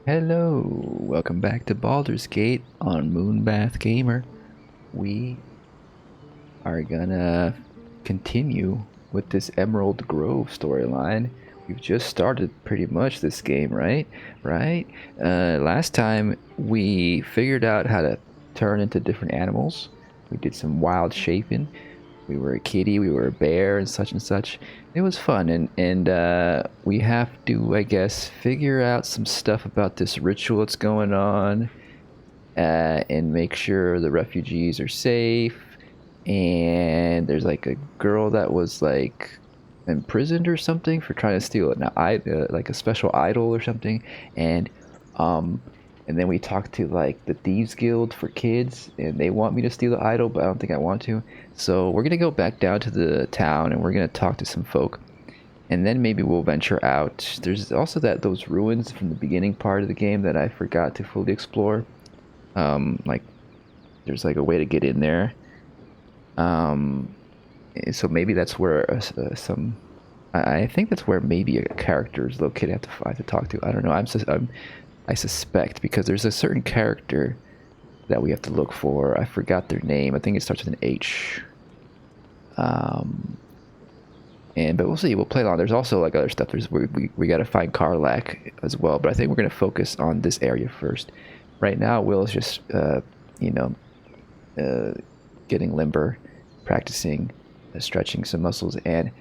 Hello, welcome back to Baldur's Gate on Moonbath Gamer. We are gonna continue with this Emerald Grove storyline. We've just started pretty much this game, right? Last time we figured out how to turn into different animals. We did some wild shaping. We were a kitty, we were a bear, and such. It was fun, and we have to, I guess, figure out some stuff about this ritual that's going on, and make sure the refugees are safe. And there's like a girl that was like imprisoned or something for trying to steal like a special idol or something, and um and then we talked to like the Thieves Guild for kids, and they want me to steal the idol, but I don't think I want to. So we're gonna go back down to the town, and we're gonna talk to some folk, and then maybe we'll venture out. There's also those ruins from the beginning part of the game that I forgot to fully explore. Like there's like a way to get in there. Um, so maybe that's where some. I think that's where maybe a character is located. I have to talk to. I don't know. I suspect, because there's a certain character that we have to look for. I forgot their name. I think it starts with an H. But we'll see. We'll play along. There's also like other stuff. We got to find Karlach as well. But I think we're gonna focus on this area first. Right now, Will is just you know getting limber, practicing stretching some muscles, and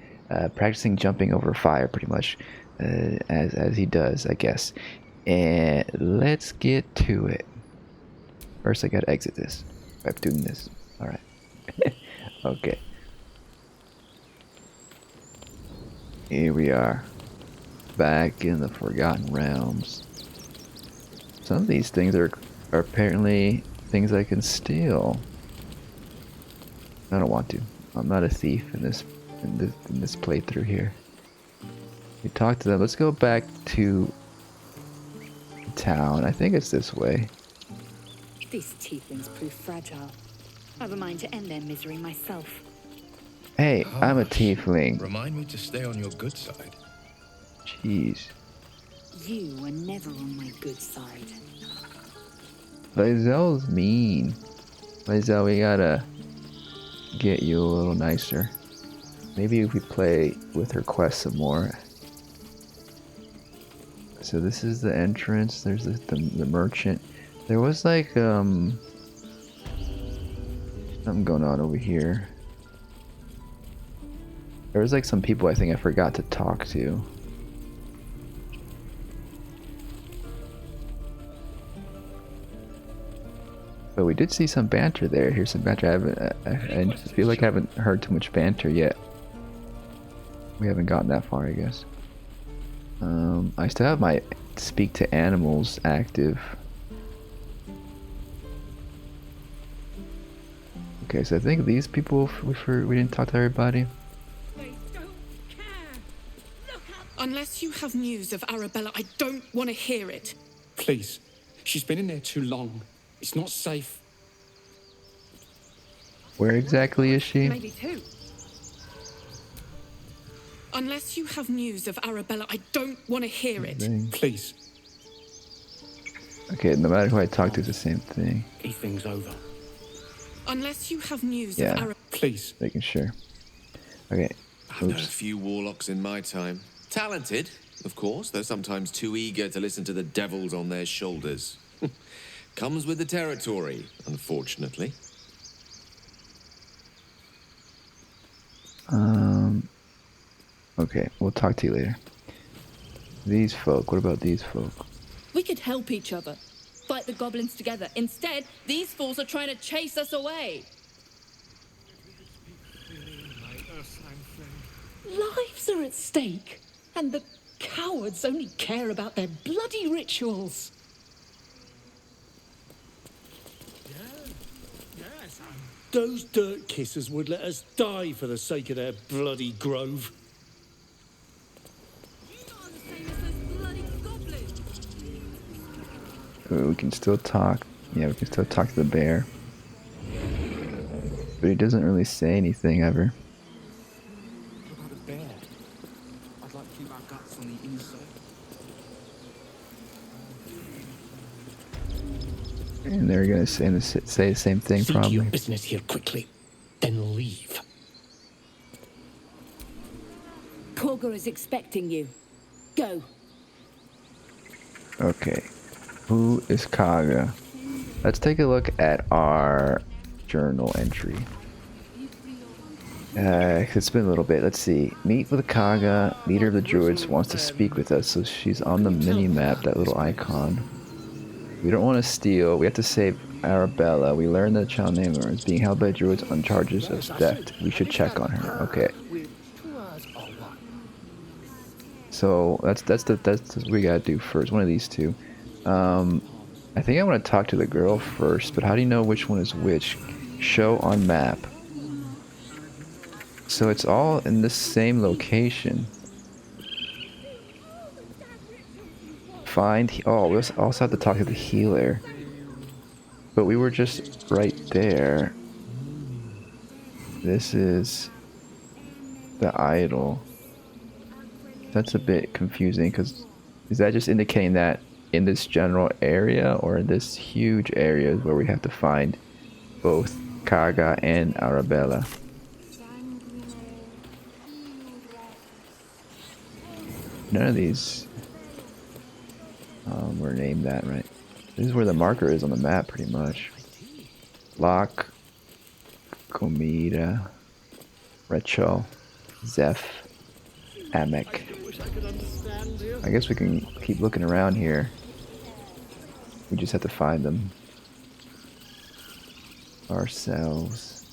practicing jumping over fire, pretty much as he does, I guess. And let's get to it. First, I gotta exit this. I'm doing this. All right. Okay. Here we are, back in the Forgotten Realms. Some of these things are apparently things I can steal. I don't want to. I'm not a thief in this playthrough here. We talked to them. Let's go back to town. I think it's this way. These tieflings prove fragile. I've a mind to end their misery myself. Hey, I'm a tiefling. Remind me to stay on your good side. Jeez. You were never on my good side. Lae'zel's mean. Lae'zel, we gotta get you a little nicer. Maybe if we play with her quest some more. So this is the entrance. There's the merchant. There was like something going on over here. There was like some people I think I forgot to talk to. But we did see some banter there. Here's some banter. I feel like I haven't heard too much banter yet. We haven't gotten that far, I guess. I still have my speak to animals active. Okay, so I think these people, we didn't talk to everybody. They don't care. Look up. Unless you have news of Arabella, I don't want to hear it. Please. She's been in there too long. It's not safe. Where exactly is she? Maybe two. Unless you have news of Arabella, I don't want to hear it. Please. Okay, no matter who I talk to, it's the same thing. Keep things over. Unless you have news Yeah. of Arabella. Please. Making sure. Okay. I've known a few warlocks in my time. Talented, of course, though sometimes too eager to listen to the devils on their shoulders. Comes with the territory, unfortunately. Okay, we'll talk to you later. These folk, what about these folk? We could help each other. Fight the goblins together. Instead, these fools are trying to chase us away. Lives are at stake. And the cowards only care about their bloody rituals. Those dirt kissers would let us die for the sake of their bloody grove. We can still talk. Yeah, we can still talk to the bear. But he doesn't really say anything ever. What about a bear? I'd like to keep our guts on the inside. And they're gonna say the same thing, See to probably. your business here quickly, then leave. Kagha is expecting you. Go. Okay. Who is Kagha? Let's take a look at our journal entry. It's been a little bit. Let's see. Meet with Kagha, leader of the Druids, wants to speak with us. So she's on the mini-map, that little icon. We don't want to steal. We have to save Arabella. We learned that the child named her is being held by Druids on charges of theft. We should check on her. Okay. So that's what we gotta do first. One of these two. I think I want to talk to the girl first, but how do you know which one is which? Show on map. So it's all in the same location. Find. Oh, we also have to talk to the healer. But we were just right there. This is the idol. That's a bit confusing, because is that just indicating that in this general area, or in this huge area where we have to find both Kagha and Arabella? None of these were named that, right? This is where the marker is on the map, pretty much. Lock, Comida, Rachel, Zeph, Amek. I guess we can keep looking around here. We just have to find them ourselves.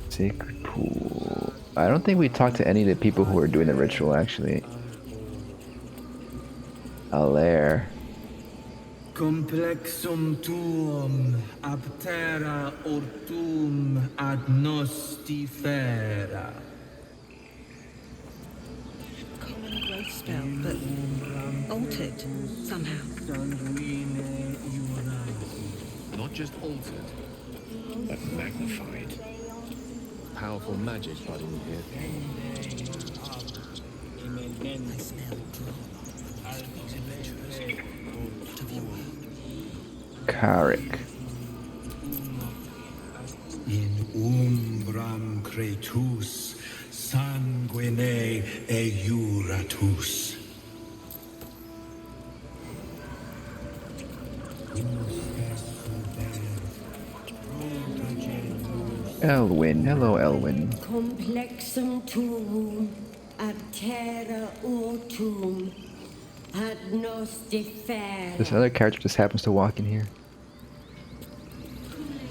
Sacred pool. I don't think we talked to any of the people who are doing the ritual, actually. Alair. Complexum tuum aptera ortum agnostifera. Common growth spell, but altered somehow. Not just altered, but magnified. Powerful magic budding here. I smell these adventurers. What of your Carrick. In umbram cretus sanguine eiuratus. Elwyn. Hello, Elwyn. Complexum tuum aptera ortum agnostifera. This other character just happens to walk in here.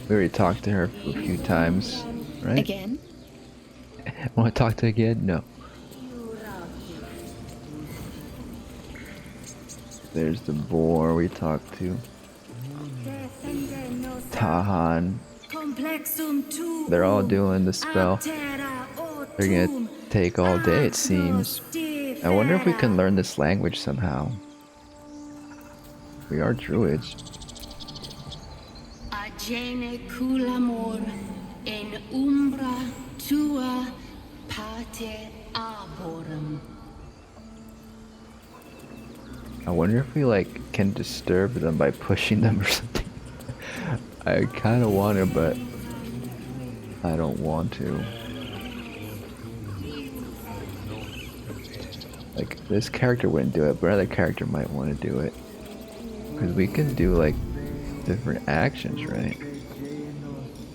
We already talked to her a few times, right? Again? Want to talk to her again? No. There's the boar we talked to. Tahan. They're all doing the spell. They're gonna take all day, it seems. I wonder if we can learn this language somehow. We are druids. Agene culamor in umbra tua pate arborum. I wonder if we can disturb them by pushing them or something. I kind of want to, but I don't want to. Like, this character wouldn't do it, but another character might want to do it. Because we can do, different actions, right?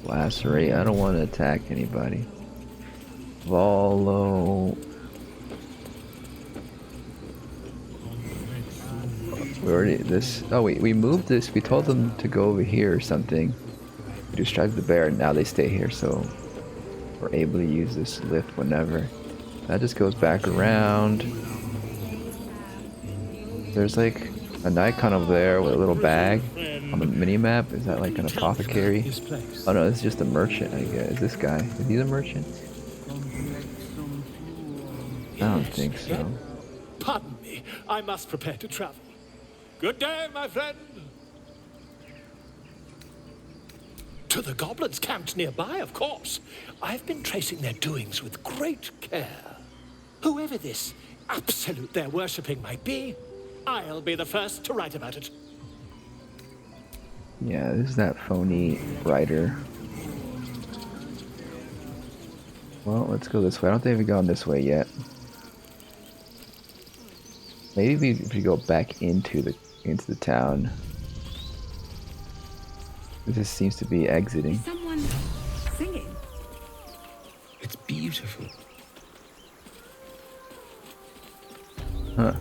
Lacerate, I don't want to attack anybody. Volo. We already, we moved this, we told them to go over here or something. We distracted the bear, and now they stay here, so we're able to use this lift whenever. That just goes back around. There's an icon over there with a little bag on the mini-map. Is that an apothecary? Oh no, this is just a merchant, I guess. This guy, is he the merchant? I don't think so. Pardon me, I must prepare to travel. Good day, my friend. To the goblins camped nearby, of course. I've been tracing their doings with great care. Whoever this absolute they're worshipping might be, I'll be the first to write about it. Yeah, this is that phony writer. Well, let's go this way. I don't think we've gone this way yet. Maybe if we go back into the town. This seems to be exiting. Someone singing. It's beautiful. Huh.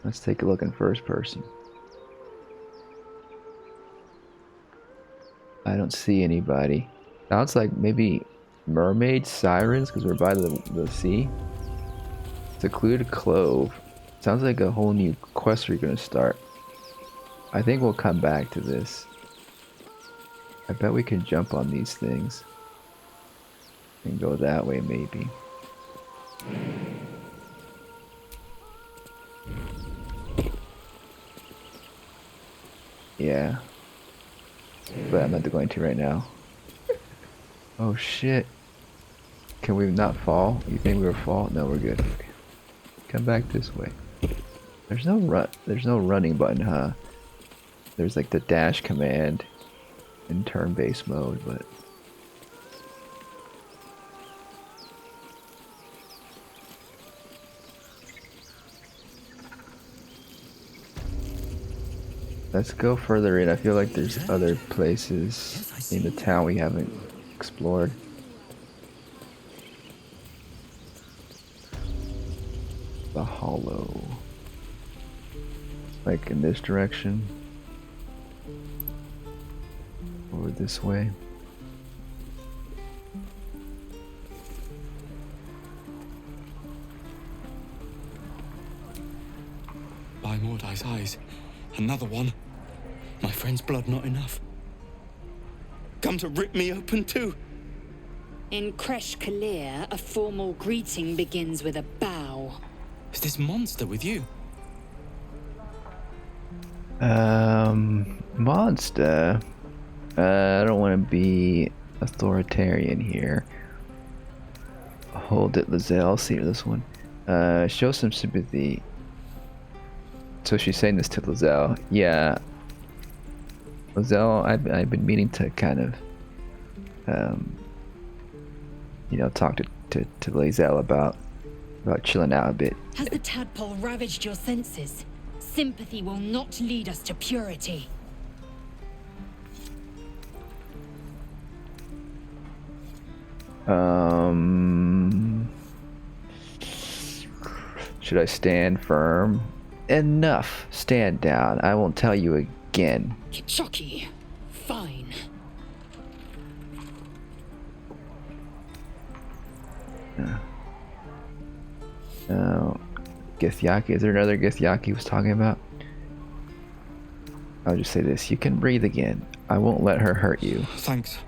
Let's take a look in first person. I don't see anybody. Sounds like maybe mermaids, sirens, because we're by the sea. Secluded Grove. Sounds like a whole new quest we're gonna start. I think we'll come back to this. I bet we can jump on these things. And go that way maybe. Yeah. But I'm not going to right now. Oh shit. Can we not fall? You think we were fall? No, we're good. Okay. Come back this way. There's no running button, huh? There's like the dash command in turn-based mode, but let's go further in. I feel like there's other places in the town we haven't explored. The hollow. Like in this direction. Over this way. By Mordai's eyes. Another one. My friend's blood not enough. Come to rip me open too. In Kresh Kalir, a formal greeting begins with a bow. Is this monster with you? Monster. I don't want to be authoritarian here. Hold it, Lizelle. See this one. Show some sympathy. So she's saying this to Lizelle. Yeah. Lizelle, I've been meaning to kind of, you know, talk to Lizelle about chilling out a bit. Has the tadpole ravaged your senses? Sympathy will not lead us to purity. Should I stand firm? Enough. Stand down. I won't tell you again. Kichoki. Fine. Githyanki. Is there another Githyanki he was talking about? I'll just say this. You can breathe again. I won't let her hurt you. Thanks.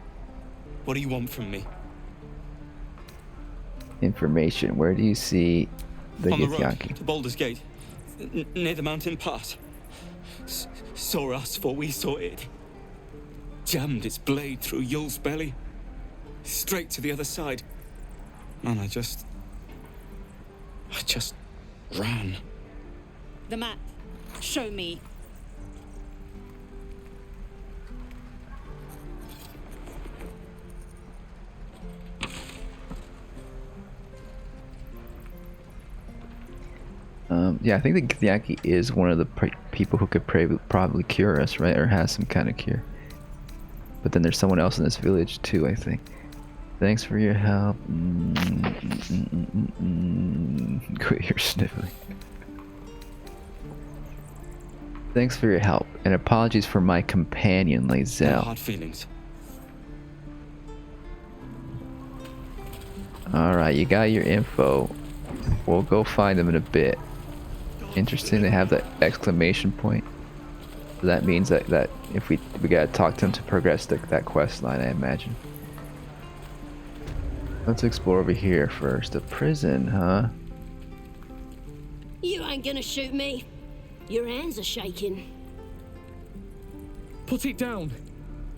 What do you want from me? Information. Where do you see the On the road Githyanki? to Baldur's Gate. Near the mountain pass. Saw us for we saw it. Jammed its blade through Yul's belly. Straight to the other side. Man, I just ran. The map. Show me. Yeah, I think the Githyanki is one of the people who could probably cure us, right? Or has some kind of cure. But then there's someone else in this village too, I think. Thanks for your help. Quit your sniffling. Thanks for your help, and apologies for my companion, No Lizelle. hard feelings. Alright, you got your info. We'll go find them in a bit. Interesting they have that exclamation point. So that means that if we gotta talk to them to progress that quest line, I imagine. Let's explore over here first. The prison, huh? You ain't gonna shoot me. Your hands are shaking. Put it down.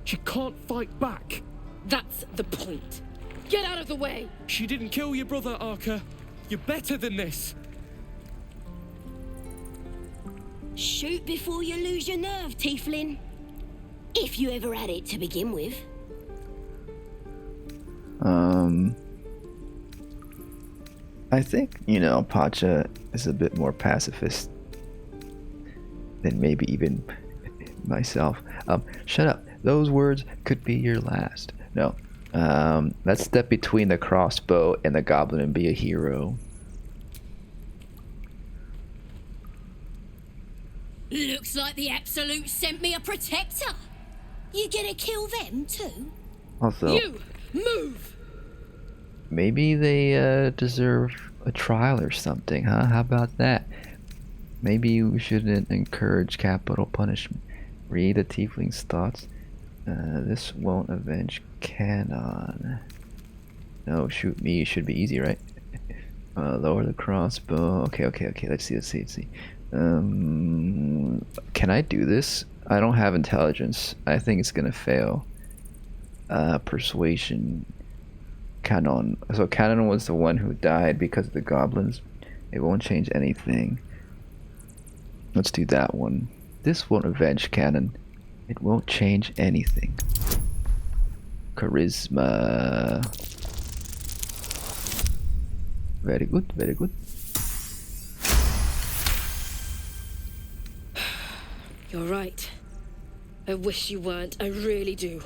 She can't fight back. That's the point. Get out of the way! She didn't kill your brother, Arca. You're better than this. Shoot before you lose your nerve, Tiefling. If you ever had it to begin with. I think, you know, Pacha is a bit more pacifist than maybe even myself. Shut up. Those words could be your last. No. Let's step between the crossbow and the goblin and be a hero. Looks like the Absolute sent me a protector. You gonna kill them too? Also, You move. maybe they deserve a trial or something, huh? How about that? Maybe we shouldn't encourage capital punishment. Read the tiefling's thoughts. This won't avenge canon. No, shoot me. It should be easy, right? Lower the crossbow. Okay. Let's see. Can I do this? I don't have intelligence. I think it's gonna fail. Persuasion. Canon. So Canon was the one who died because of the goblins. It won't change anything. Let's do that one. This won't avenge Canon. It won't change anything. Charisma. Very good, very good. You're right. I wish you weren't. I really do.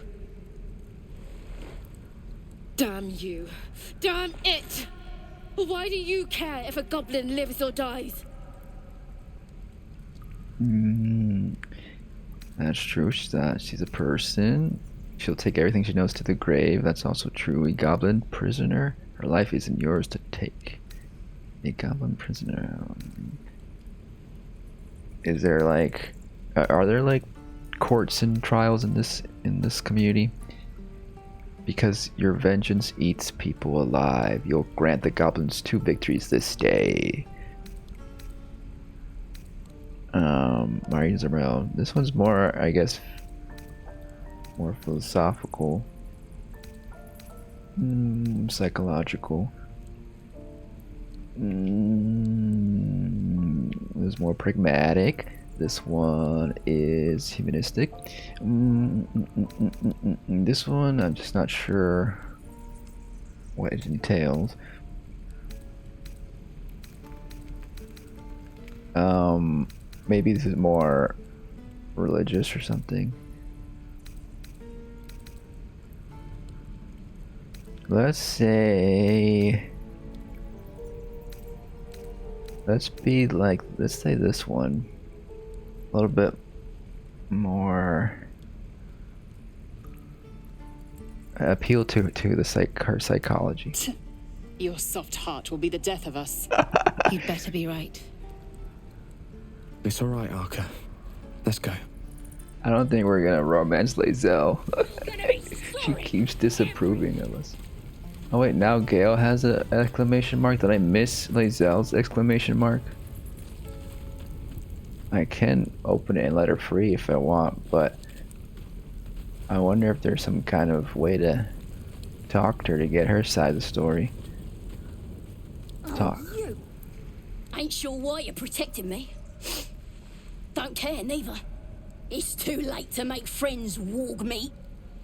Damn you. Damn it! Why do you care if a goblin lives or dies? That's true. She's a person. She'll take everything she knows to the grave. That's also true. A goblin prisoner. Her life isn't yours to take. A goblin prisoner. Is there like, are there like courts and trials in this community? Because your vengeance eats people alive. You'll grant the goblins 2 victories this day. Marines around. This one's more, I guess, more philosophical. Psychological. This is more pragmatic. This one is humanistic. This one, I'm just not sure what it entails. Maybe this is more religious or something. Let's say let's say this one. A little bit more appeal to her psychology. Your soft heart will be the death of us. You'd better be right. It's all right, Arca. Let's go. I don't think we're gonna romance Lae'zel. She keeps disapproving of us. Oh wait, now Gale has an exclamation mark. Did I miss Lae'zel's exclamation mark? I can open it and let her free if I want, but I wonder if there's some kind of way to talk to her to get her side of the story. Talk. Oh, you. Ain't sure why you're protecting me. Don't care, neither. It's too late to make friends warg meat.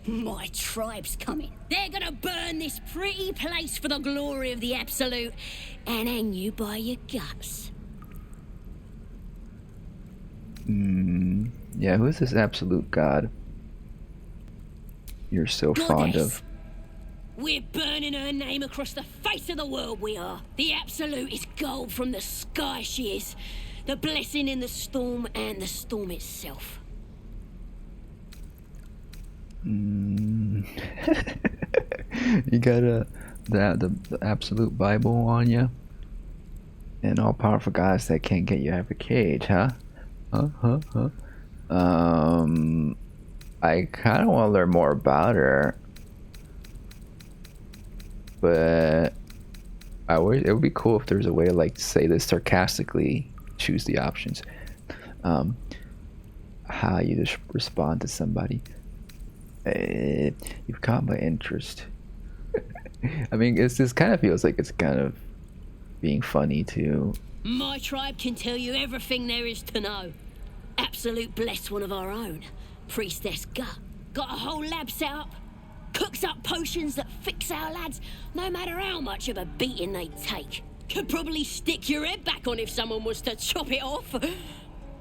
My tribe's coming. They're gonna burn this pretty place for the glory of the Absolute and hang you by your guts. Yeah, who is this absolute god you're so fond of? We're burning her name across the face of the world, we are. The Absolute is gold from the sky, she is. The blessing in the storm and the storm itself. You got the absolute Bible on you? And all powerful gods that can't get you out of a cage, huh? I kind of want to learn more about her, but it would be cool if there was a way to like say this sarcastically, choose the options. How you just respond to somebody. You've caught my interest. I mean, this kind of feels like it's kind of being funny too. My tribe can tell you everything there is to know. Absolute bless one of our own. Priestess Gut got a whole lab set up. Cooks up potions that fix our lads, no matter how much of a beating they take. Could probably stick your head back on if someone was to chop it off.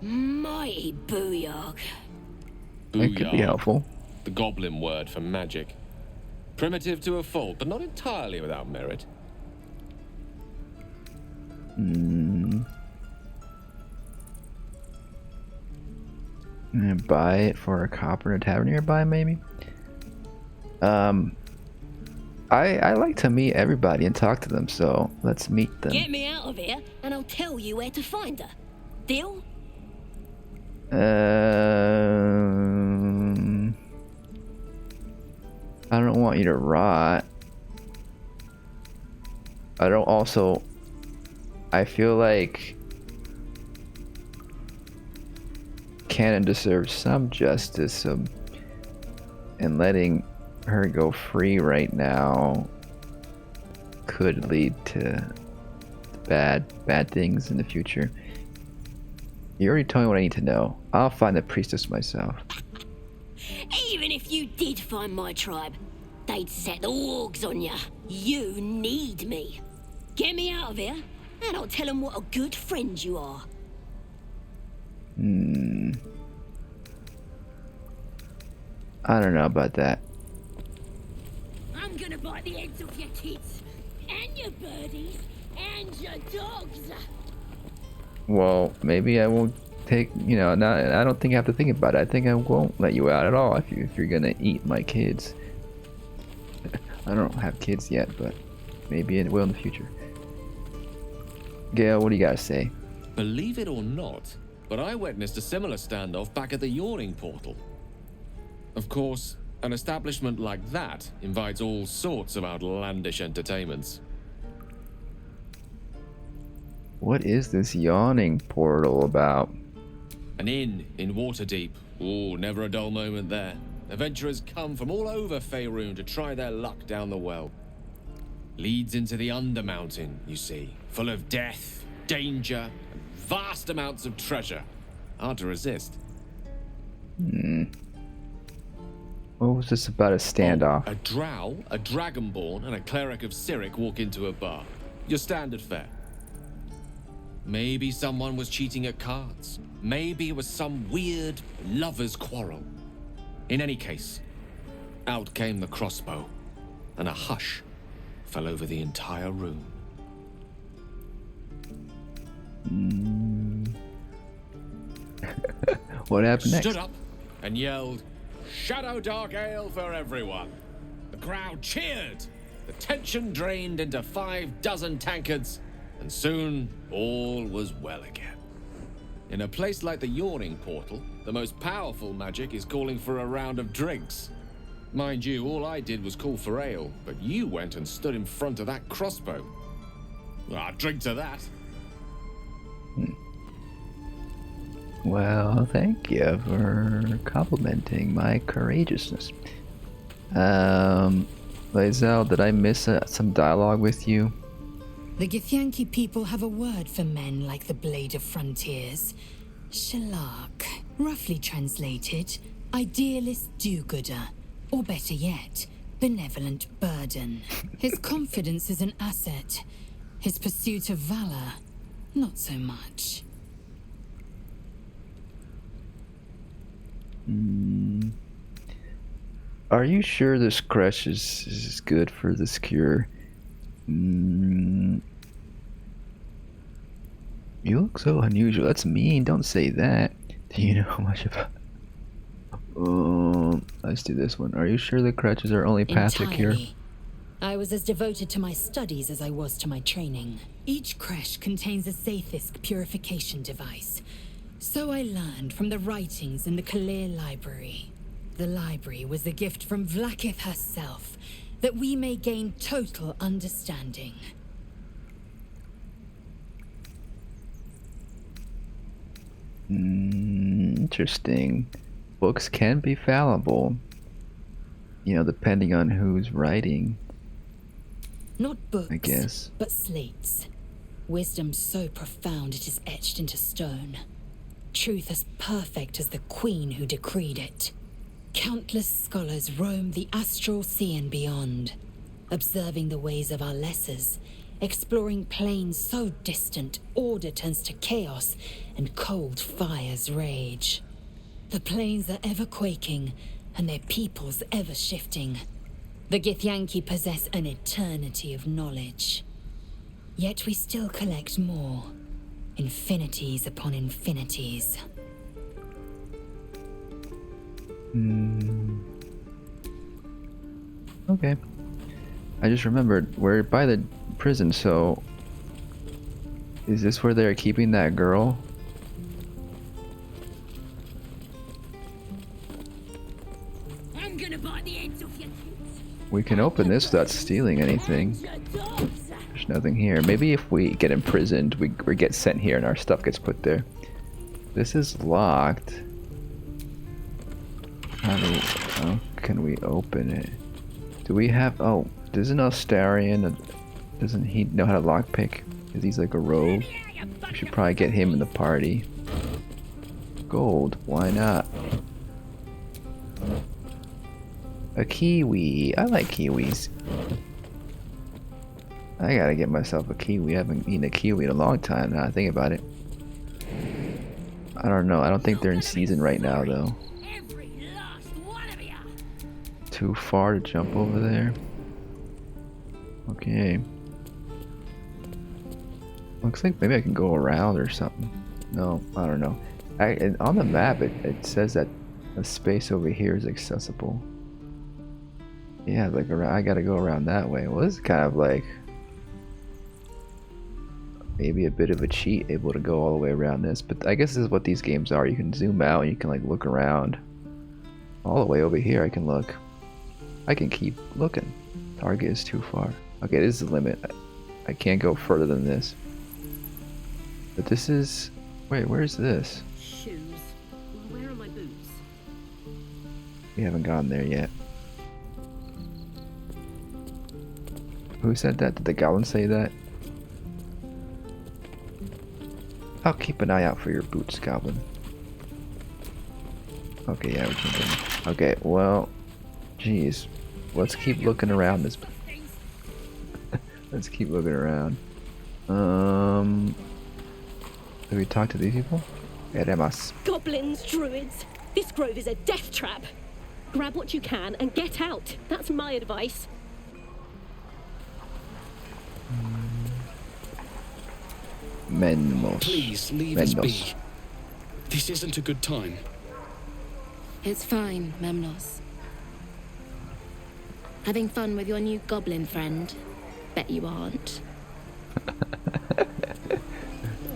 Mighty booyah. It could be helpful. The goblin word for magic. Primitive to a fault, but not entirely without merit. Buy it for a copper in a tavern nearby, maybe. I like to meet everybody and talk to them, so let's meet them. Get me out of here, and I'll tell you where to find her. Deal? I don't want you to rot. I feel like Canon deserves some justice, and letting her go free right now could lead to bad things in the future. You already told me what I need to know. I'll find the priestess myself. Even if you did find my tribe, they'd set the wargs on ya. You need me. Get me out of here, and I'll tell them what a good friend you are. I don't know about that. I'm gonna bite the heads off your kids, and your birdies, and your dogs. Well, maybe I won't take, I don't think I have to think about it. I think I won't let you out at all if you're gonna eat my kids. I don't have kids yet, but maybe it will in the future. Gale, what do you gotta say? Believe it or not, but I witnessed a similar standoff back at the Yawning Portal. Of course, an establishment like that invites all sorts of outlandish entertainments. What is this Yawning Portal about? An inn in Waterdeep. Oh, never a dull moment there. Adventurers come from all over Faerun to try their luck down the well. Leads into the Undermountain, you see, full of death, danger, and vast amounts of treasure. Hard to resist. What was this about a standoff? A drow, a dragonborn, and a cleric of Cyric walk into a bar. Your standard fare. Maybe someone was cheating at cards. Maybe it was some weird lover's quarrel. In any case, out came the crossbow, and a hush fell over the entire room. What happened next? Stood up and yelled, "Shadow Dark Ale for everyone!" The crowd cheered. The tension drained into 6 tankards, and soon all was well again. In a place like the Yawning Portal, the most powerful magic is calling for a round of drinks. Mind you, all I did was call for ale, but you went and stood in front of that crossbow. Drink to that. Well, thank you for complimenting my courageousness. Lae'zel, did I miss some dialogue with you? The Githyanki people have a word for men like the Blade of Frontiers. Shalak. Roughly translated, idealist do-gooder. Or better yet, benevolent burden. His confidence is an asset. His pursuit of valor, not so much. Are you sure this crush is good for this cure? You look so unusual. That's mean. Don't say that. Do you know much about... let's do this one. Are you sure the crutches are only path to cure? I was as devoted to my studies as I was to my training. Each creche contains a Sathisk purification device. So I learned from the writings in the Kalir Library. The library was a gift from Vlaakith herself, that we may gain total understanding. Interesting. Books can be fallible. Depending on who's writing. Not books, I guess. but slates. Wisdom so profound it is etched into stone. truth as perfect as the queen who decreed it. Countless scholars roam the astral sea and beyond, observing the ways of our lessers, exploring planes so distant order turns to chaos and cold fires rage. The planes are ever quaking, and their peoples ever shifting. The Githyanki possess an eternity of knowledge. Yet we still collect more. Infinities upon infinities. Okay. I just remembered, we're by the prison, so... Is this where they're keeping that girl? I'm gonna bite the ends off your kids. We can open this without stealing anything. There's nothing here. Maybe if we get imprisoned, we get sent here and our stuff gets put there. This is locked. How can we open it? Do we have... Oh, doesn't Astarion... Doesn't he know how to lockpick? Because he's like a rogue. We should probably get him in the party. Gold, why not? A kiwi. I like kiwis. I gotta get myself a kiwi. I haven't eaten a kiwi in a long time now I think about it. I don't know. I don't think they're in season right now though. Too far to jump over there. Okay. Looks like maybe I can go around or something. No, I don't know. On the map it says that a space over here is accessible. Yeah, like around, I gotta go around that way. Well, this is kind of like maybe a bit of a cheat, able to go all the way around this. But I guess this is what these games are. You can zoom out and you can like look around. All the way over here I can look. I can keep looking. Target is too far. Okay, this is the limit. I can't go further than this. But this is... Wait, where's this? Shoes. Where are my boots? We haven't gotten there yet. Who said that? Did the goblin say that? I'll keep an eye out for your boots, goblin. Okay, yeah, we can go. Okay, well... Jeez. Let's keep looking around this... Let's keep looking around. Did we talk to these people? Queremos. Goblins, druids. This grove is a death trap. Grab what you can and get out. That's my advice. Menmos. Please leave us be. This isn't a good time. It's fine, Memnos. Having fun with your new goblin friend? Bet you aren't.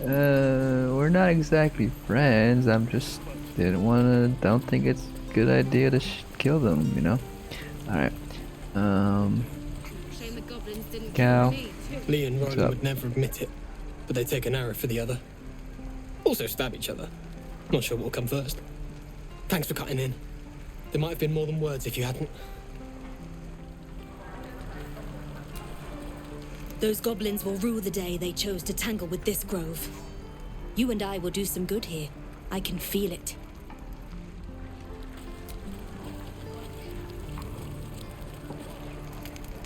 We're not exactly friends. I'm just don't think it's a good idea to kill them, you know? Alright. Shame the goblins didn't Cal. Lee and Roland would never admit it, but they take an arrow for the other. Also stab each other. Not sure what will come first. Thanks for cutting in. There might have been more than words if you hadn't. Those goblins will rue the day they chose to tangle with this grove. You and I will do some good here. I can feel it.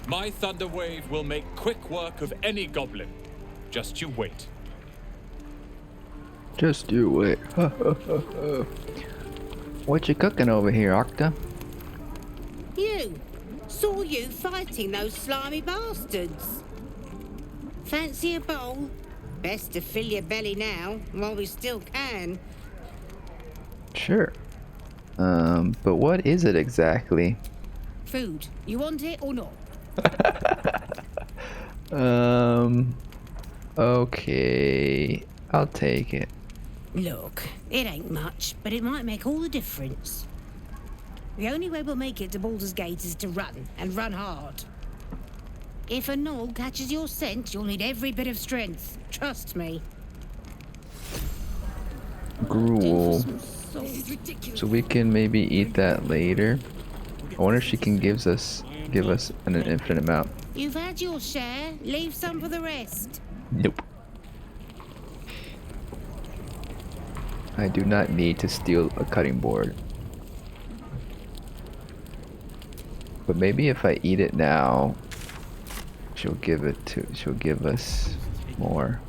My thunder wave will make quick work of any goblin. Just you wait. Just you wait. What you cooking over here, Octa? You! Saw you fighting those slimy bastards. Fancy a bowl? Best to fill your belly now, while we still can. Sure. But what is it exactly? Food. You want it or not? Okay. I'll take it. Look, it ain't much, but it might make all the difference. The only way we'll make it to Baldur's Gate is to run, and run hard. If a gnoll catches your scent, you'll need every bit of strength. Trust me. Gruel. So we can maybe eat that later. I wonder if she can give us an infinite amount. You've had your share. Leave some for the rest. Nope. I do not need to steal a cutting board. But maybe if I eat it now, she'll give us more.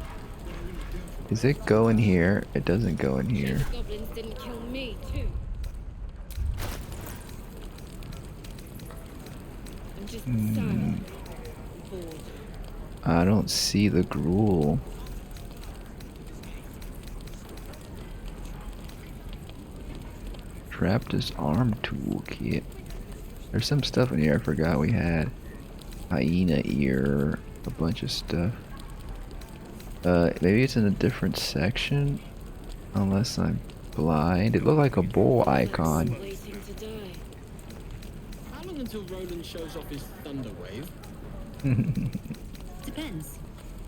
Does it go in here? It doesn't go in here. Goblins didn't kill me, too. I'm just sad. Bored. I don't see the gruel. Trapped arm toolkit. There's some stuff in here I forgot we had. Hyena ear, a bunch of stuff. Maybe it's in a different section, unless I'm blind. It looked like a bull icon. Waiting to die. How long until Roland shows off his thunder wave? Depends.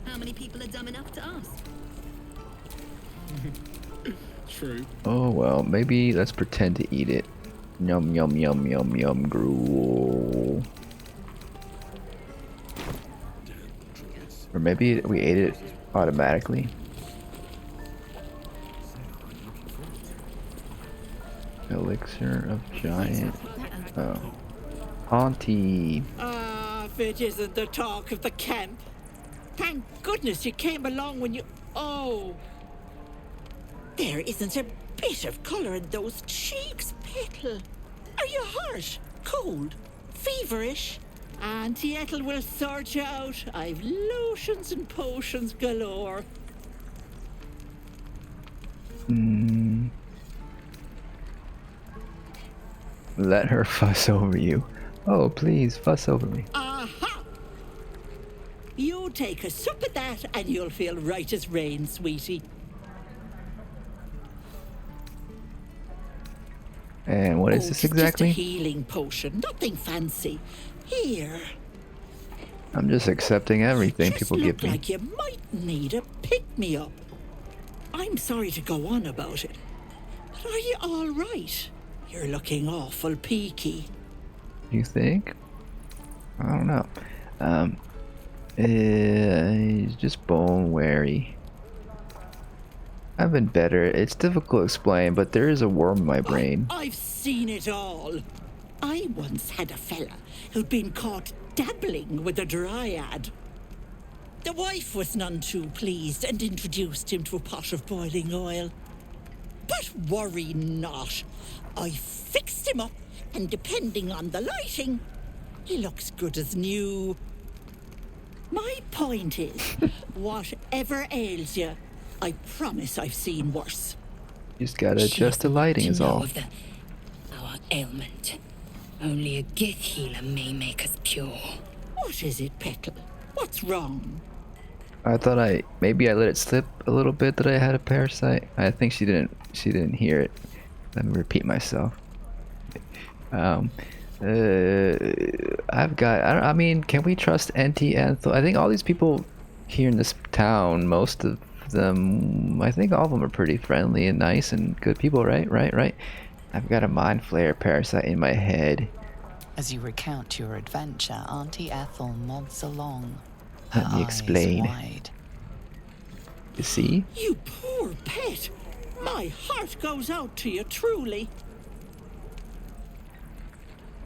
How many people are dumb enough to ask? True. Oh well, maybe let's pretend to eat it. Yum yum yum yum yum gruel. Or maybe we ate it automatically. Elixir of giant. Oh. Auntie. Ah, if it isn't the talk of the camp. Thank goodness you came along when you... Oh. There isn't a bit of colour in those cheeks, Petal. Are you hurt? Cold? Feverish? Auntie Ethel will sort you out. I've lotions and potions galore. Let her fuss over you. Oh, please, fuss over me. Aha! You take a sup at that and you'll feel right as rain, sweetie. And what is this exactly? Just a healing potion, nothing fancy. Here. I'm just accepting everything people give me. Like you might need a pick-me-up. I'm sorry to go on about it, but are you all right? You're looking awful peaky. You think? I don't know. He's just bone weary. I've been better. It's difficult to explain, but there is a worm in my brain. I've seen it all. I once had a fella who'd been caught dabbling with a dryad. The wife was none too pleased and introduced him to a pot of boiling oil. But worry not. I fixed him up, and depending on the lighting, he looks good as new. My point is, whatever ails you, I promise I've seen worse. You just gotta adjust the lighting is all. Our ailment. Only a gith healer may make us pure. What is it, Petal? What's wrong? I thought maybe I let it slip a little bit that I had a parasite. I think she didn't hear it. Let me repeat myself. I mean, can we trust Auntie Ethel? I think all these people here in this town, most of them, I think all of them are pretty friendly and nice and good people, right? I've got a mind flare parasite in my head. As you recount your adventure, Auntie Ethel nods along. Let me explain. Wide. You see? You poor pet. My heart goes out to you, truly.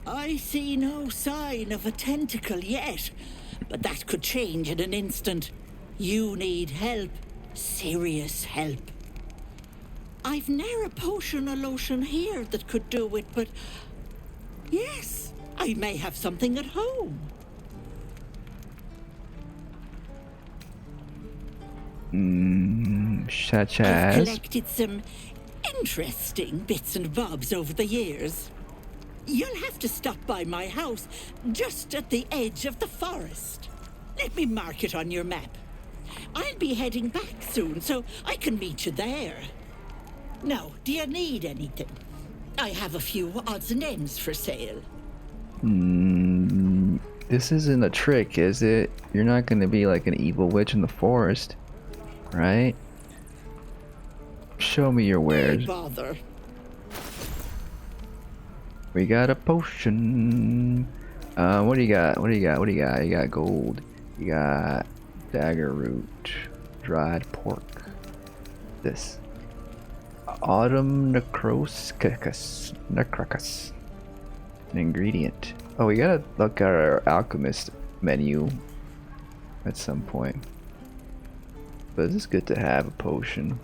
I see no sign of a tentacle yet, but that could change in an instant. You need help. Serious help. I've ne'er a potion or lotion here that could do it, but... yes, I may have something at home. Such I've as? collected some interesting bits and bobs over the years. You'll have to stop by my house, just at the edge of the forest. Let me mark it on your map. I'll be heading back soon, so I can meet you there. Now, do you need anything? I have a few odds and ends for sale. This isn't a trick, is it? You're not gonna be like an evil witch in the forest, right? Show me your wares. Bother. We got a potion. What do you got? You got gold. You got dagger root, dried pork. This. Autumn necrocus. An ingredient. Oh, we gotta look at our alchemist menu at some point. But this is good to have a potion.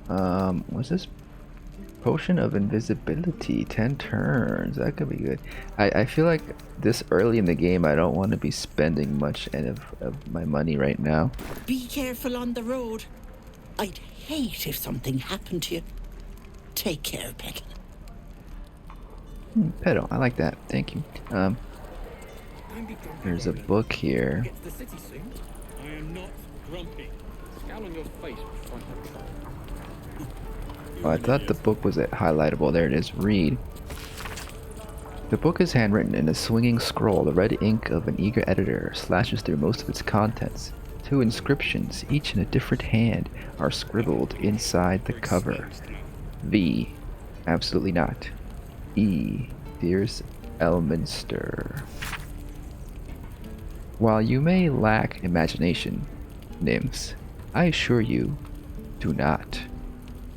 What's this? Potion of invisibility, 10 turns. That could be good. I feel like this early in the game, I don't want to be spending much of my money right now. Be careful on the road. I'd hate if something happened to you. Take care, Petal. Petal, I like that. Thank you. There's a book here. I am not grumpy. Scowl on your face. Oh, I thought the book was highlightable. There it is. Read. The book is handwritten in a swinging scroll. The red ink of an eager editor slashes through most of its contents. 2 inscriptions, each in a different hand, are scribbled inside the cover. V. Absolutely not. E. Dearest Elminster. While you may lack imagination, nymphs, I assure you, do not.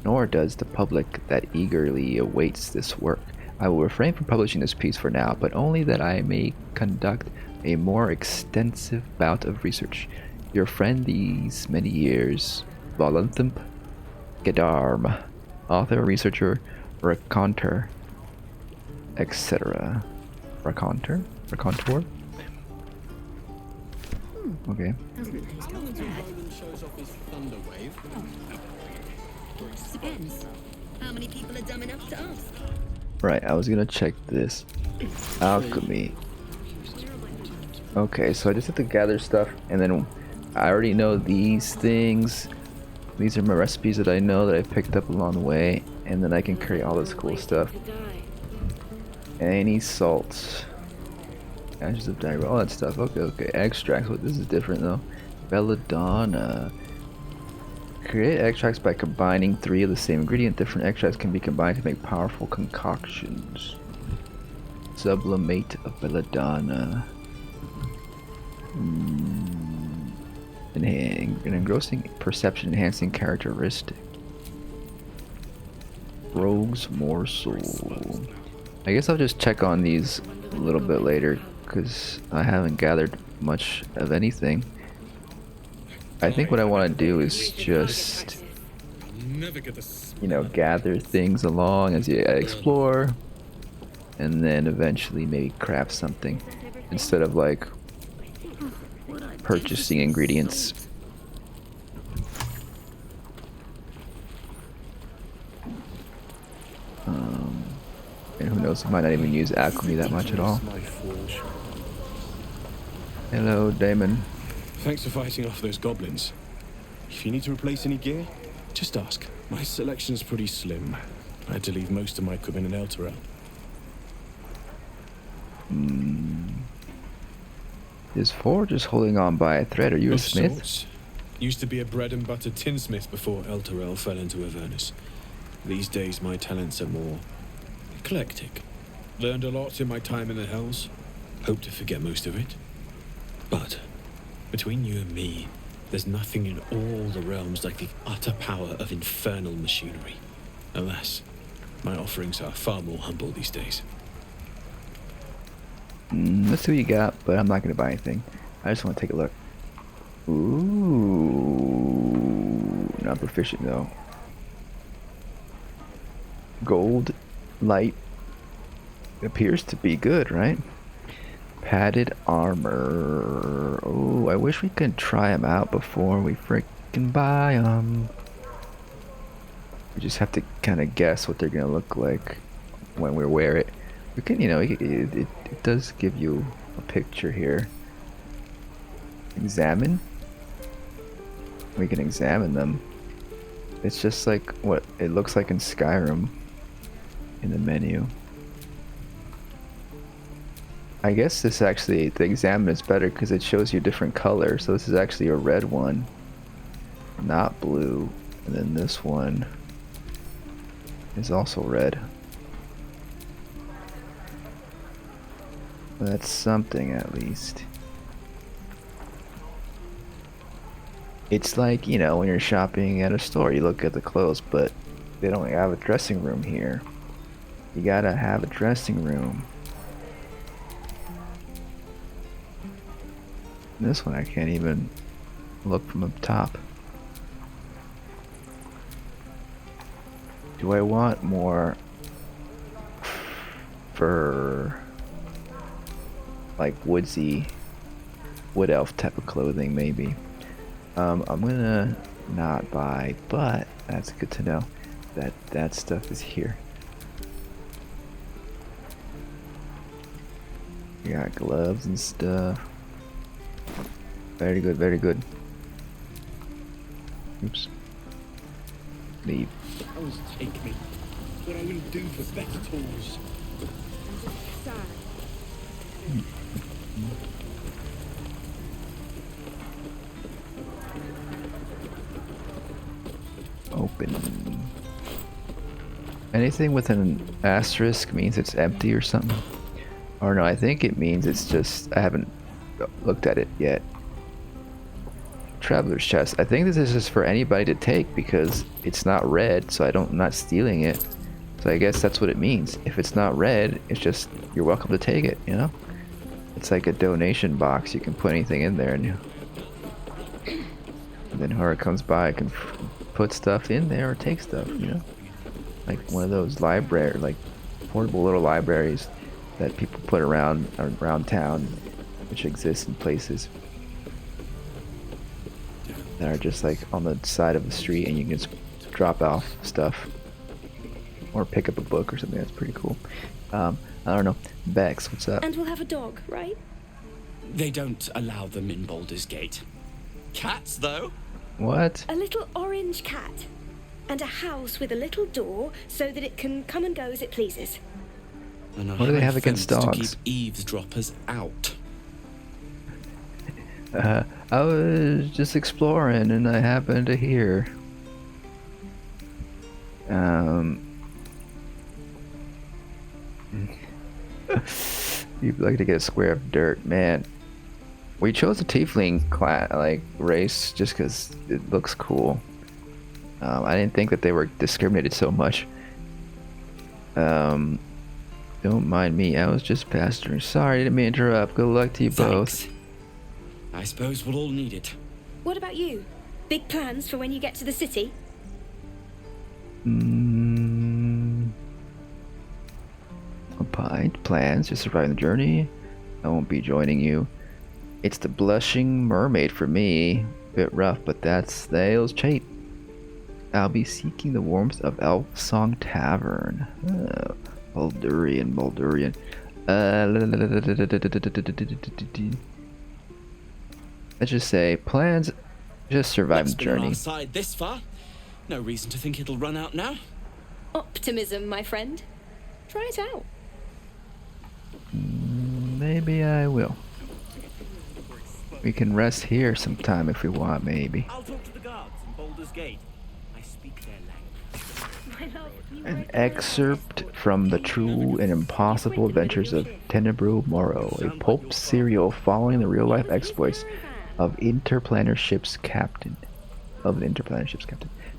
Nor does the public that eagerly awaits this work. I will refrain from publishing this piece for now, but only that I may conduct a more extensive bout of research. Your friend these many years, Volunthimp Gedarm, author, researcher, raconteur, etc. Raconteur? Raconteur? Okay. Depends. How many people are dumb enough to ask? Right, I was gonna check this. Alchemy. Okay, so I just have to gather stuff, and then I already know these things. These are my recipes that I know that I picked up along the way, and then I can create all this cool stuff. Any salts. Ashes of diary, all that stuff. Okay. Extracts. What? This is different though. Belladonna. Create extracts by combining 3 of the same ingredient. Different extracts can be combined to make powerful concoctions. Sublimate of belladonna. An engrossing perception enhancing characteristic. Rogue's morsel. I guess I'll just check on these a little bit later because I haven't gathered much of anything. I think what I want to do is just, you know, gather things along as you explore, and then eventually maybe craft something instead of like purchasing ingredients. And who knows, I might not even use alchemy that much at all. Hello, Damon. Thanks for fighting off those goblins. If you need to replace any gear, just ask. My selection's pretty slim. I had to leave most of my equipment in Elturel. Is Forge just holding on by a thread? Are you a smith? Sorts. Used to be a bread and butter tinsmith before Elturel fell into Avernus. These days my talents are more eclectic. Learned a lot in my time in the Hells. Hope to forget most of it. But between you and me, there's nothing in all the realms like the utter power of infernal machinery. Alas, my offerings are far more humble these days. Let's see what you got, but I'm not going to buy anything. I just want to take a look. Ooh, not proficient though. Gold, light, appears to be good, right? Padded armor. Oh, I wish we could try them out before we freaking buy them. We just have to kind of guess what they're gonna look like when we wear it. We can, you know, it does give you a picture here. Examine. We can examine them. It's just like what it looks like in Skyrim in the menu. I guess this actually, the examine is better because it shows you different colors. So this is actually a red one, not blue. And then this one is also red. That's something at least. It's like, you know, when you're shopping at a store, you look at the clothes, but They don't have a dressing room here. You gotta have a dressing room. This one I can't even look from up top. Do I want more fur, like woodsy, wood elf type of clothing maybe? I'm gonna not buy, but that's good to know that that stuff is here. You got gloves and stuff. Very good, very good. Oops. Leave. Tools take me. What I wouldn't do for better tools. Open. Anything with an asterisk means it's empty or something. Or no, I think it means it's just, I haven't looked at it yet. Traveler's chest. I think this is just for anybody to take because it's not red, so I'm not stealing it. So I guess that's what it means. If it's not red, it's just, you're welcome to take it, you know? It's like a donation box. You can put anything in there and then whoever comes by can put stuff in there or take stuff, you know? Like one of those library, like portable little libraries that people put around town, which exists in places that are just like on the side of the street, and you can just drop off stuff or pick up a book or something. That's pretty cool. I don't know. Bex, what's up? And we'll have a dog, right? They don't allow them in Baldur's Gate. Cats, though? What? A little orange cat. And a house with a little door so that it can come and go as it pleases. And what do they have against dogs? To keep eavesdroppers out. I was just exploring and I happened to hear. You'd like to get a square of dirt, man. We chose the tiefling race just because it looks cool. I didn't think that they were discriminated so much. Don't mind me, I was just pastoring. Sorry, didn't mean to interrupt. Good luck to you both. I suppose we'll all need it. What about you? Big plans for when you get to the city? Plans to survive the journey. I won't be joining you. It's the blushing mermaid for me. Bit rough, but that's the ale's shape. I'll be seeking the warmth of Elf Song Tavern. Baldurian. Let's just say plans. Just survive the journey. Side this far. No reason to think it'll run out now. Optimism, my friend. Try it out. Maybe I will. We can rest here sometime if we want, maybe. I'll talk to the guards in Baldur's Gate. I speak their language. An excerpt from the True and Impossible Adventures of Tenebro Morrow, a pulp serial following the real-life exploits of interplanar ship's captain.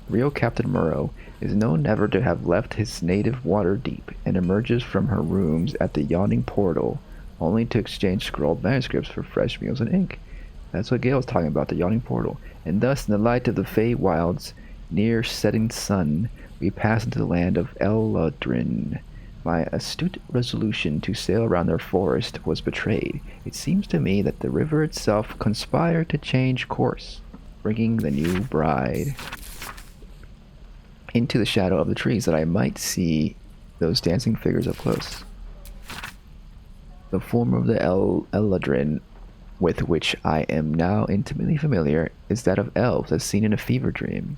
Real Captain Morrow is known never to have left his native water deep, and emerges from her rooms at the yawning portal, only to exchange scrawled manuscripts for fresh meals and ink. That's what Gale's talking about, the yawning portal. And thus, in the light of the Fey wilds, near setting sun, we pass into the land of Eladrin. My astute resolution to sail around their forest was betrayed. It seems to me that the river itself conspired to change course, bringing the new bride into the shadow of the trees, that I might see those dancing figures up close. The form of the Eladrin, with which I am now intimately familiar, is that of elves as seen in a fever dream.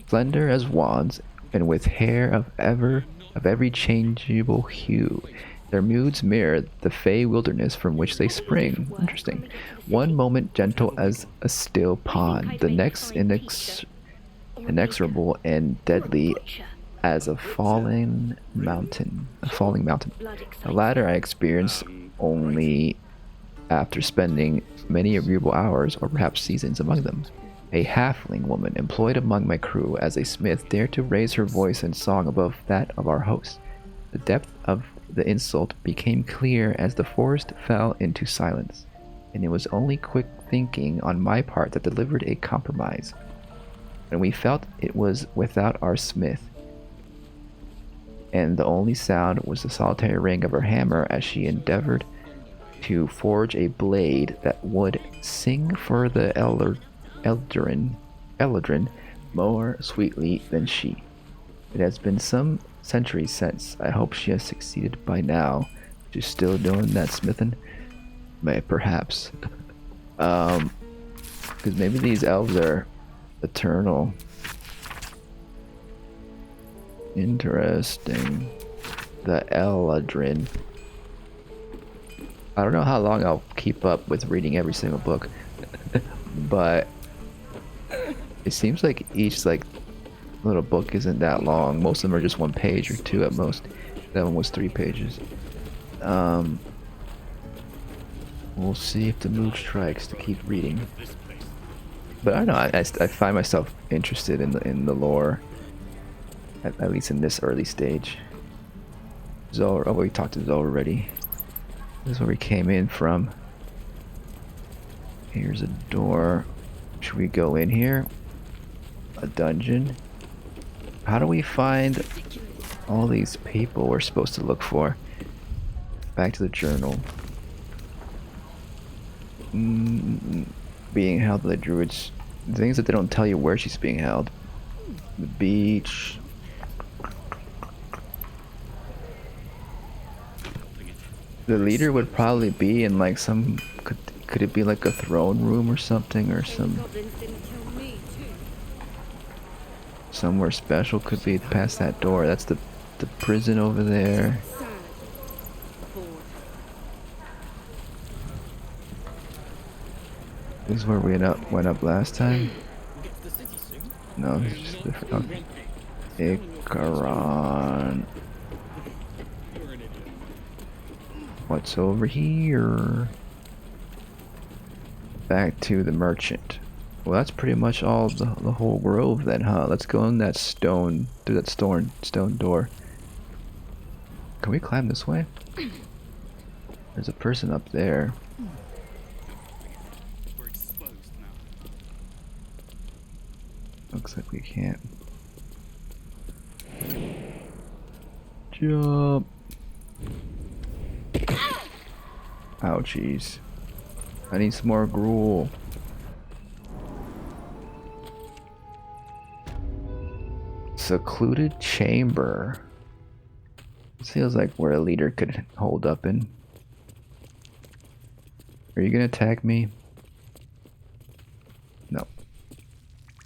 Slender as wands, and with hair of every changeable hue. Their moods mirror the fey wilderness from which they spring. Interesting. One moment gentle as a still pond, the next inexorable and deadly as a falling mountain. The latter I experienced only after spending many agreeable hours, or perhaps seasons, among them. A halfling woman employed among my crew as a smith dared to raise her voice in song above that of our host. The depth of the insult became clear as the forest fell into silence, and it was only quick thinking on my part that delivered a compromise. And we felt it was without our smith, and the only sound was the solitary ring of her hammer as she endeavored to forge a blade that would sing for the Eldrin more sweetly than she. It has been some centuries since. I hope she has succeeded by now. She's still doing that smithing? Perhaps. Because maybe these elves are eternal. Interesting. The Eldrin. I don't know how long I'll keep up with reading every single book, but it seems like each little book isn't that long. Most of them are just 1 page or 2 at most. That one was 3 pages. We'll see if the mood strikes to keep reading. But I don't know. I find myself interested in the lore, at least in this early stage. Zevlor. Oh, we talked to Zevlor already. This is where we came in from. Here's a door. Should we go in here? A dungeon? How do we find all these people we're supposed to look for? Back to the journal. Being held by the druids. The thing is that they don't tell you where she's being held. The beach. The leader would probably be in like some. Could it be like a throne room or something, or somewhere special? Could be past that door. That's the prison over there. This is where we went up last time. No, this is just different. Okay. Ikaron. What's over here? Back to the merchant. Well, that's pretty much all the whole grove then, huh? Let's go in that stone, through that stone door. Can we climb this way? There's a person up there. Looks like we can't. Jump. Ouchies. I need some more gruel. Secluded chamber. This feels like where a leader could hold up in. Are you gonna attack me? No.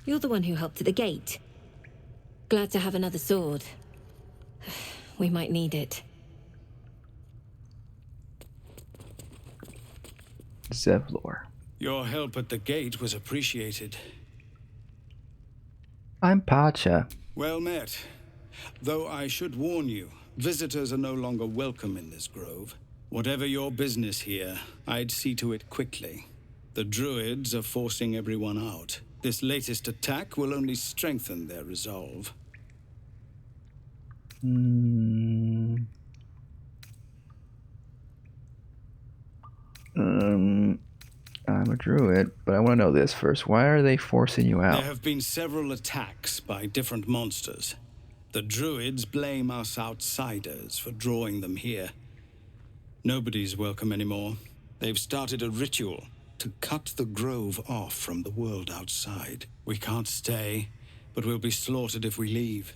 You're the one who helped at the gate. Glad to have another sword. We might need it. Zevlor. Your help at the gate was appreciated. I'm Pacha. Well met. Though I should warn you, visitors are no longer welcome in this grove. Whatever your business here, I'd see to it quickly. The druids are forcing everyone out. This latest attack will only strengthen their resolve. I'm a druid, but I want to know this first. Why are they forcing you out? There have been several attacks by different monsters. The druids blame us outsiders for drawing them here. Nobody's welcome anymore. They've started a ritual to cut the grove off from the world outside. We can't stay, but we'll be slaughtered if we leave.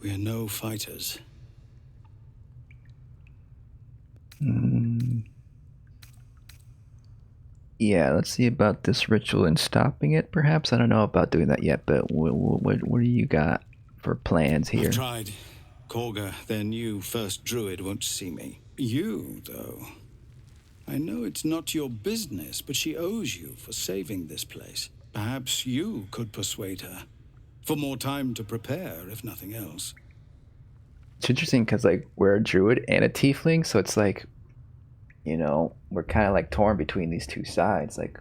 We are no fighters. Yeah, let's see about this ritual and stopping it, perhaps? I don't know about doing that yet, but what do you got for plans here? I've tried. Kagha, their new first druid, won't see me. You, though. I know it's not your business, but she owes you for saving this place. Perhaps you could persuade her. For more time to prepare, if nothing else. It's interesting because, like, we're a druid and a tiefling, so it's like, you know, we're kind of like torn between these two sides. Like,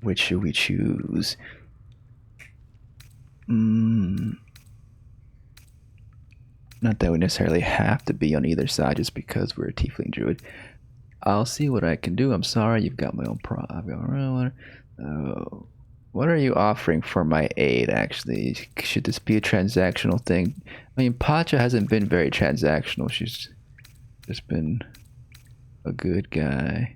Which should we choose? Not that we necessarily have to be on either side just because we're a tiefling druid. I'll see what I can do. I'm sorry, you've got my own I've got my own. What are you offering for my aid, actually? Should this be a transactional thing? I mean, Pacha hasn't been very transactional. She's just been a good guy.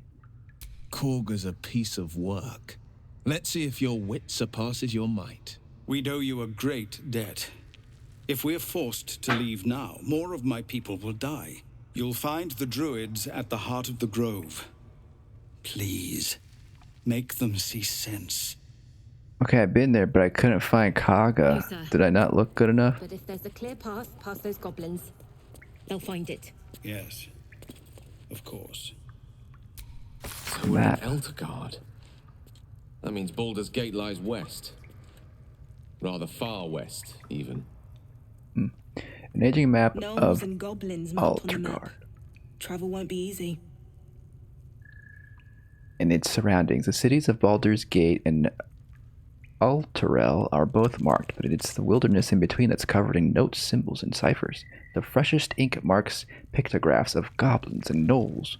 Kagha's a piece of work. Let's see if your wit surpasses your might. We owe you a great debt. If we're forced to leave now, more of my people will die. You'll find the druids at the heart of the grove. Please, make them see sense. Okay, I've been there, but I couldn't find Kagha. Yes, sir. Did I not look good enough? But if there's a clear path past those goblins, they'll find it. Yes, of course. So we're in Eltergard. That means Baldur's Gate lies west. Rather far west, even. An aging map Gnomes of and goblins marked on the map. Eltergard Travel won't be easy. and its surroundings. The cities of Baldur's Gate and Altarel are both marked, but it's the wilderness in between that's covered in notes, symbols, and ciphers. The freshest ink marks pictographs of goblins and gnolls,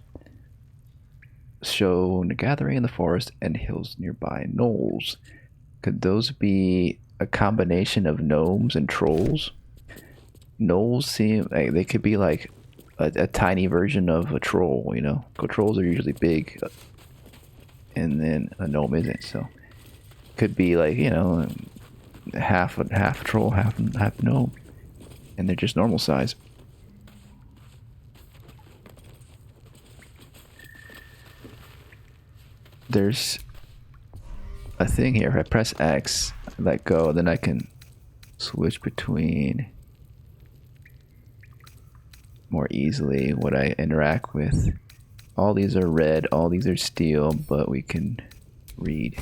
shown gathering in the forest and hills nearby. Gnolls. Could those be a combination of gnomes and trolls? Gnolls seem like they could be like a tiny version of a troll, you know? Trolls are usually big, and then a gnome isn't, so could be like, you know, half a troll, half gnome, and they're just normal size. There's a thing here. If I press X, let go, then I can switch between more easily what I interact with. All these are red, all these are steel, but we can read.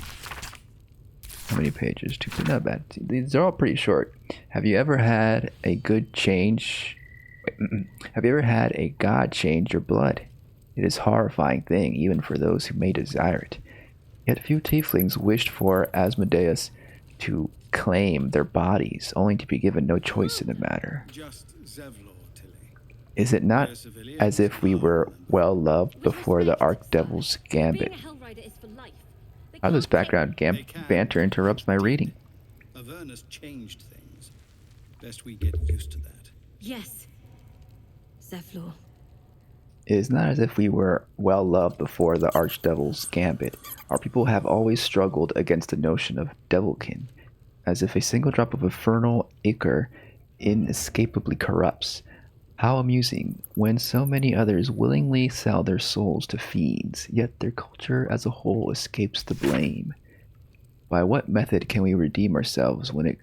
How many pages? 2, not bad. These are all pretty short. Have you ever had a good change? Have you ever had a god change your blood? It is a horrifying thing, even for those who may desire it. Yet few tieflings wished for Asmodeus to claim their bodies, only to be given no choice in the matter. Just Zevlor, Tilly. Is it not as if we were well loved before the Archdevil's gambit? How this background banter interrupts my reading? Avernus changed things. Best we get used to that. Yes. Zevlor. It is not as if we were well loved before the Archdevil's gambit. Our people have always struggled against the notion of devilkin, as if a single drop of infernal ichor inescapably corrupts. How amusing, when so many others willingly sell their souls to fiends, yet their culture as a whole escapes the blame. By what method can we redeem ourselves when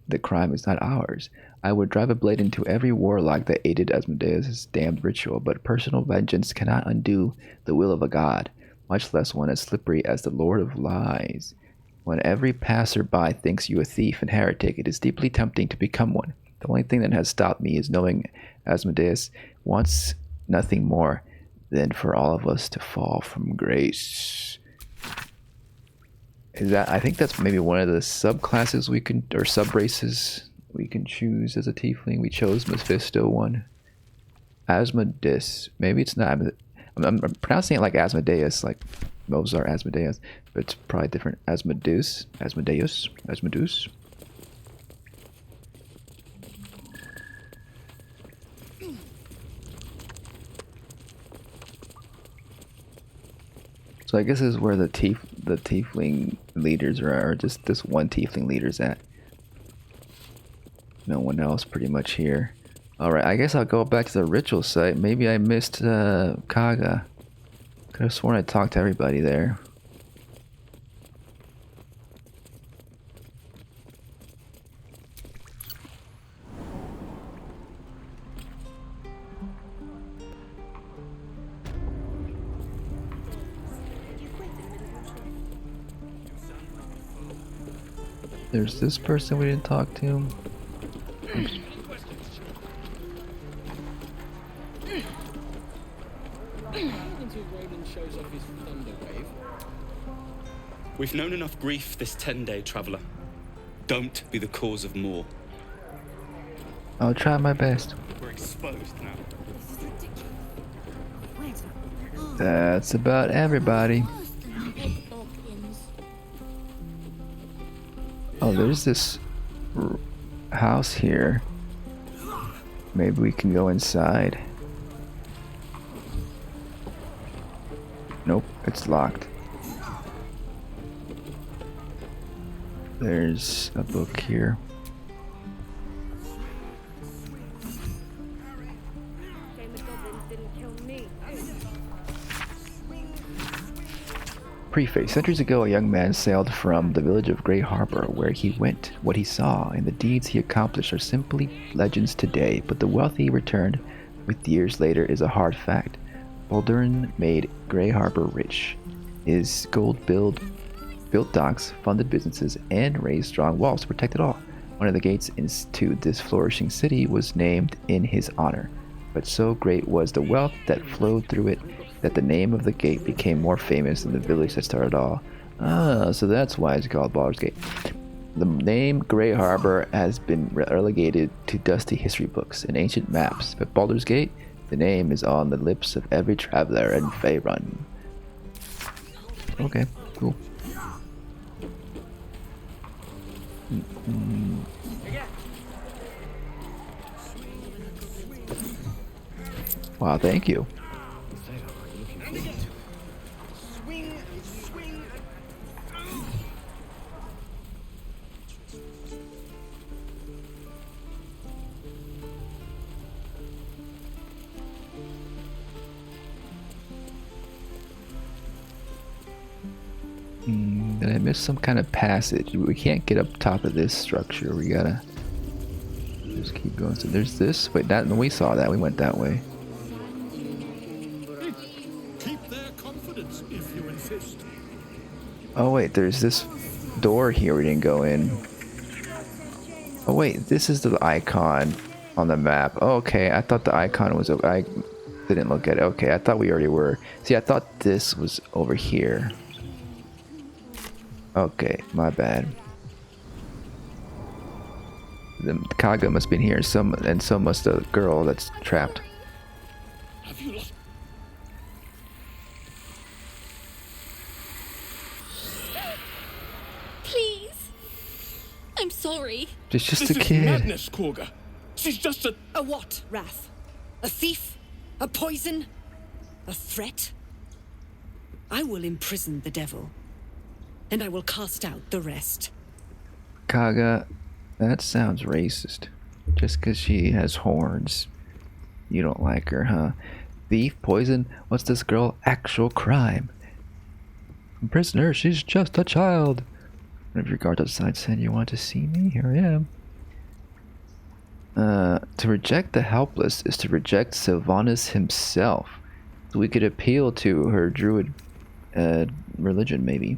the crime is not ours? I would drive a blade into every warlock that aided Asmodeus' damned ritual, but personal vengeance cannot undo the will of a god, much less one as slippery as the Lord of Lies. When every passerby thinks you a thief and heretic, it is deeply tempting to become one. The only thing that has stopped me is knowing Asmodeus wants nothing more than for all of us to fall from grace. I think that's maybe one of the subclasses we can, or subraces we can choose as a tiefling. We chose Mephisto one. Asmodeus. Maybe it's not. I'm pronouncing it like Asmodeus, like Mozart Asmodeus, but it's probably different. Asmodeus. So I guess this is where the tiefling leaders are, or just this one tiefling leader's at. No one else pretty much here. Alright, I guess I'll go back to the ritual site. Maybe I missed Kagha. Could have sworn I talked to everybody there. There's this person we didn't talk to. We've known enough grief this 10-day traveler. Don't be the cause of more. I'll try my best. We're exposed now. That's about everybody. Oh, there's this house here. Maybe we can go inside. Nope, it's locked. There's a book here. Preface. Centuries ago, a young man sailed from the village of Grey Harbor. Where he went, what he saw, and the deeds he accomplished are simply legends today, but the wealth he returned with years later is a hard fact. Baldur made Grey Harbor rich. His gold built docks, funded businesses, and raised strong walls to protect it all. One of the gates into this flourishing city was named in his honor, but so great was the wealth that flowed through it that the name of the gate became more famous than the village that started all. Ah, so that's why it's called Baldur's Gate. The name Grey Harbor has been relegated to dusty history books and ancient maps, but Baldur's Gate, the name is on the lips of every traveler in Faerun. Okay, cool. Wow, thank you. Did I miss some kind of passage? We can't get up top of this structure. We gotta just keep going. So there's this. Wait, that we saw that. We went that way. Keep their confidence if you insist. Oh wait, there's this door here we didn't go in. Oh wait, this is the icon on the map. Oh, okay, I thought the icon was over. I didn't look at it. Okay, I thought we already were. See, I thought this was over here. Okay, my bad. The Kagha must be in here, and so must the girl that's trapped. Have you lost? Please. I'm sorry. It's just This a kid. Is madness, Kagha. She's just a... A what, Wrath? A thief? A poison? A threat? I will imprison the devil, and I will cast out the rest. Kagha, that sounds racist. Just because she has horns, you don't like her, huh? Thief, poison, what's this girl? Actual crime. Prisoner, she's just a child. If your guard outside said you want to see me, here I am. To reject the helpless is to reject Sylvanas himself. So we could appeal to her druid religion, maybe.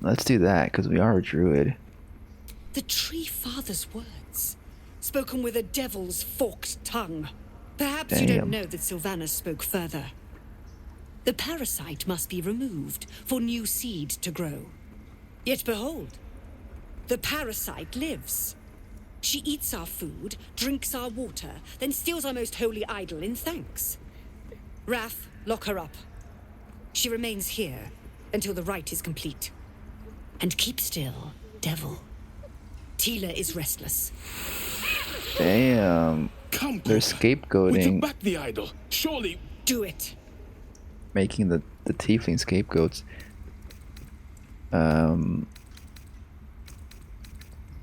Let's do that, because we are a druid. The Tree Father's words, spoken with a devil's forked tongue. Perhaps you don't know that Sylvanas spoke further. The parasite must be removed for new seed to grow. Yet behold, the parasite lives. She eats our food, drinks our water, then steals our most holy idol in thanks. Wrath, lock her up. She remains here until the rite is complete. And keep still, devil. Tila is restless. Damn. Come, they're we scapegoating. took back the idol. Surely. Do it. Making the tiefling scapegoats.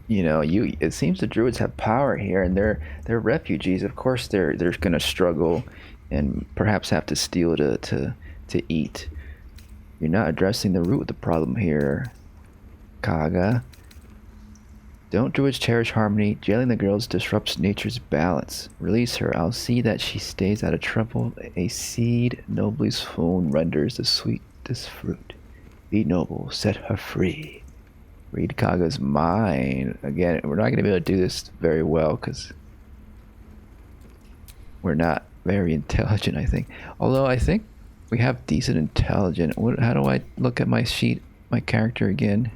You know, it seems the druids have power here, and they're refugees. Of course, they're gonna struggle, and perhaps have to steal to eat. You're not addressing the root of the problem here, Kagha. Don't druids cherish harmony? Jailing the girls disrupts nature's balance. Release her. I'll see that she stays out of trouble. A seed nobly sown renders the sweetest fruit. Be noble. Set her free. Read Kagha's mind. Again, we're not going to be able to do this very well because we're not very intelligent, I think. Although I think We have decent intelligence. How do I look at my sheet, my character again?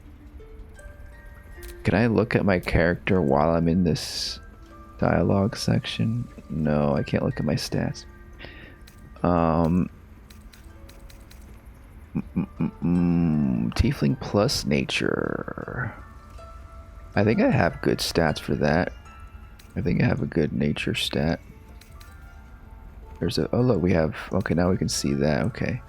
Can I look at my character while I'm in this dialogue section? No, I can't look at my stats. Tiefling plus nature. I think I have good stats for that. I think I have a good nature stat. There's a, oh look, we have, okay, now we can see that, okay.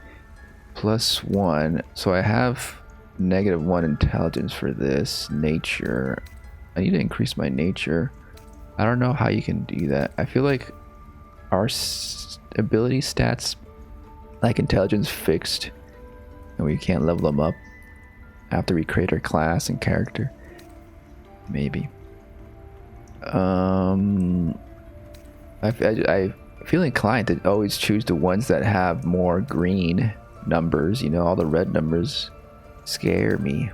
+1, so I have -1 intelligence for this. Nature, I need to increase my nature. I don't know how you can do that. I feel like our ability stats, like intelligence, fixed, and we can't level them up after we create our class and character. Maybe. I feel inclined to always choose the ones that have more green numbers. You know, all the red numbers scare me.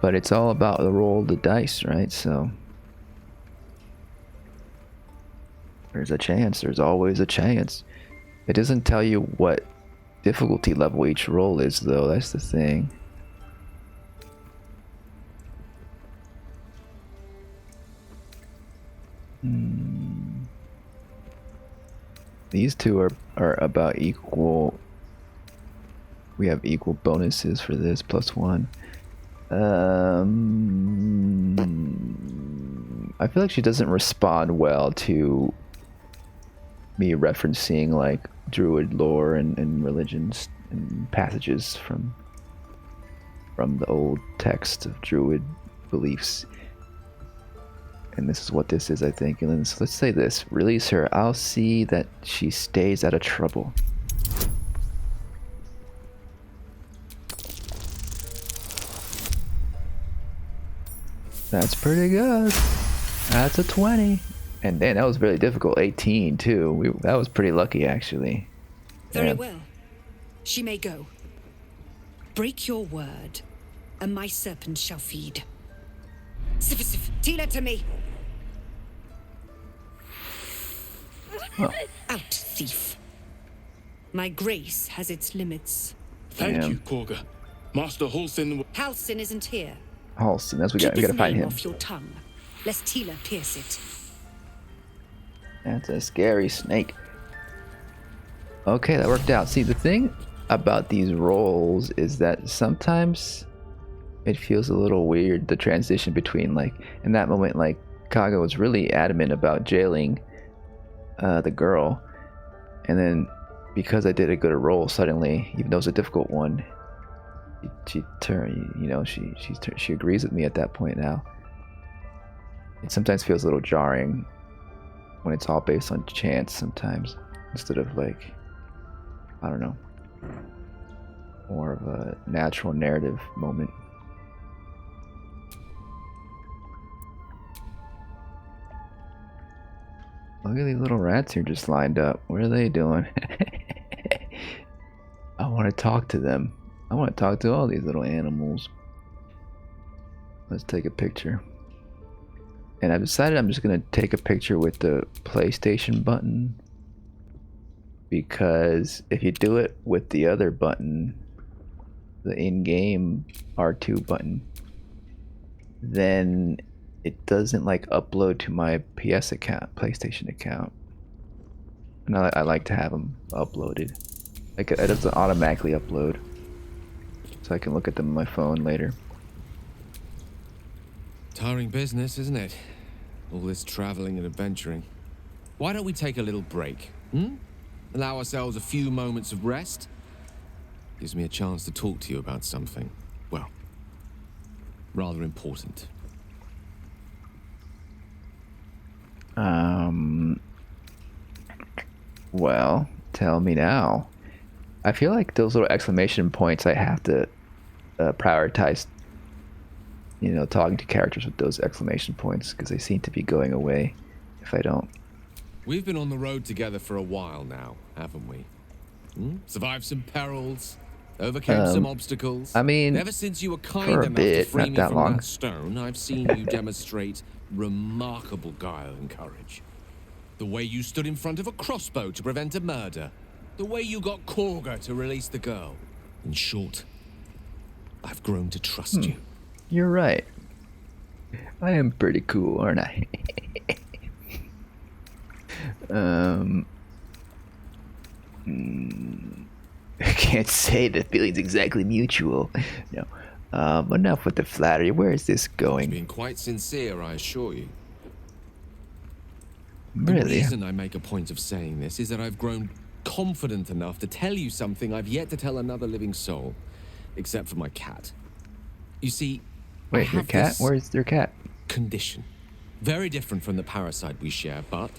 But it's all about the roll of the dice, right? So there's a chance. There's always a chance. It doesn't tell you what difficulty level each roll is, though. That's the thing. These two are about equal. We have equal bonuses for this, +1. I feel like she doesn't respond well to me referencing like Druid lore and religions and passages from the old text of Druid beliefs. And this is what this is, I think. And then so let's say this. Release her. I'll see that she stays out of trouble. That's pretty good. That's a 20. And then that was really difficult. 18 too. That was pretty lucky, actually. Very well. She may go. Break your word, and my serpent shall feed. Sif, Tila to me. Oh. Out, thief. My grace has its limits. Thank you, Kagha. Master Halsin. Halsin isn't here. Halsin, that's we gotta find him. Off your tongue, lest Tila pierce it. That's a scary snake. Okay, that worked out. See, the thing about these rolls is that sometimes it feels a little weird, the transition between, like, in that moment, like, Kagha was really adamant about jailing the girl, and then because I did a good roll, suddenly, even though it was a difficult one, she turned, you know, she agrees with me at that point now. It sometimes feels a little jarring when it's all based on chance sometimes, instead of, like, I don't know, more of a natural narrative moment. Look at these little rats here just lined up. What are they doing? I want to talk to them. I want to talk to all these little animals. Let's take a picture. And I've decided I'm just going to take a picture with the PlayStation button. Because if you do it with the other button, the in-game R2 button, then it doesn't like upload to my PS account, PlayStation account. And I like to have them uploaded. Like it doesn't automatically upload, so I can look at them on my phone later. Tiring business, isn't it? All this traveling and adventuring. Why don't we take a little break? Allow ourselves a few moments of rest? Gives me a chance to talk to you about something, well, rather important. Well, tell me now. I feel like those little exclamation points, I have to prioritize, you know, talking to characters with those exclamation points, because they seem to be going away if I don't. We've been on the road together for a while now, haven't we? Survived some perils, overcame some obstacles. I mean, ever since you were kind for a enough bit, to free not me that from long. that stone, I've seen you demonstrate remarkable guile and courage. The way you stood in front of a crossbow to prevent a murder. The way you got Kagha to release the girl. In short, I've grown to trust you. You're right. I am pretty cool, aren't I? I can't say the feeling's exactly mutual. No. Enough with the flattery. Where is this going? Being quite sincere, I assure you. Really? The reason I make a point of saying this is that I've grown confident enough to tell you something I've yet to tell another living soul, except for my cat. You see, wait, your cat? Where's your cat? Condition. Very different from the parasite we share, but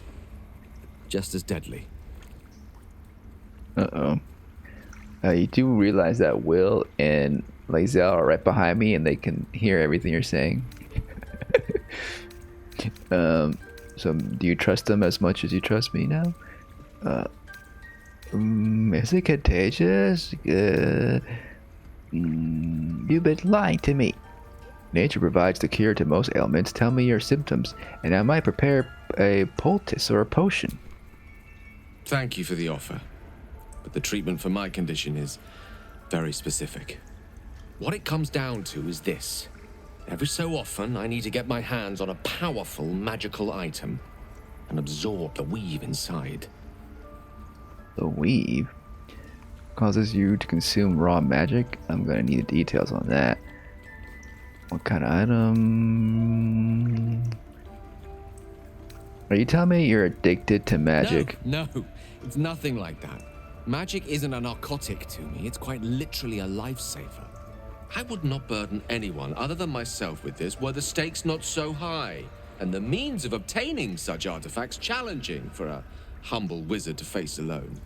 just as deadly. Uh-oh. You do realize that Will and Lae'zel are right behind me and they can hear everything you're saying. So do you trust them as much as you trust me now? Is it contagious? You've been lying to me. Nature provides the cure to most ailments. Tell me your symptoms, and I might prepare a poultice or a potion. Thank you for the offer, but the treatment for my condition is very specific. What it comes down to is this. Every so often, I need to get my hands on a powerful magical item and absorb the weave inside. The weave causes you to consume raw magic? I'm gonna need the details on that. What kind of item? Are you telling me you're addicted to magic? No, it's nothing like that. Magic isn't a narcotic to me, it's quite literally a lifesaver. I would not burden anyone other than myself with this were the stakes not so high, and the means of obtaining such artifacts challenging for a humble wizard to face alone.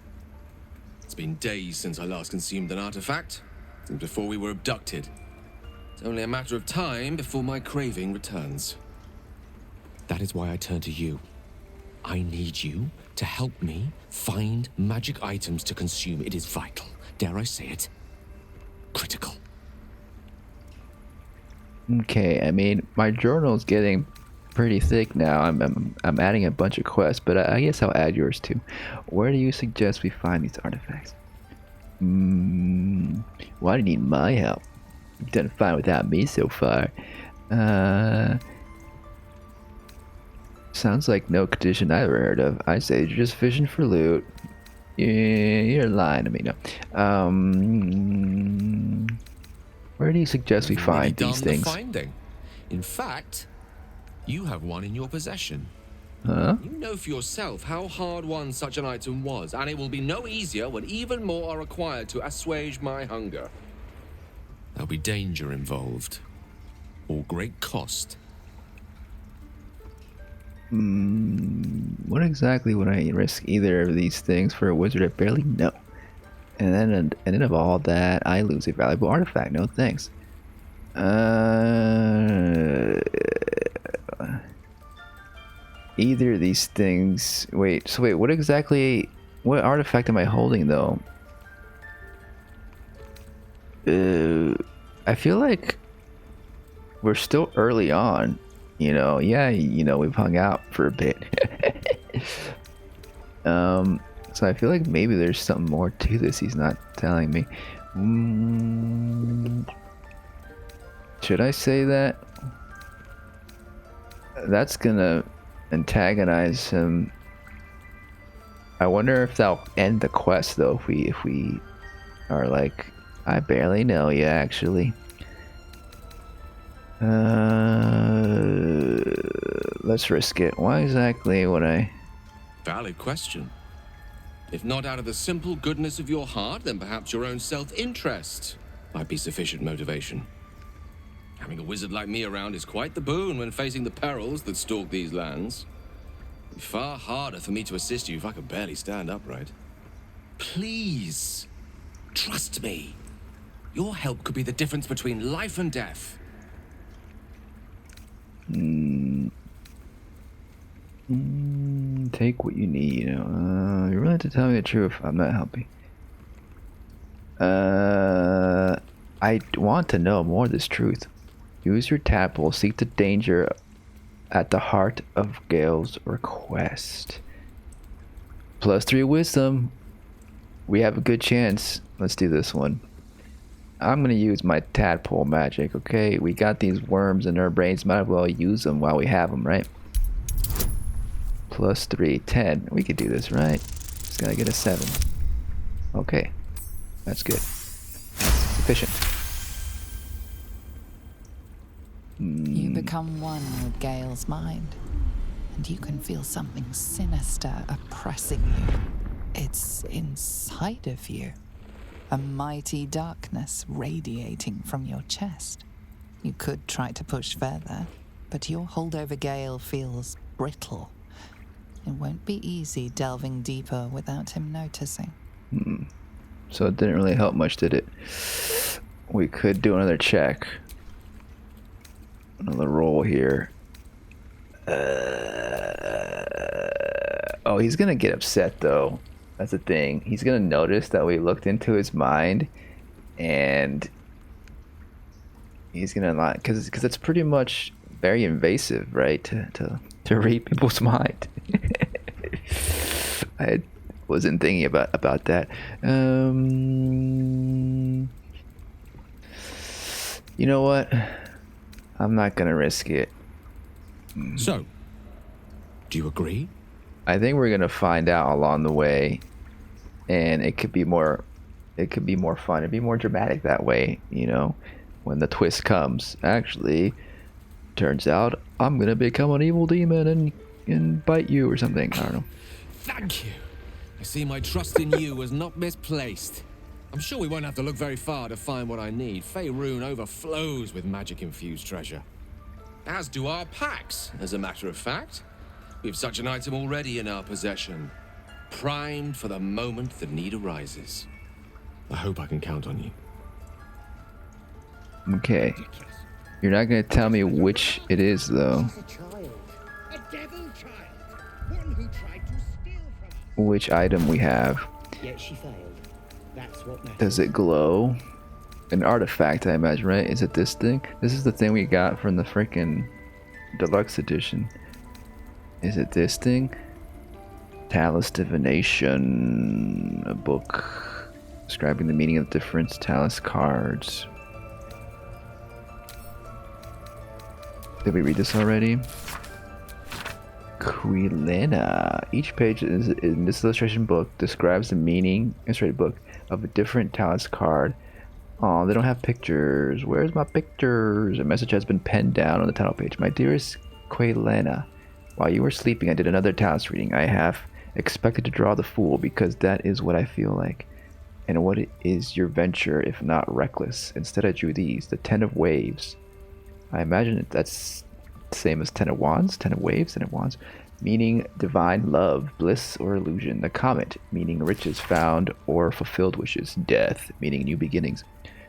It's been days since I last consumed an artifact, since before we were abducted. It's only a matter of time before my craving returns. That is why I turn to you. I need you to help me find magic items to consume. It is vital. Dare I say it? Critical. Okay, I mean, my journal's getting pretty thick now. I'm adding a bunch of quests, but I guess I'll add yours too. Where do you suggest we find these artifacts? Why do you need my help? You've done fine without me so far. Sounds like no condition I've ever heard of. I say you're just fishing for loot. You're lying to me, no. Where do you suggest we find these things? Finding. In fact, you have one in your possession. Huh? You know for yourself how hard won such an item was, and it will be no easier when even more are required to assuage my hunger. There'll be danger involved, or great cost. What exactly would I risk either of these things for a wizard I barely know? And then of all that, I lose a valuable artifact. No thanks. Either of these things. Wait, what artifact am I holding though? I feel like we're still early on. You know, yeah, we've hung out for a bit. So I feel like maybe there's something more to this he's not telling me. Should I say that? That's gonna antagonize him. I wonder if that'll end the quest though, if we are like, I barely know you actually. Let's risk it. Why exactly would I? Valid question. If not out of the simple goodness of your heart, then perhaps your own self-interest might be sufficient motivation. Having a wizard like me around is quite the boon when facing the perils that stalk these lands. It'd be far harder for me to assist you if I could barely stand upright. Please, trust me. Your help could be the difference between life and death. Take what you need, you know. You're willing to tell me the truth. I'm not helping. I want to know more of this truth. Use your tadpole. Seek the danger at the heart of Gale's request. +3 wisdom. we have a good chance. Let's do this one. I'm gonna use my tadpole magic, okay? We got these worms in our brains, might as well use them while we have them, right? Plus 3, 10. We could do this, right? Just gotta get a 7. Okay, that's good. That's sufficient. You become one with Gale's mind, and you can feel something sinister oppressing you. It's inside of you. A mighty darkness radiating from your chest. You could try to push further, but your hold over Gale feels brittle. It won't be easy delving deeper without him noticing. So it didn't really help much, did it? We could do another check. Another roll here. Oh, he's gonna get upset though. That's the thing. He's gonna notice that we looked into his mind, and he's gonna lie, because it's pretty much very invasive, right? To read people's mind. I wasn't thinking about that. You know what? I'm not gonna risk it. So, do you agree? I think we're gonna find out along the way, and it could be more fun. It'd be more dramatic that way, you know, when the twist comes. Actually, turns out I'm gonna become an evil demon and bite you or something. I don't know. Thank you. I see my trust in you was not misplaced. I'm sure we won't have to look very far to find what I need. Faerun overflows with magic-infused treasure. As do our packs, as a matter of fact. We have such an item already in our possession, primed for the moment the need arises. I hope I can count on you. Okay. You're not gonna tell me which it is, though. Which item we have. Yet she failed. That's what matters. Does it glow? An artifact, I imagine, right? Is it this thing? This is the thing we got from the freaking deluxe edition. Is it this thing? Talus Divination. A book describing the meaning of different Talus cards. Did we read this already? Quilena. Each page in this illustration book describes the meaning, illustrated book, of a different Talus card. Oh, they don't have pictures. Where's my pictures? A message has been penned down on the title page. My dearest Quilena, while you were sleeping, I did another Talus reading. I have expected to draw the Fool because that is what I feel like. And what is your venture if not reckless? Instead, I drew these, the 10 of Waves. I imagine that's the same as 10 of Wands, 10 of Waves, 10 of Wands, meaning divine love, bliss, or illusion. The Comet, meaning riches found or fulfilled wishes. Death, meaning new beginnings.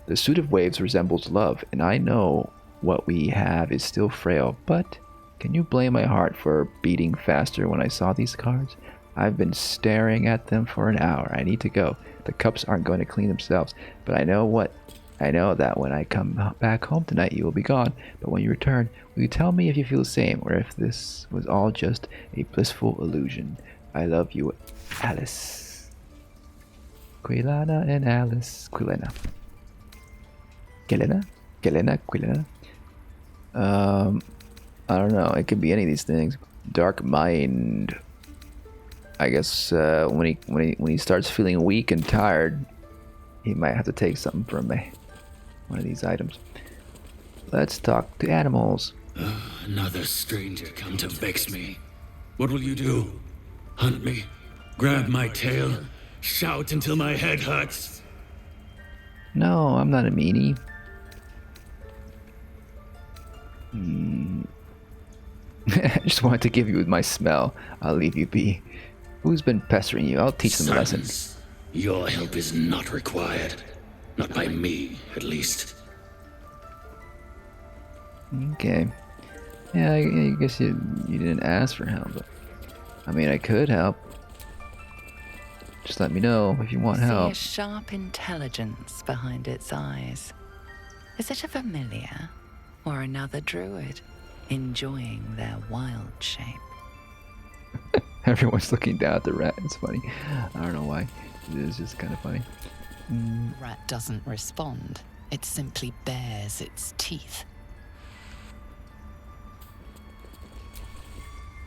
The suit of waves resembles love, and I know what we have is still frail, but can you blame my heart for beating faster when I saw these cards? I've been staring at them for an hour. I need to go. The cups aren't going to clean themselves, but I know that when I come back home tonight, you will be gone. But when you return, will you tell me if you feel the same, or if this was all just a blissful illusion? I love you, Alice. Quilena and Alice. Quilena. Quilena. I don't know. It could be any of these things. Dark Mind. I guess when he starts feeling weak and tired, he might have to take something from me. One of these items. Let's talk to animals. Another stranger come to vex me. What will you do? Hunt me? Grab my tail? Shout until my head hurts? No, I'm not a meanie. I just wanted to give you my smell. I'll leave you be. Who's been pestering you? I'll teach them a lesson. Your help is not required. Not by me, at least. Okay. Yeah, I guess you didn't ask for help, but I mean, I could help. Just let me know if you want help. See a sharp intelligence behind its eyes. Is it a familiar or another druid enjoying their wild shape? Everyone's looking down at the rat. It's funny. I don't know why. It's just kind of funny. The rat doesn't respond. It simply bares its teeth.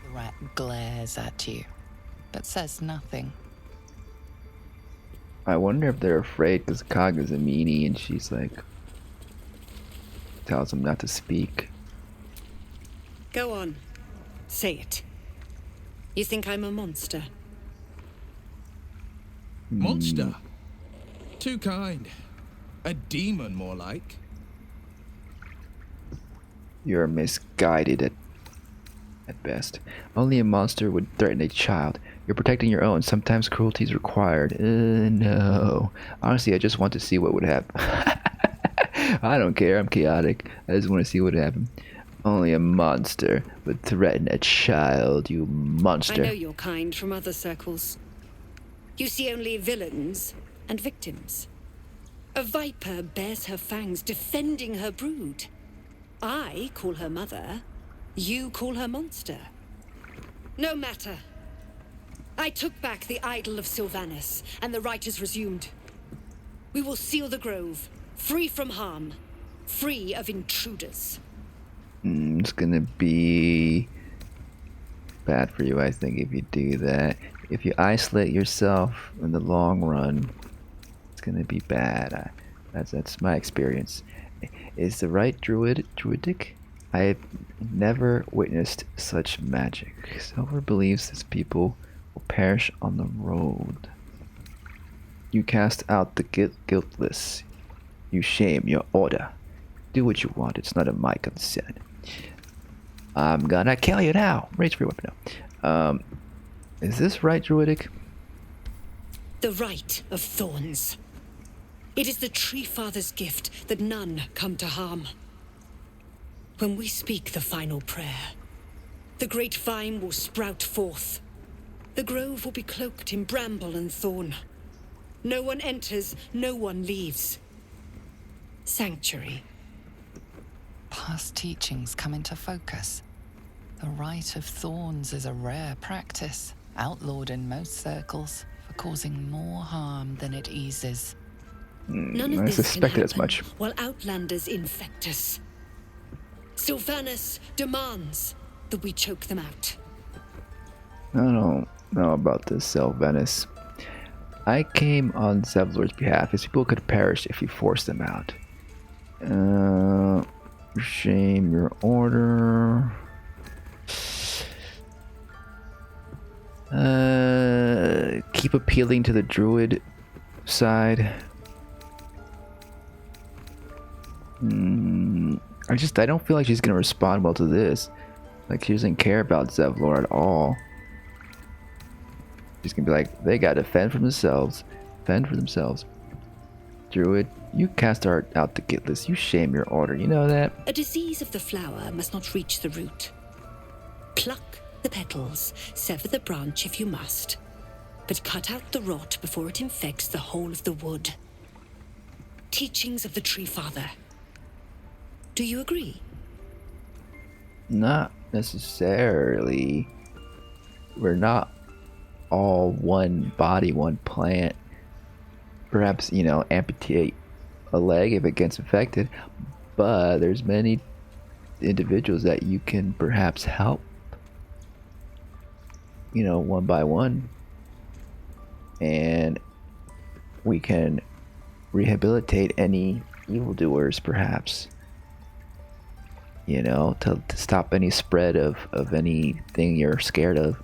The rat glares at you, but says nothing. I wonder if they're afraid because Kagha's a meanie and she's like tells them not to speak. Go on. Say it. You think I'm a monster? Monster? Too kind. A demon, more like. You're misguided at best. Only a monster would threaten a child. You're protecting your own. Sometimes cruelty is required. No. Honestly, I just want to see what would happen. I don't care. I'm chaotic. I just want to see what would happen. Only a monster would threaten a child, you monster. I know your kind from other circles. You see only villains and victims. A viper bears her fangs defending her brood. I call her mother. You call her monster. No matter. I took back the idol of Sylvanas, and the rite is resumed. We will seal the grove, free from harm, free of intruders. It's gonna be bad for you, I think, if you do that. If you isolate yourself in the long run, it's gonna be bad. That's my experience. Is the right druidic? I have never witnessed such magic. Zevlor believes his people will perish on the road. You cast out the guiltless. You shame your order. Do what you want. It's not of my concern. I'm gonna kill you now. Raise for your weapon now. Is this right, druidic? The rite of thorns. It is the Tree Father's gift that none come to harm. When we speak the final prayer, the great vine will sprout forth. The grove will be cloaked in bramble and thorn. No one enters, no one leaves. Sanctuary. Past teachings come into focus. The Rite of Thorns is a rare practice, outlawed in most circles for causing more harm than it eases. None of I this suspected can as much. while outlanders infect us. Sylvanas demands that we choke them out. I don't know about this, Sylvanas. I came on Zevlor's behalf. His people could perish if you forced them out. Shame your order. Keep appealing to the druid side. I don't feel like she's gonna respond well to this. Like she doesn't care about Zevlor at all. She's gonna be like, they gotta fend for themselves. Fend for themselves. Druid, you cast out the guiltless. You shame your order. You know that? A disease of the flower must not reach the root. Pluck the petals, sever the branch if you must, but cut out the rot before it infects the whole of the wood. Teachings of the Tree Father. Do you agree? Not necessarily. We're not all one body, one plant. Perhaps, amputate a leg if it gets infected, but there's many individuals that you can perhaps help, one by one, and we can rehabilitate any evildoers, perhaps, to stop any spread of anything you're scared of.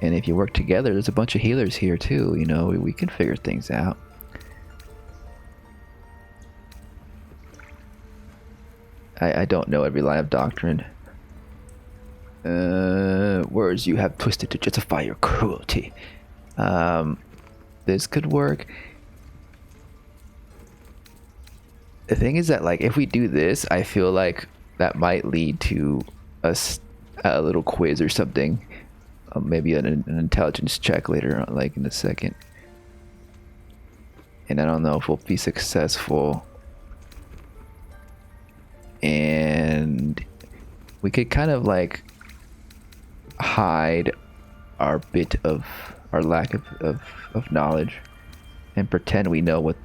And if you work together, there's a bunch of healers here too, we can figure things out. I don't know every line of doctrine. Words you have twisted to justify your cruelty. This could work. The thing is that, if we do this, I feel like that might lead to a little quiz or something. Maybe an intelligence check later on, in a second. And I don't know if we'll be successful. And we could kind of hide our bit of our lack of knowledge and pretend we know what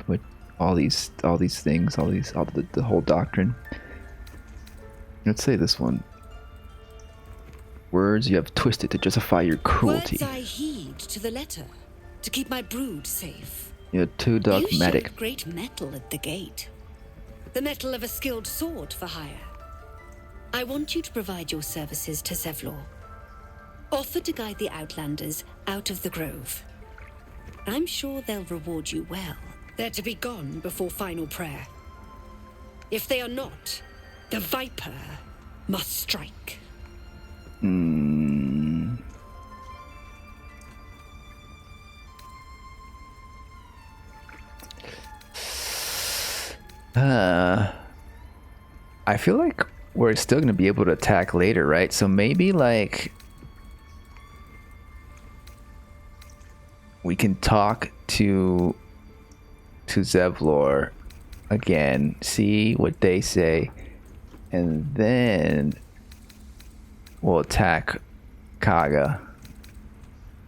all these things, the whole doctrine. Let's say this one. Words you have twisted to justify your cruelty. Words I heed to the letter, to keep my brood safe. You're too dogmatic. You showed great mettle at the gate. The mettle of a skilled sword for hire. I want you to provide your services to Zevlor. Offer to guide the Outlanders out of the grove. I'm sure they'll reward you well. They're to be gone before final prayer. If they are not, the Viper must strike. I feel like we're still gonna be able to attack later, right? So maybe like we can talk to Zevlor again, see what they say, and then we'll attack Kagha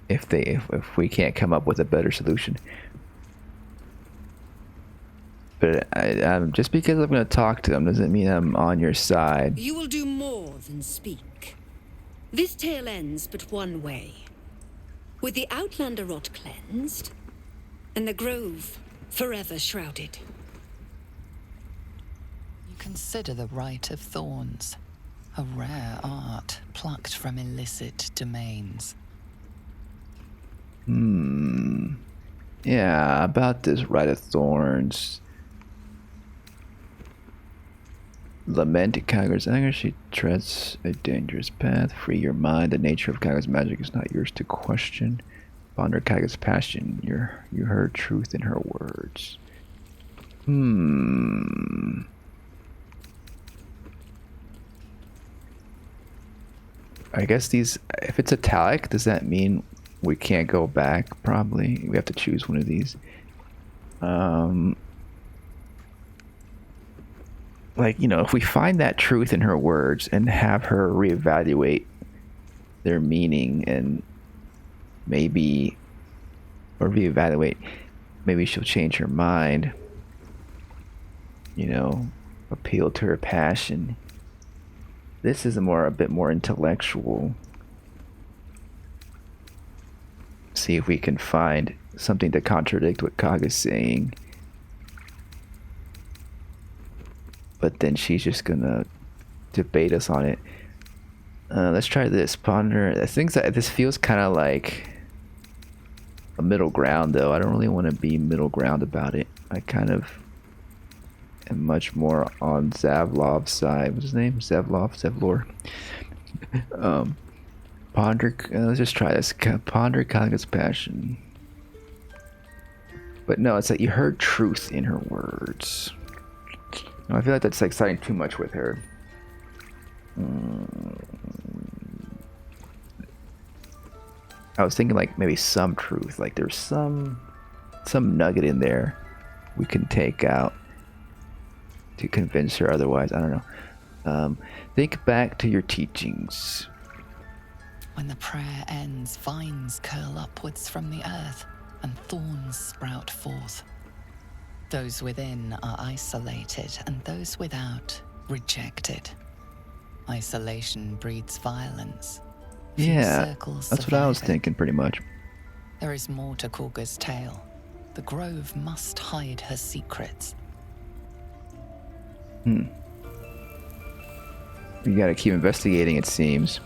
if we can't come up with a better solution. But just because I'm going to talk to them doesn't mean I'm on your side. You will do more than speak. This tale ends but one way. With the Outlander rot cleansed, and the grove forever shrouded. You consider the Rite of Thorns, a rare art plucked from illicit domains. Yeah, about this Rite of Thorns. Lament Kagha's anger, she treads a dangerous path. Free your mind. The nature of Kagha's magic is not yours to question. Ponder Kagha's passion. You heard truth in her words. I guess these, if it's italic, does that mean we can't go back? Probably. We have to choose one of these. Like, you know, if we find that truth in her words and have her reevaluate their meaning and maybe, or reevaluate, maybe she'll change her mind, you know, appeal to her passion. This is a bit more intellectual. See if we can find something to contradict what Kagha's saying. But then she's just gonna debate us on it. Let's try this. Ponder. I think that this feels kind of like a middle ground, though. I don't really want to be middle ground about it. I kind of am much more on Zavlov's side. What's his name? Zevlor. Ponder. Let's just try this. Ponder Kagha's passion. But no, it's like you heard truth in her words. No, I feel like that's like starting too much with her. I was thinking like maybe some truth, like there's some nugget in there we can take out to convince her otherwise. I don't know. Think back to your teachings. When the prayer ends, vines curl upwards from the earth and thorns sprout forth. Those within are isolated, and those without rejected. Isolation breeds violence. Yeah, that's what I was thinking pretty much. There is more to Kagha's tale. The grove must hide her secrets. You gotta keep investigating, it seems.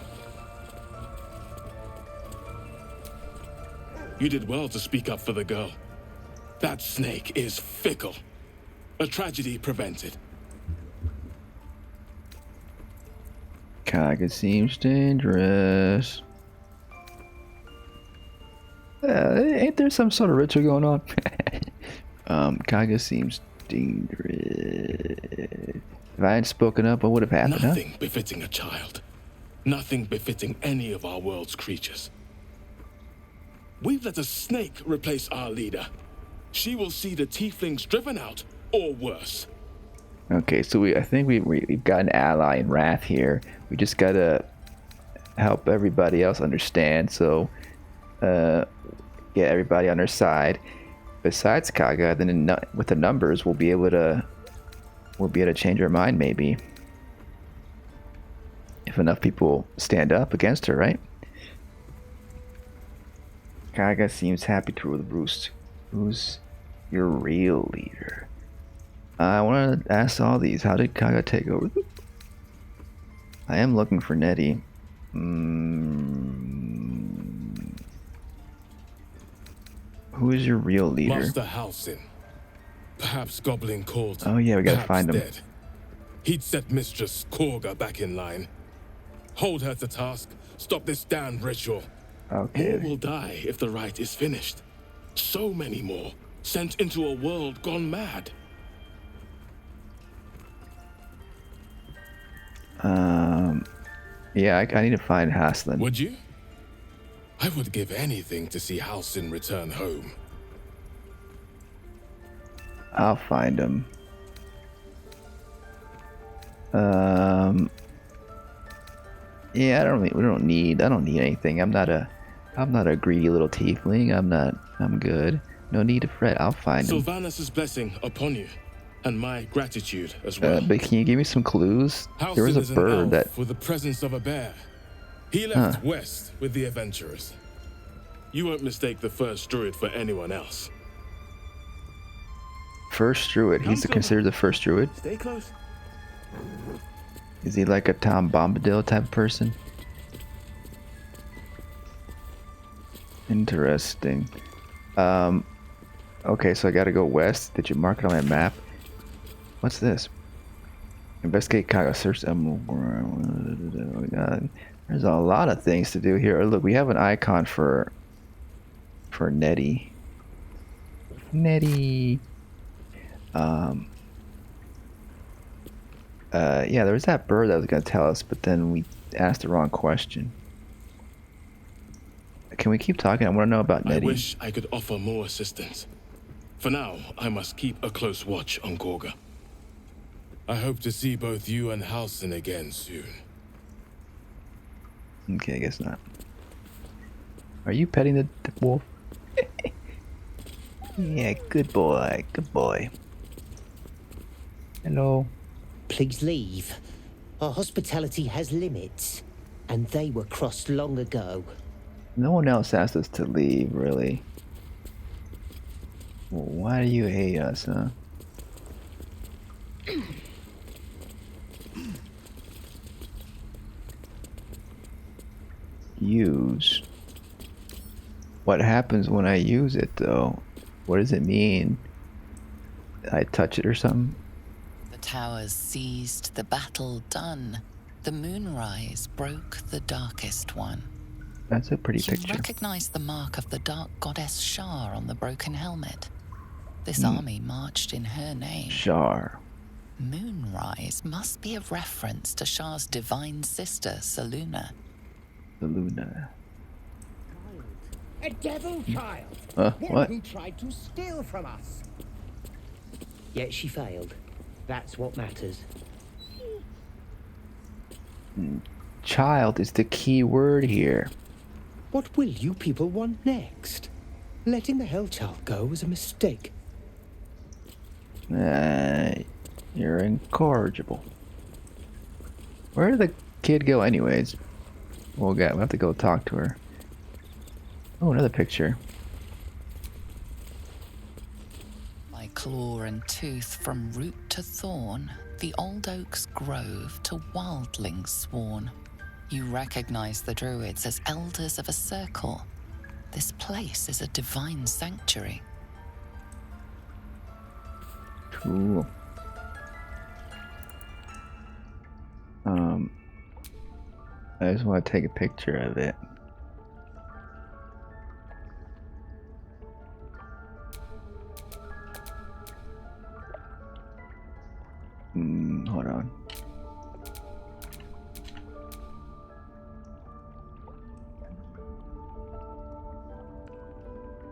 You did well to speak up for the girl. That snake is fickle. A tragedy prevented. Kagha seems dangerous. Ain't there some sort of ritual going on? Kagha seems dangerous. If I hadn't spoken up, what would have happened? Nothing befitting a child. Nothing befitting any of our world's creatures. We've let a snake replace our leader. She will see the tieflings driven out, or worse. Okay, so I think we've got an ally in Wrath here. We just gotta help everybody else understand. So get everybody on their side. Besides Kagha, then with the numbers, we'll be able to change our mind maybe. If enough people stand up against her, right? Kagha seems happy to rule the roost. Who's your real leader? I want to ask all these. How did Kagha take over? I am looking for Nettie. Who is your real leader? Master Halsin. Perhaps Goblin called. Oh yeah, we gotta find him. Dead. He'd set Mistress Kagha back in line. Hold her to task. Stop this damned ritual. Okay. More will die if the rite is finished. So many more. Sent into a world gone mad. Yeah, I need to find Haslin. Would you? I would give anything to see Halsin return home. I'll find him. Yeah, I don't need anything. I'm not a greedy little tiefling. I'm good. No need to fret. I'll find him. Sylvanus' blessing upon you, and my gratitude as well. But can you give me some clues? There was a bird that with the presence of a bear. He left west with the adventurers. You won't mistake the first druid for anyone else. First druid. He's considered the first druid. Stay close. Is he like a Tom Bombadil type of person? Interesting. Okay, so I gotta go west. Did you mark it on my map? What's this? Investigate Kagha. Search Emerald. Oh my god. There's a lot of things to do here. Oh, look, we have an icon for Nettie. Nettie. Yeah, there was that bird that was gonna tell us, but then we asked the wrong question. Can we keep talking? I want to know about Nettie. I wish I could offer more assistance. For now, I must keep a close watch on Kagha. I hope to see both you and Halsin again soon. Okay, I guess not. Are you petting the wolf? Yeah, good boy, good boy. Hello. Please leave. Our hospitality has limits, and they were crossed long ago. No one else asked us to leave, really. Well, why do you hate us, huh? Use. What happens when I use it, though? What does it mean? I touch it or something? The towers seized, the battle done. The moonrise broke the darkest one. That's a pretty picture. You recognize the mark of the dark goddess Shar on the broken helmet. This army marched in her name. Shar. Moonrise must be a reference to Shar's divine sister, Selûne. Selûne. A devil child. What? Who tried to steal from us. Yet she failed. That's what matters. Child is the key word here. What will you people want next? Letting the Hellchild go was a mistake. You're incorrigible. Where did the kid go anyways? We'll have to go talk to her. Oh, another picture. By claw and tooth from root to thorn, the old oak's grove to wildlings sworn. You recognize the druids as elders of a circle. This place is a divine sanctuary. Cool. I just want to take a picture of it. Hold on.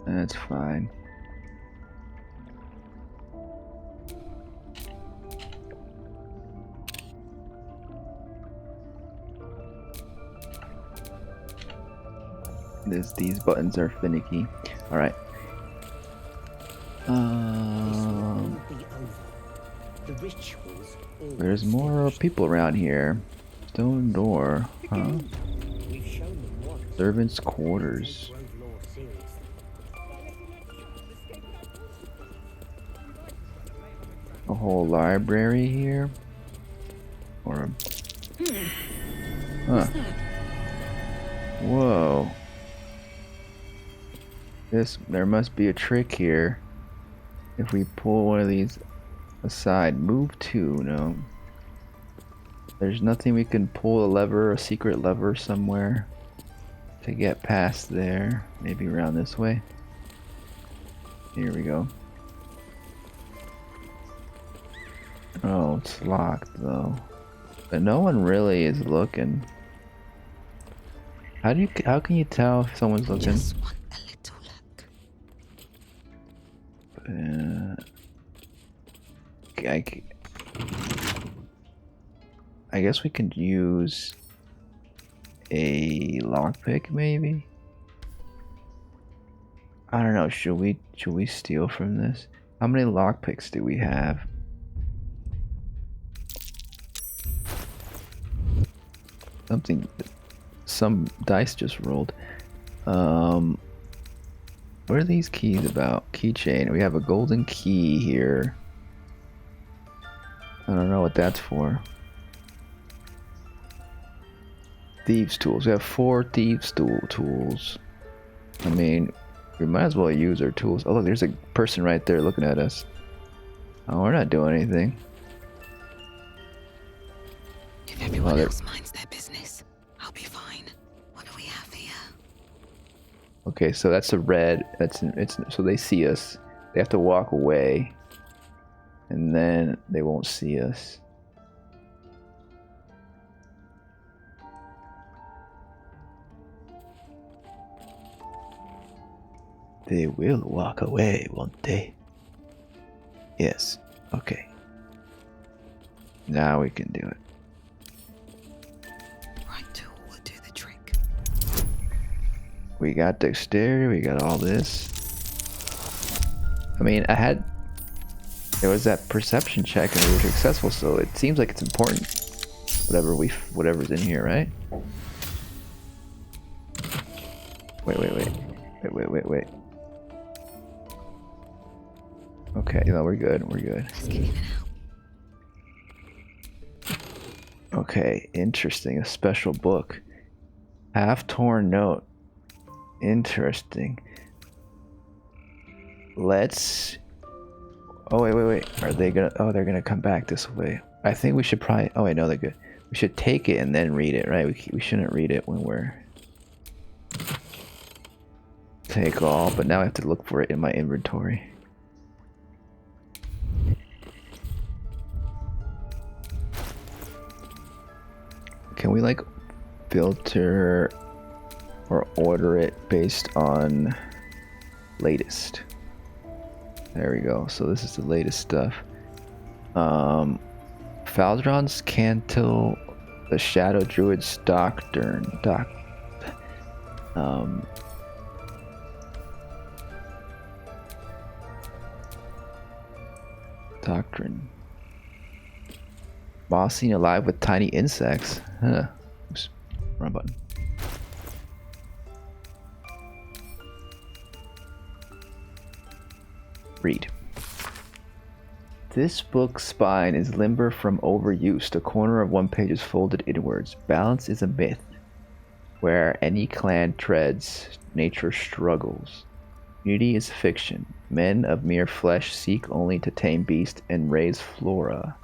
That's fine. These buttons are finicky. All right. There's more people around here. Stone door, huh? Servants' quarters. A whole library here? Or huh. Whoa. There must be a trick here. If we pull one of these aside, move to, no. There's nothing we can pull a lever, a secret lever somewhere to get past there. Maybe around this way. Here we go. Oh, it's locked though. But no one really is looking. How can you tell if someone's looking? Just want a little luck. I guess we could use a lockpick maybe? I don't know, should we steal from this? How many lockpicks do we have? Some dice just rolled. What are these keys about? Keychain. We have a golden key here. I don't know what that's for. Thieves tools. We have 4 thieves tools. I mean, we might as well use our tools. Oh look, there's a person right there looking at us. Oh, we're not doing anything. If everyone else minds their business, I'll be fine. What do we have here? Okay, so that's a red. So they see us. They have to walk away, and then they won't see us. They will walk away, won't they? Yes. Okay. Now we can do it. Right tool will do the trick. We got dexterity, we got all this. I mean, there was that perception check and we were successful, so it seems like it's important. Whatever's in here, right? Wait. Okay, no, we're good. Let's get in and out. Okay, interesting. A special book. Half-torn note. Interesting. Let's... Oh, wait. Are they gonna... Oh, they're gonna come back this way. I think we should probably... Oh, wait, no, they're good. We should take it and then read it, right? We shouldn't read it when we're... Take all, but now I have to look for it in my inventory. Can we like filter or order it based on latest? There we go. So this is the latest stuff. Faldron's Cantil, the Shadow Druid's Doctrine. Doctrine. Boss seen alive with tiny insects. Huh. Oops. Wrong button. Read. This book's spine is limber from overuse. The corner of one page is folded inwards. Balance is a myth. Where any clan treads, nature struggles. Unity is fiction. Men of mere flesh seek only to tame beast and raise flora.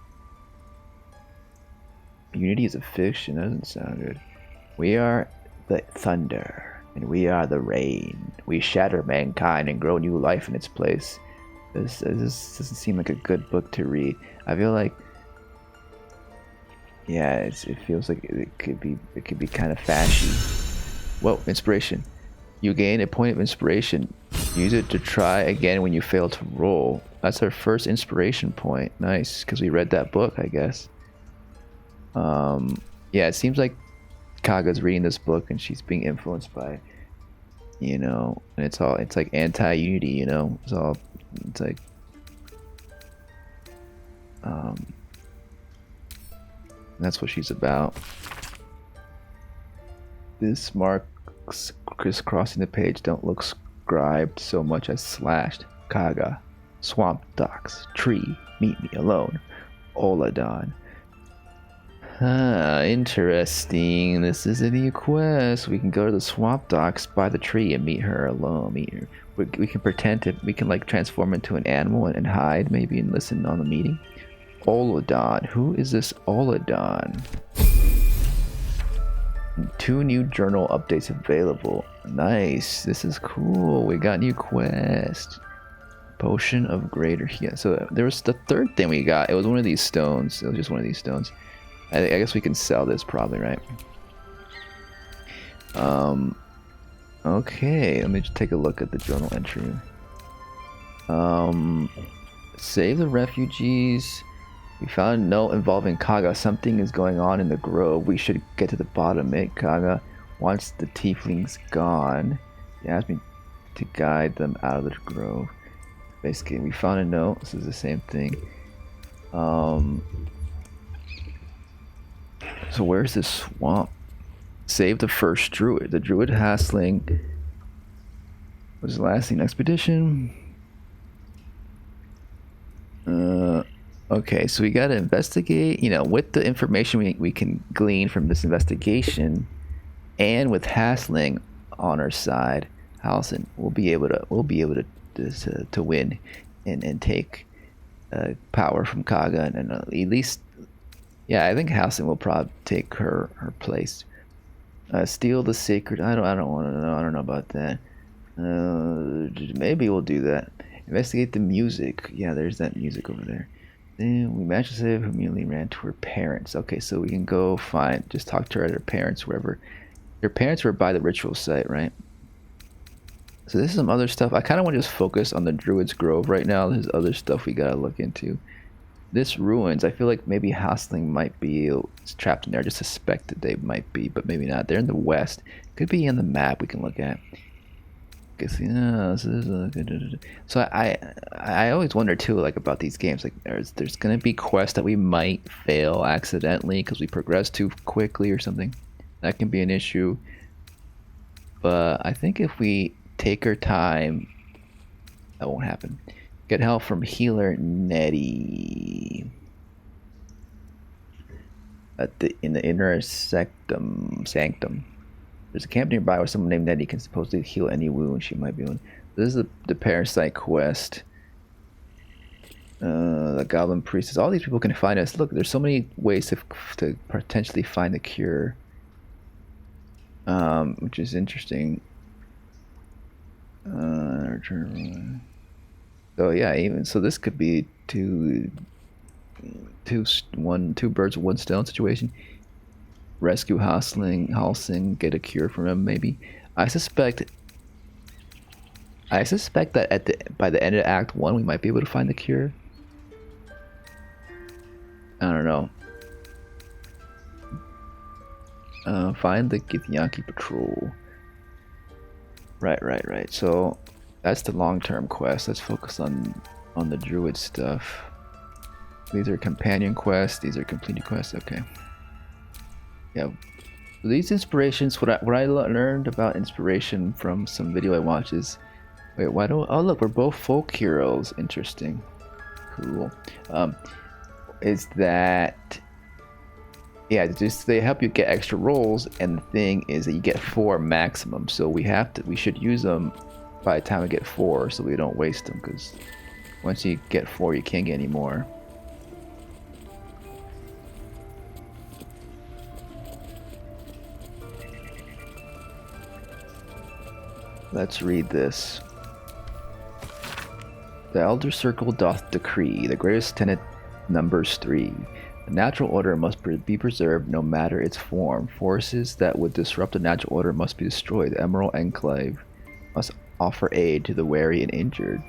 Unity is a fiction, doesn't sound good. We are the thunder, and we are the rain. We shatter mankind and grow new life in its place. This doesn't seem like a good book to read. I feel like, yeah, it feels like it could be kind of fashy. Whoa, inspiration. You gain a point of inspiration. Use it to try again when you fail to roll. That's our first inspiration point. Nice, because we read that book, I guess. Yeah, it seems like Kagha's reading this book and she's being influenced by you know, and it's like anti-unity, you know. It's like that's what she's about. This marks crisscrossing the page don't look scribed so much as slashed. Kagha, swamp docks, tree, meet me alone. Oladon. Interesting. This is a new quest. We can go to the swamp docks by the tree and meet her alone. We can pretend to, we can like transform into an animal and hide maybe and listen on the meeting. Oladon. Who is this Oladon? 2 new journal updates available. Nice. This is cool. We got new quest. Potion of greater healing. So there was the 3rd thing we got. It was one of these stones. It was just one of these stones. I guess we can sell this probably, right? Okay, let me just take a look at the journal entry. Save the refugees. We found a note involving Kagha. Something is going on in the grove. We should get to the bottom of it. Kagha wants the tieflings gone. He asked me to guide them out of the grove. Basically, we found a note. This is the same thing. So where's this swamp? Save the first druid. The druid Hasling was the last seen expedition. Okay, so we gotta investigate. You know, with the information we can glean from this investigation, and with Hasling on our side, Halsin, we'll be able to win and take power from Kagha and at least. Yeah, I think Halsin will probably take her place. Steal the sacred. I don't want to know. I don't know about that. Maybe we'll do that. Investigate the music. Yeah, there's that music over there. Then we matched Zev, who immediately ran to her parents. Okay, so we can go just talk to her parents wherever. Her parents were by the ritual site, right? So this is some other stuff. I kind of want to just focus on the Druid's Grove right now. There's other stuff we gotta look into. This ruins. I feel like maybe Hasling might be trapped in there. I just suspect that they might be, but maybe not. They're in the west. Could be in the map we can look at. So I always wonder too, like about these games. Like there's gonna be quests that we might fail accidentally because we progress too quickly or something. That can be an issue. But I think if we take our time, that won't happen. Get help from healer Nettie in the inner sanctum. There's a camp nearby where someone named Nettie can supposedly heal any wound she might be on. This is the parasite quest. The Goblin Priestess. All these people can find us. Look, there's so many ways to potentially find the cure, which is interesting. So yeah, even so, this could be two birds with one stone situation. Rescue Halsing, get a cure from him. Maybe I suspect that by the end of Act 1 we might be able to find the cure. I don't know. Find the Githyanki patrol. Right. So that's the long-term quest. Let's focus on the druid stuff. These are companion quests. These are completed quests. Okay. Yeah. These inspirations. What I learned about inspiration from some video I watched is, wait, why don't? Oh look, we're both folk heroes. Interesting. Cool. Is that? Yeah, just they help you get extra rolls, and the thing is that you get 4 maximum. So we should use them by the time we get 4, so we don't waste them. Because once you get 4, you can't get any more. Let's read this. The Elder Circle doth decree, the greatest tenet numbers 3. The natural order must be preserved no matter its form. Forces that would disrupt the natural order must be destroyed. The Emerald Enclave must offer aid to the weary and injured.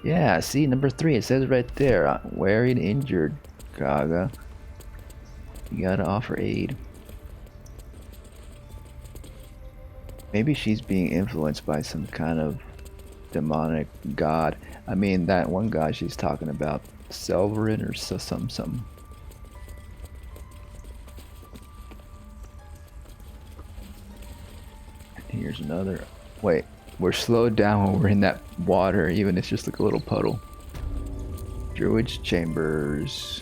Yeah, see, number 3, it says right there. Weary and injured, Kagha. You gotta offer aid. Maybe she's being influenced by some kind of demonic god. I mean, that one god she's talking about, Zevlor or something. Here's another. Wait, we're slowed down when we're in that water, even if it's just like a little puddle. Druid's chambers.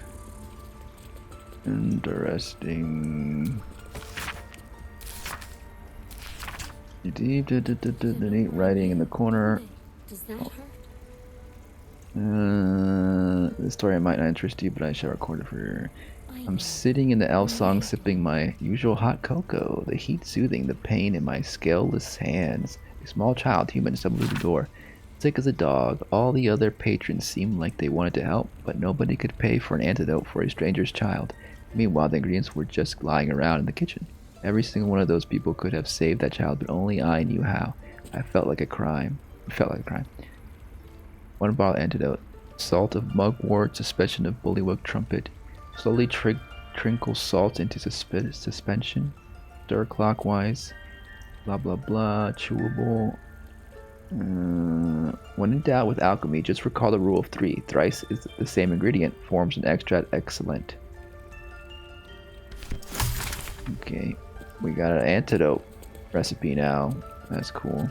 Interesting. Deep, the neat writing in the corner. Does that hurt? The story might not interest you, but I shall record it for. I'm sitting in the elf song, sipping my usual hot cocoa, the heat soothing the pain in my scaleless hands. A small child human stumbled through the door, sick as a dog. All the other patrons seemed like they wanted to help, but nobody could pay for an antidote for a stranger's child. Meanwhile, the ingredients were just lying around in the kitchen. Every single one of those people could have saved that child, but only I knew how. I felt like a crime. It felt like a crime. One bottle antidote. Salt of mugwort, suspension of bullywug trumpet. Slowly trickle salt into suspension. Stir clockwise. Blah blah blah. Chewable. When in doubt with alchemy, just recall the rule of 3. Thrice is the same ingredient. Forms an extract excellent. Okay. We got an antidote recipe now. That's cool.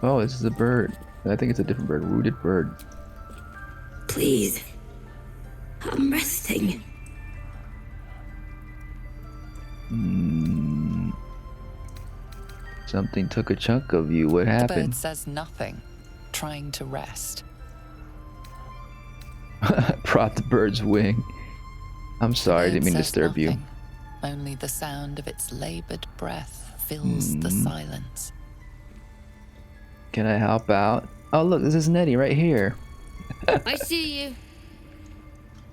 Oh, this is a bird. I think it's a different bird. Rooted bird. Please. I'm resting. Something took a chunk of you. What happened? The bird says nothing. Trying to rest. Prop the bird's wing. I'm sorry, I didn't mean to disturb you. Only the sound of its labored breath fills the silence. Can I help out? Oh, look, this is Nettie right here. I see you.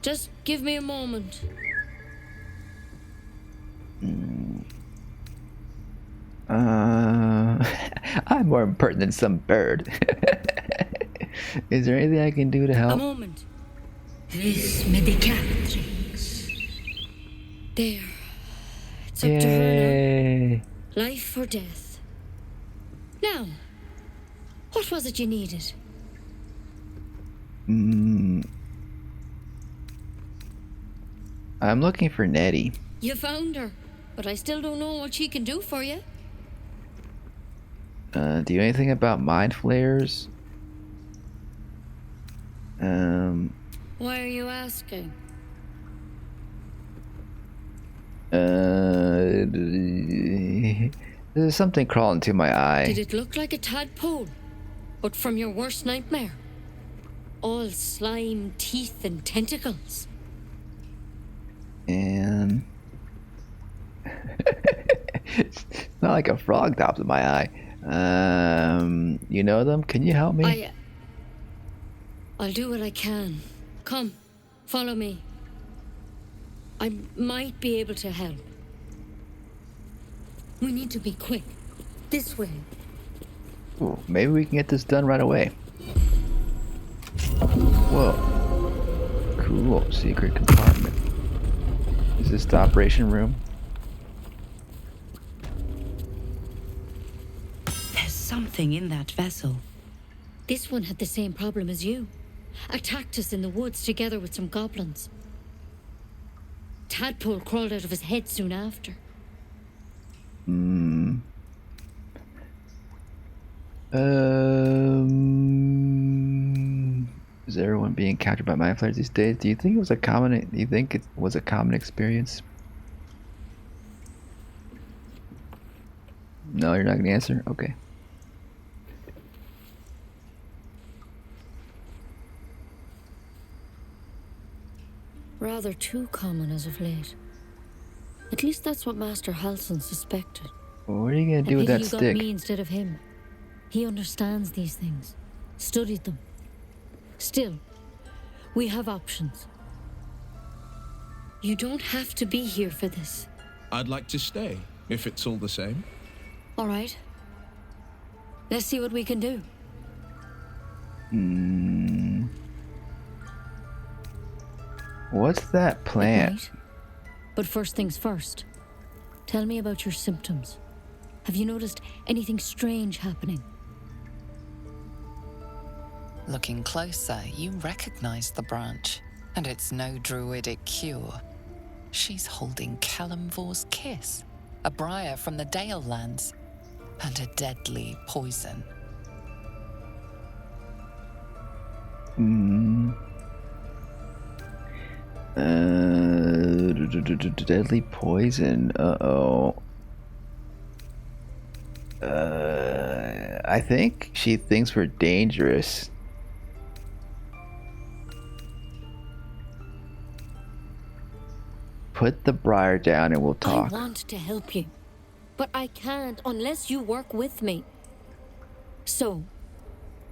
Just give me a moment. I'm more important than some bird. Is there anything I can do to help? A moment. This medicatrix. There. It's up to her now. Life or death. Now, what was it you needed? I'm looking for Nettie. You found her, but I still don't know what she can do for you. Do you know anything about mind flayers? Why are you asking? There's something crawling to my eye. Did it look like a tadpole? But from your worst nightmare? All slime, teeth, and tentacles. And it's not like a frog tops in my eye. You know them? Can you help me? I'll do what I can. Come, follow me. I might be able to help. We need to be quick. This way. Ooh, maybe we can get this done right away. Whoa. Cool. Secret compartment. Is this the operation room? There's something in that vessel. This one had the same problem as you. Attacked us in the woods together with some goblins. Tadpole crawled out of his head soon after. Is everyone being captured by mind flayers these days? Do you think it was a common experience? No, you're not gonna answer? Okay. Rather too common as of late. At least that's what Master Halson suspected. Well, what are you gonna do with that stick? You got me instead of him. He understands these things. Studied them. Still, we have options. You don't have to be here for this. I'd like to stay, if it's all the same. All right. Let's see what we can do. What's that plant? Right. But first things first. Tell me about your symptoms. Have you noticed anything strange happening? Looking closer, you recognize the branch, and it's no druidic cure. She's holding Kalimvor's kiss, a briar from the Dale lands, and a deadly poison. Deadly poison. Uh-oh. I think she thinks we're dangerous. Put the briar down and we'll talk. I want to help you, but I can't unless you work with me. So,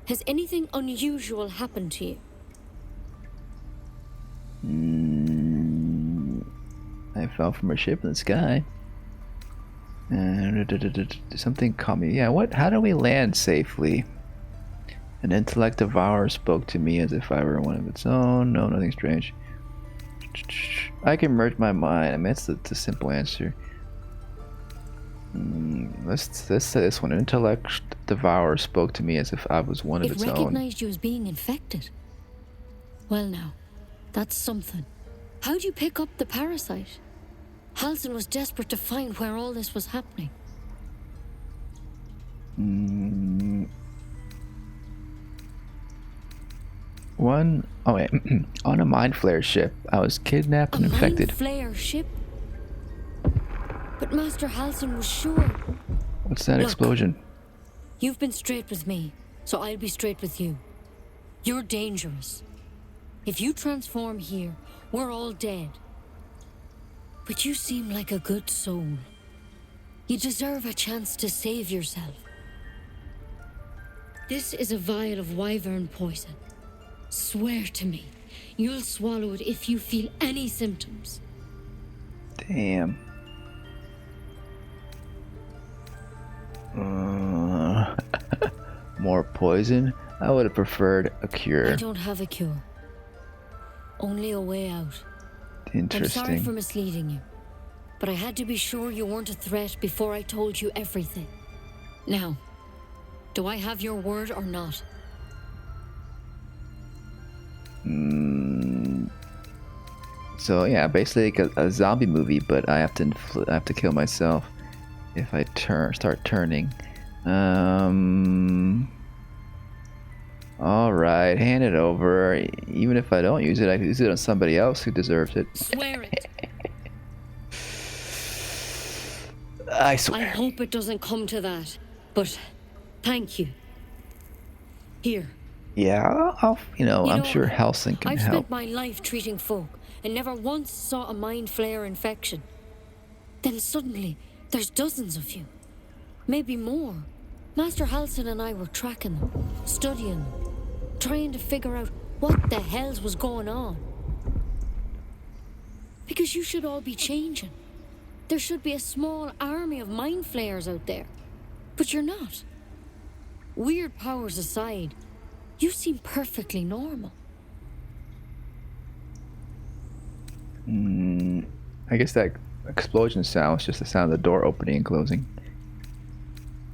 has anything unusual happened to you? I fell from a ship in the sky. Something caught me. Yeah, what? How do we land safely? An intellect devourer spoke to me as if I were one of its own. No, nothing strange. I can merge my mind. I mean, that's the simple answer. Let's say this one. An intellect devourer spoke to me as if I was one of its own. It recognized you as being infected. Well now, that's something. How'd you pick up the parasite? Halsin was desperate to find where all this was happening. On a mind flare ship, I was kidnapped and infected. A mind flare ship? But Master Halsin was sure. What's that explosion? You've been straight with me, so I'll be straight with you. You're dangerous. If you transform here, we're all dead. But you seem like a good soul. You deserve a chance to save yourself. This is a vial of wyvern poison. Swear to me, you'll swallow it if you feel any symptoms. Damn. More poison? I would have preferred a cure. I don't have a cure. Only a way out. Interesting. I'm sorry for misleading you, but I had to be sure you weren't a threat before I told you everything. Now, do I have your word or not? So yeah, basically like a zombie movie, but I have to kill myself if I start turning. All right, hand it over. Even if I don't use it, I can use it on somebody else who deserves it. Swear it. I swear. I hope it doesn't come to that, but thank you. Here. Yeah, I'm sure Halsin can I've help. spent my life treating folk and never once saw a mind flare infection. Then suddenly, there's dozens of you. Maybe more. Master Halsin and I were tracking them, studying them, trying to figure out what the hells was going on. Because you should all be changing. There should be a small army of mind flayers out there. But you're not. Weird powers aside, you seem perfectly normal. I guess that explosion sound was just the sound of the door opening and closing.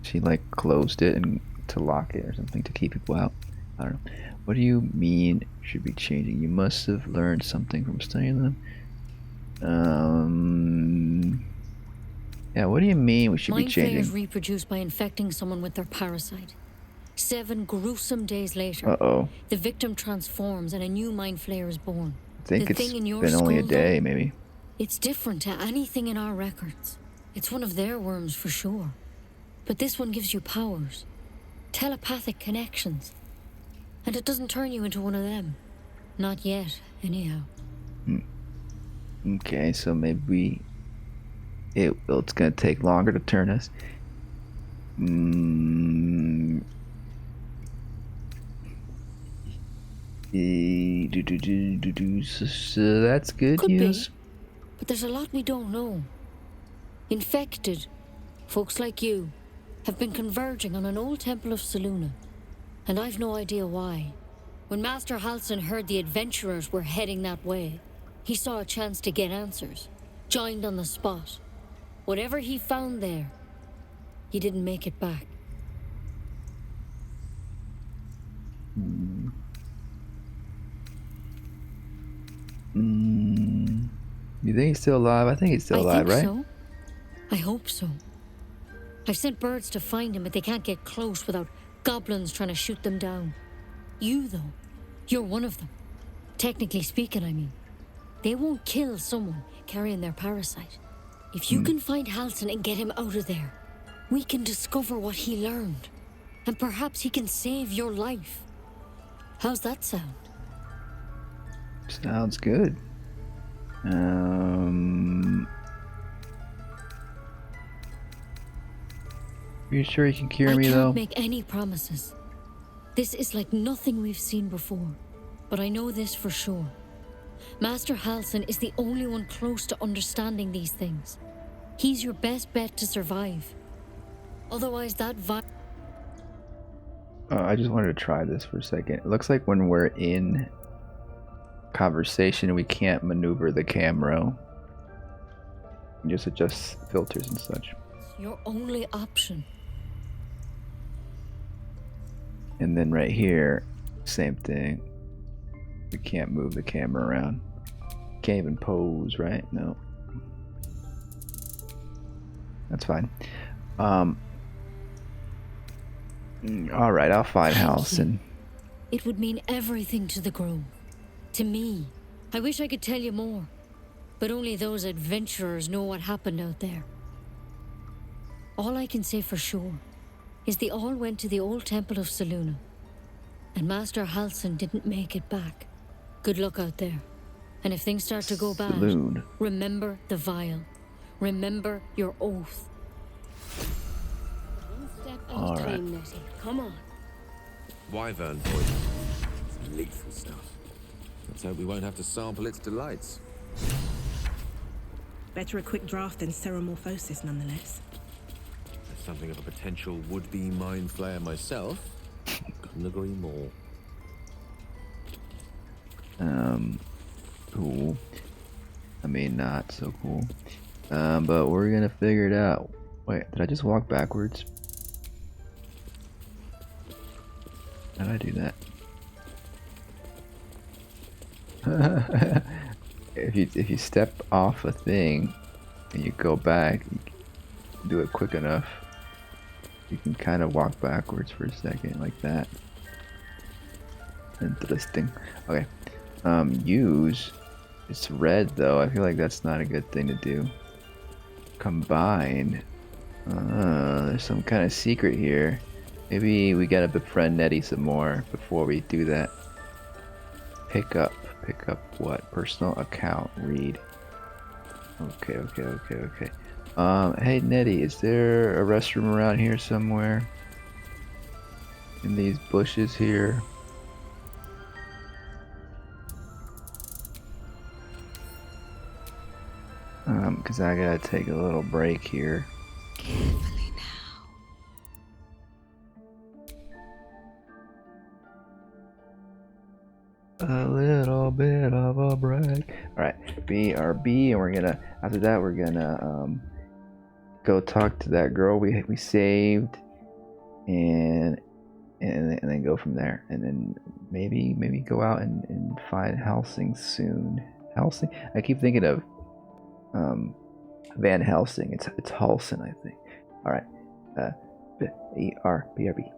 She like closed it and to lock it or something to keep people out. I don't know. What do you mean should be changing? You must have learned something from studying them. Yeah, what do you mean we should be changing? Mind flayers reproduce by infecting someone with their parasite. 7 gruesome days later, the victim transforms and a new mind flayer is born. I think it's been only a day, maybe. It's different to anything in our records. It's one of their worms for sure. But this one gives you powers. Telepathic connections. And it doesn't turn you into one of them. Not yet, anyhow. Okay, so maybe it's gonna take longer to turn us. So that's good Could news. be, but there's a lot we don't know. Infected, folks like you, have been converging on an old temple of Selûne, and I've no idea why. When Master Halsin heard the adventurers were heading that way, he saw a chance to get answers, joined on the spot. Whatever he found there, he didn't make it back. You think he's still alive? I think he's still alive, right? So. I hope so. I've sent birds to find him, but they can't get close without goblins trying to shoot them down. You, though, you're one of them. Technically speaking, I mean. They won't kill someone carrying their parasite. If you can find Halsin and get him out of there, we can discover what he learned. And perhaps he can save your life. How's that sound? Sounds good. Are you sure you can cure me, though? I can't make any promises. This is like nothing we've seen before. But I know this for sure. Master Halsin is the only one close to understanding these things. He's your best bet to survive. Otherwise, that I just wanted to try this for a second. It looks like when we're in conversation, we can't maneuver the camera. Just adjust filters and such. Your only option. And then right here, same thing. We can't move the camera around. Can't even pose, right? No. That's fine. Alright, I'll find Halsin. It would mean everything to the Grove. To me. I wish I could tell you more. But only those adventurers know what happened out there. All I can say for sure is they all went to the old temple of Selûne. And Master Halsin didn't make it back. Good luck out there. And if things start to go bad, remember the vial. Remember your oath. One step at a time, Nettie. Come on. Wyvern poison. Lethal stuff. Let's hope we won't have to sample its delights. Better a quick draft than ceremorphosis, nonetheless. As something of a potential would-be mind flayer myself, couldn't agree more. Cool. I mean, not so cool. But we're gonna figure it out. Wait, did I just walk backwards? How did I do that? If you step off a thing and you go back, you do it quick enough, you can kind of walk backwards for a second like that. Interesting. Okay. Use. It's red though. I feel like that's not a good thing to do. Combine. There's some kind of secret here. Maybe we gotta befriend Nettie some more before we do that. Pick up. Pick up what? Personal account. Read. Okay. Hey Nettie, is there a restroom around here somewhere? In these bushes here? Because I gotta take a little break here. Carefully A little bit of a break. Alright, BRB, and we're gonna, after that, we're gonna go talk to that girl we saved, and then go from there, and then maybe go out and find Halsin soon. Halsin? I keep thinking of Van Helsing. It's Halsin, I think. All right. BRB.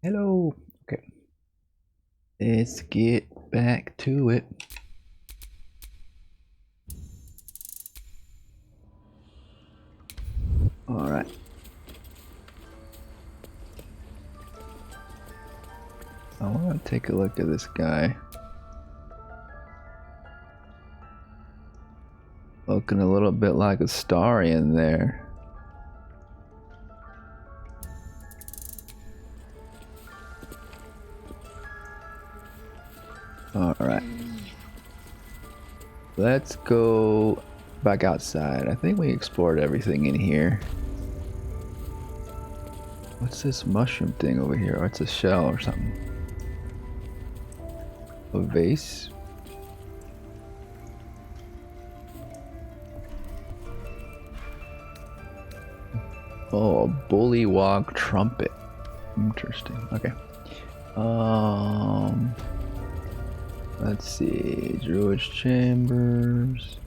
Hello. Okay. Let's get back to it. Alright. I want to take a look at this guy. Looking a little bit like a star in there. Alright. Let's go back outside. I think we explored everything in here. What's this mushroom thing over here? Oh, it's a shell or something. A vase? Oh, a bullywog trumpet. Interesting. Okay. Let's see. Druid's chambers.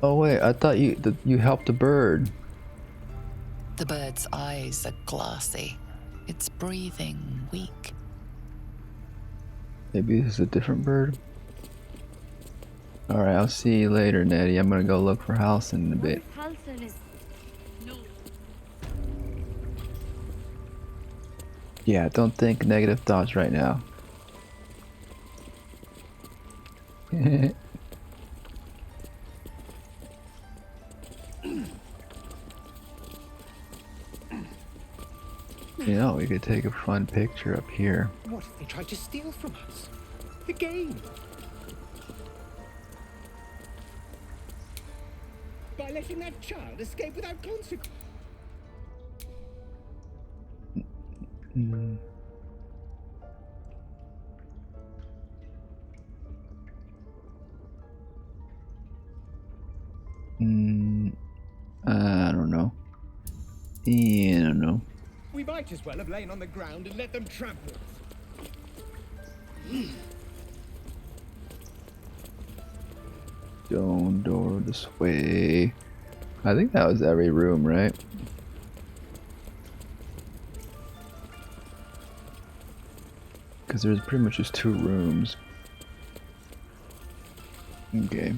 Oh wait, I thought you helped the bird. The bird's eyes are glassy. Its breathing weak. Maybe this is a different bird. Alright, I'll see you later, Nettie. I'm gonna go look for Halson in a bit. Yeah, don't think negative thoughts right now. You know, we could take a fun picture up here. What if they tried to steal from us? The game. By letting that child escape without consequence. I don't know. Yeah, I don't know. We might as well have lain on the ground and let them trample us. Stone door this way. I think that was every room, right? Because there's pretty much just 2 rooms. Okay.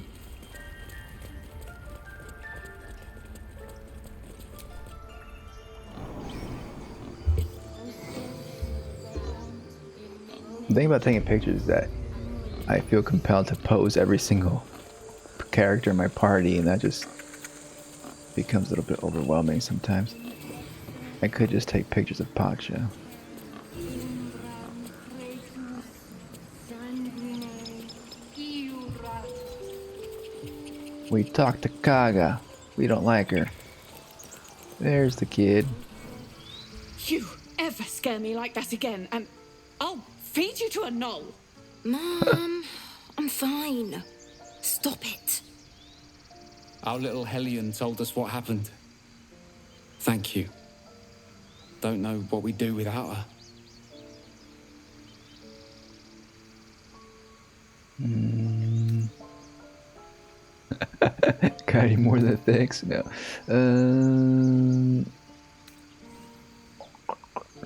The thing about taking pictures is that I feel compelled to pose every single character in my party, and that just becomes a little bit overwhelming sometimes. I could just take pictures of Pacha. We talked to Kagha. We don't like her. There's the kid. You ever scare me like that again, and I'll feed you to a knoll. Mom, I'm fine. Stop it. Our little Hellion told us what happened. Thank you. Don't know what we'd do without her. Got any more than thanks? No.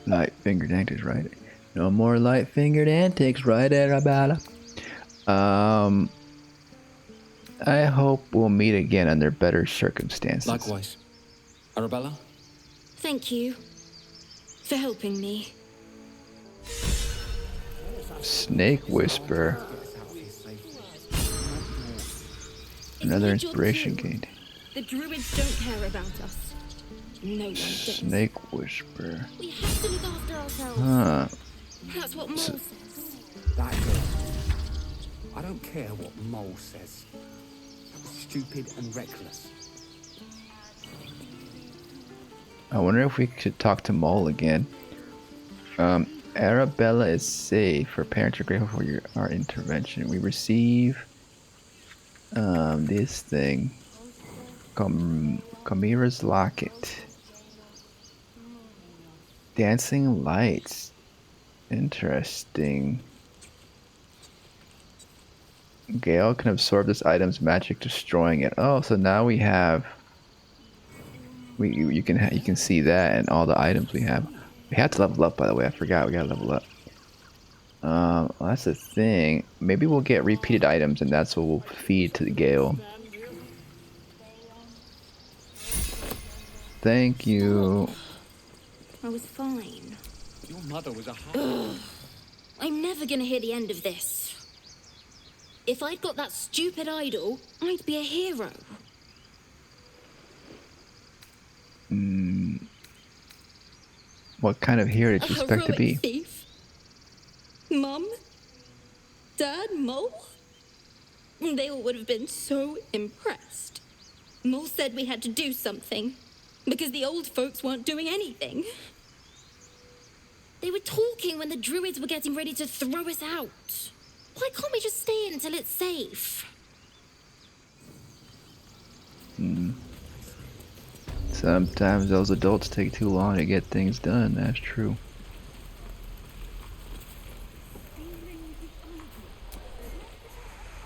Light fingered antics, right? No more light fingered antics, right, Arabella? I hope we'll meet again under better circumstances. Likewise. Arabella? Thank you for helping me. Snake Whisper. Another inspiration gained. The Druids don't care about us. No one does. Snake Whisper. We have to look after ourselves. Huh. That's what Mole says. That girl. I don't care what Mole says. That was stupid and reckless. I wonder if we should talk to Mole again. Arabella is safe. Her parents are grateful for our intervention. We receive this thing. Chimera's Locket. Dancing lights. Interesting. Gale can absorb this item's magic, destroying it. Oh, so now we have you can see that and all the items we have. We have to level up, by the way. I forgot we gotta level up. That's the thing. Maybe we'll get repeated items, and that's what we'll feed to the Gale. Thank you. I was fine. Your mother was a Ugh. I'm never gonna hear the end of this. If I'd got that stupid idol, I'd be a hero. What kind of hero did you expect to be? Thief? Mum? Dad? Mole? They all would have been so impressed. Mole said we had to do something, because the old folks weren't doing anything. They were talking when the druids were getting ready to throw us out. Why can't we just stay in until it's safe? Sometimes those adults take too long to get things done, that's true.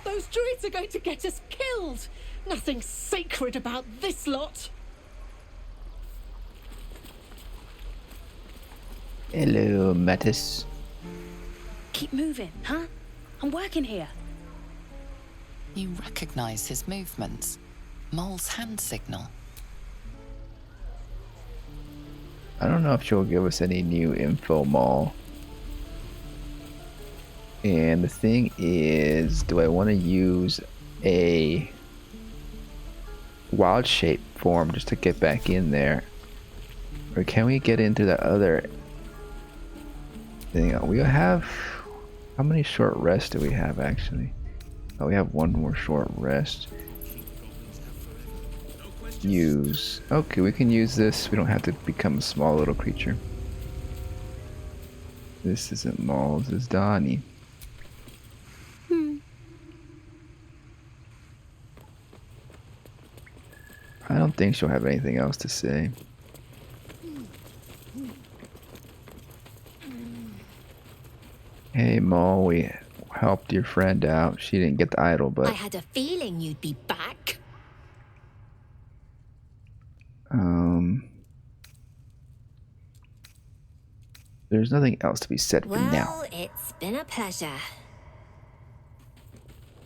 Those druids are going to get us killed. Nothing sacred about this lot. Hello, Mattis. Keep moving, huh? I'm working here. You recognize his movements. Mole's hand signal. I don't know if she'll give us any new info, Maul. And the thing is, do I want to use a wild shape form just to get back in there? Or can we get into the other thing? We have... How many short rests do we have, actually? Oh, we have one more short rest. Use. Okay, we can use this. We don't have to become a small little creature. This isn't Maul, this is Donnie. I don't think she'll have anything else to say. Hey Maul, we helped your friend out. She didn't get the idol, but... I had a feeling you'd be back. There's nothing else to be said for now. Well, it's been a pleasure.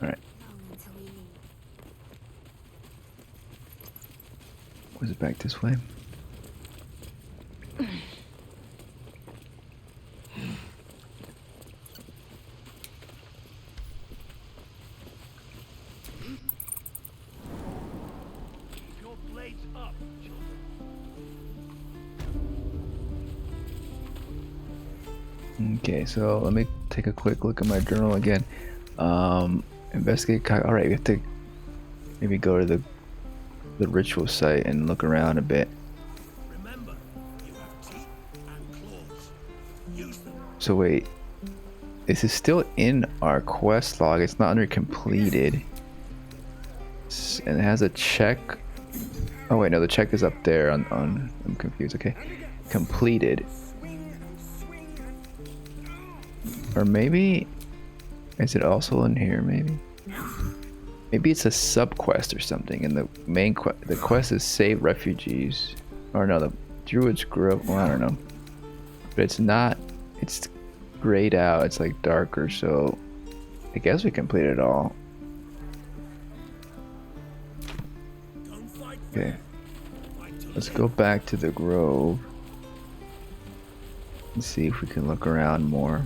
Alright. Was it back this way? Your blades up, children. Okay, so let me take a quick look at my journal again. Investigate Kagha. Alright, we have to maybe go to the ritual site and look around a bit. Remember, you have teeth and claws. Use them. So wait, this is still in our quest log. It's not under completed. And it has a check. Oh wait, no, the check is up there on I'm confused. Okay. Completed. Or maybe is it also in here maybe? Maybe it's a sub-quest or something, and the main the quest is save refugees. Or no, the Druid's Grove. Well, I don't know. But it's not. It's grayed out. It's like darker. So I guess we completed it all. Okay. Let's go back to the grove and see if we can look around more.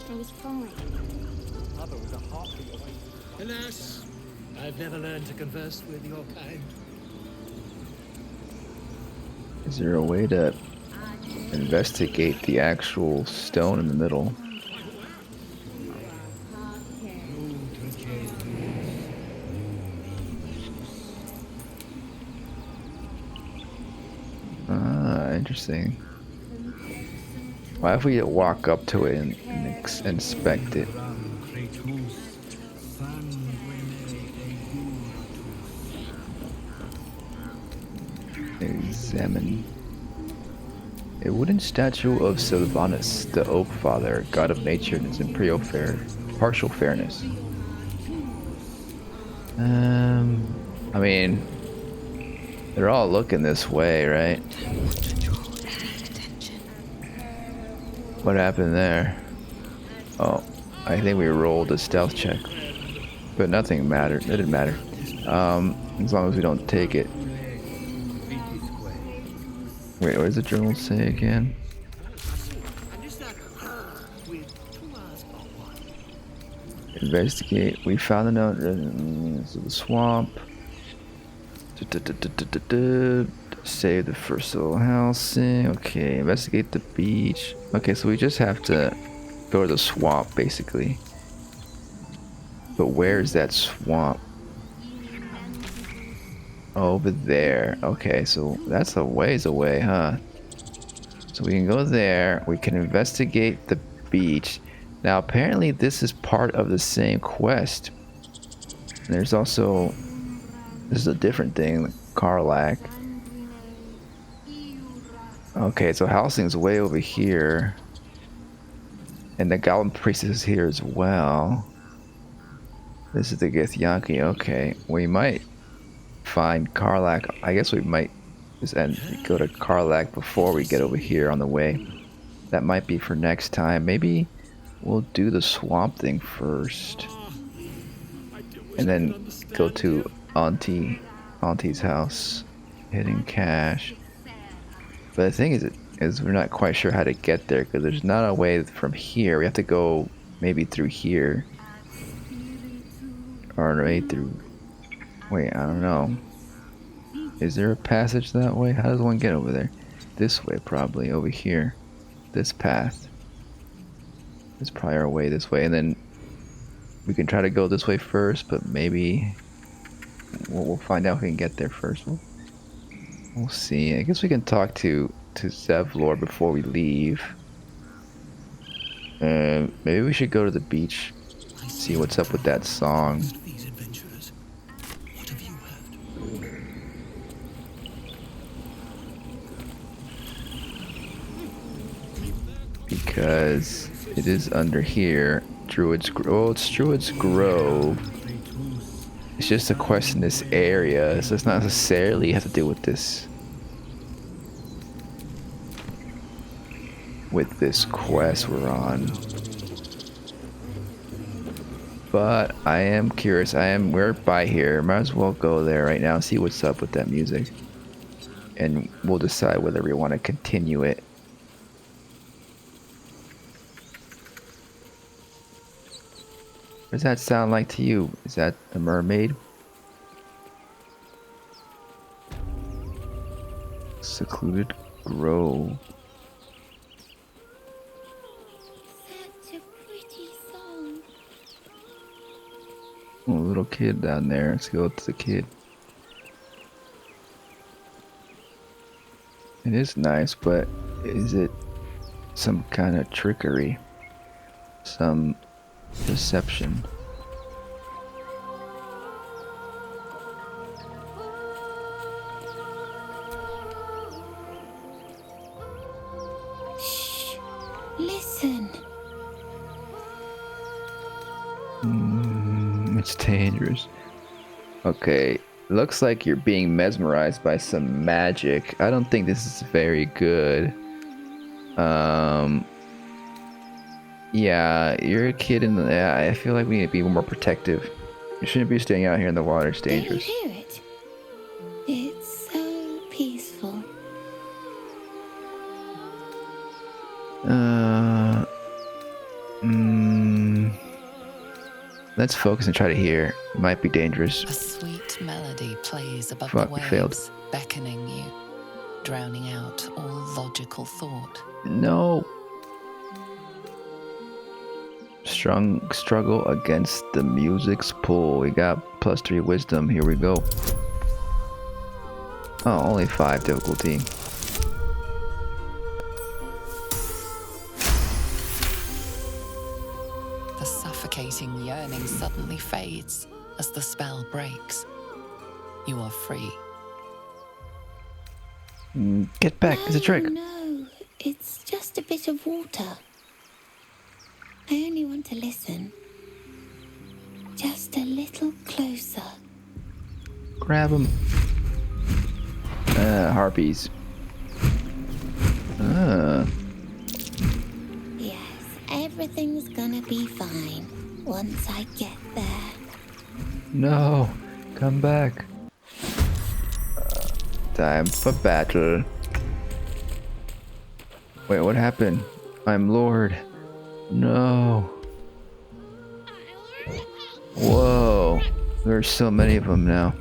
I was fine. Mother was a heartbeat away. Alas, I've never learned to converse with your kind. Is there a way to investigate the actual stone in the middle? Ah, interesting. Why if we walk up to it and inspect it? Examine. A wooden statue of Sylvanus, the Oak Father, god of nature, and his imperial fair. Partial fairness. I mean, they're all looking this way, right? What happened there? Oh, I think we rolled a stealth check, but nothing mattered. It didn't matter. As long as we don't take it. Wait, what does the journal say again? Investigate. We found the note in the swamp. Save the first little housing. Okay, investigate the beach. Okay, so we just have to go to the swamp, basically. But where's that swamp? Over there. Okay, so that's a ways away, huh? So we can go there. We can investigate the beach. Now, apparently this is part of the same quest. And there's also... This is a different thing. Karlach. Okay, so housing's way over here. And the Goblin Priestess is here as well. This is the Githyanki. Okay, we might find Karlach. I guess we might just go to Karlach before we get over here on the way. That might be for next time. Maybe we'll do the swamp thing first. And then go to Auntie's house. Hidden cache. But the thing is we're not quite sure how to get there because there's not a way from here. We have to go maybe through here. Or right through... Wait, I don't know. Is there a passage that way? How does one get over there? This way, probably. Over here. This path. There's probably our way this way. And then we can try to go this way first, but maybe... We'll find out if we can get there first. We'll see. I guess we can talk to Zevlor before we leave. Maybe we should go to the beach. See what's up with that song. Because it is under here. Druid's Grove. Oh, it's Druid's Grove. It's just a quest in this area, so it's not necessarily have to do with this. With this quest we're on. But I am curious. We're by here. Might as well go there right now and see what's up with that music. And we'll decide whether we want to continue it. What does that sound like to you? Is that the mermaid? Secluded Grove. Such a pretty song. Oh, little kid down there. Let's go to the kid. It is nice, but is it some kind of trickery? Some deception? Shh. Listen. It's dangerous. Okay. Looks like you're being mesmerized by some magic. I don't think this is very good. Yeah, you're a kid in the... Yeah, I feel like we need to be more protective. You shouldn't be staying out here in the water. It's dangerous. Do you hear it? It's so peaceful. Let's focus and try to hear. It might be dangerous. A sweet melody plays above Fuck, the we waves, failed. beckoning you, drowning out all logical thought. No. Struggle against the music's pull. We got +3 wisdom. Here we go. Oh, only 5 difficulty. The suffocating yearning suddenly fades as the spell breaks. You are free. Get back. It's a trick. No, it's just a bit of water. I only want to listen. Just a little closer. Grab them. Harpies. Yes, everything's gonna be fine once I get there. No, come back. Time for battle. Wait, what happened? I'm Lord. No. Whoa. There's so many of them now.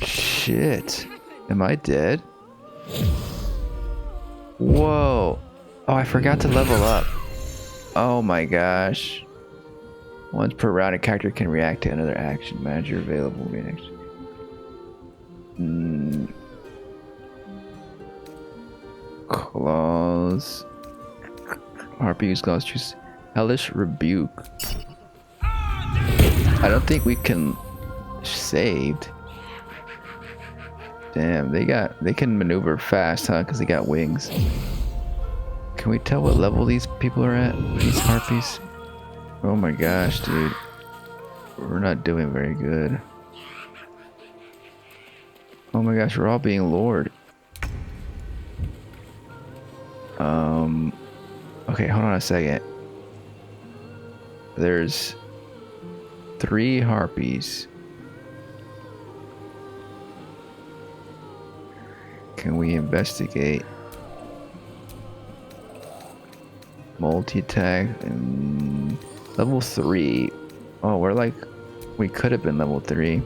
Shit. Am I dead? Whoa. Oh, I forgot to level up. Oh my gosh. Once per round, a character can react to another action. Manager available reaction. Claws. Harpy use claws. Choose Hellish Rebuke. I don't think we can saved. Damn, they can maneuver fast, huh? Because they got wings. Can we tell what level these people are at? These harpies? Oh my gosh, dude. We're not doing very good. Oh my gosh, we're all being lured. Okay, hold on a second. There's 3 harpies. Can we investigate? Multi-tag and level 3. Oh, we could have been level 3.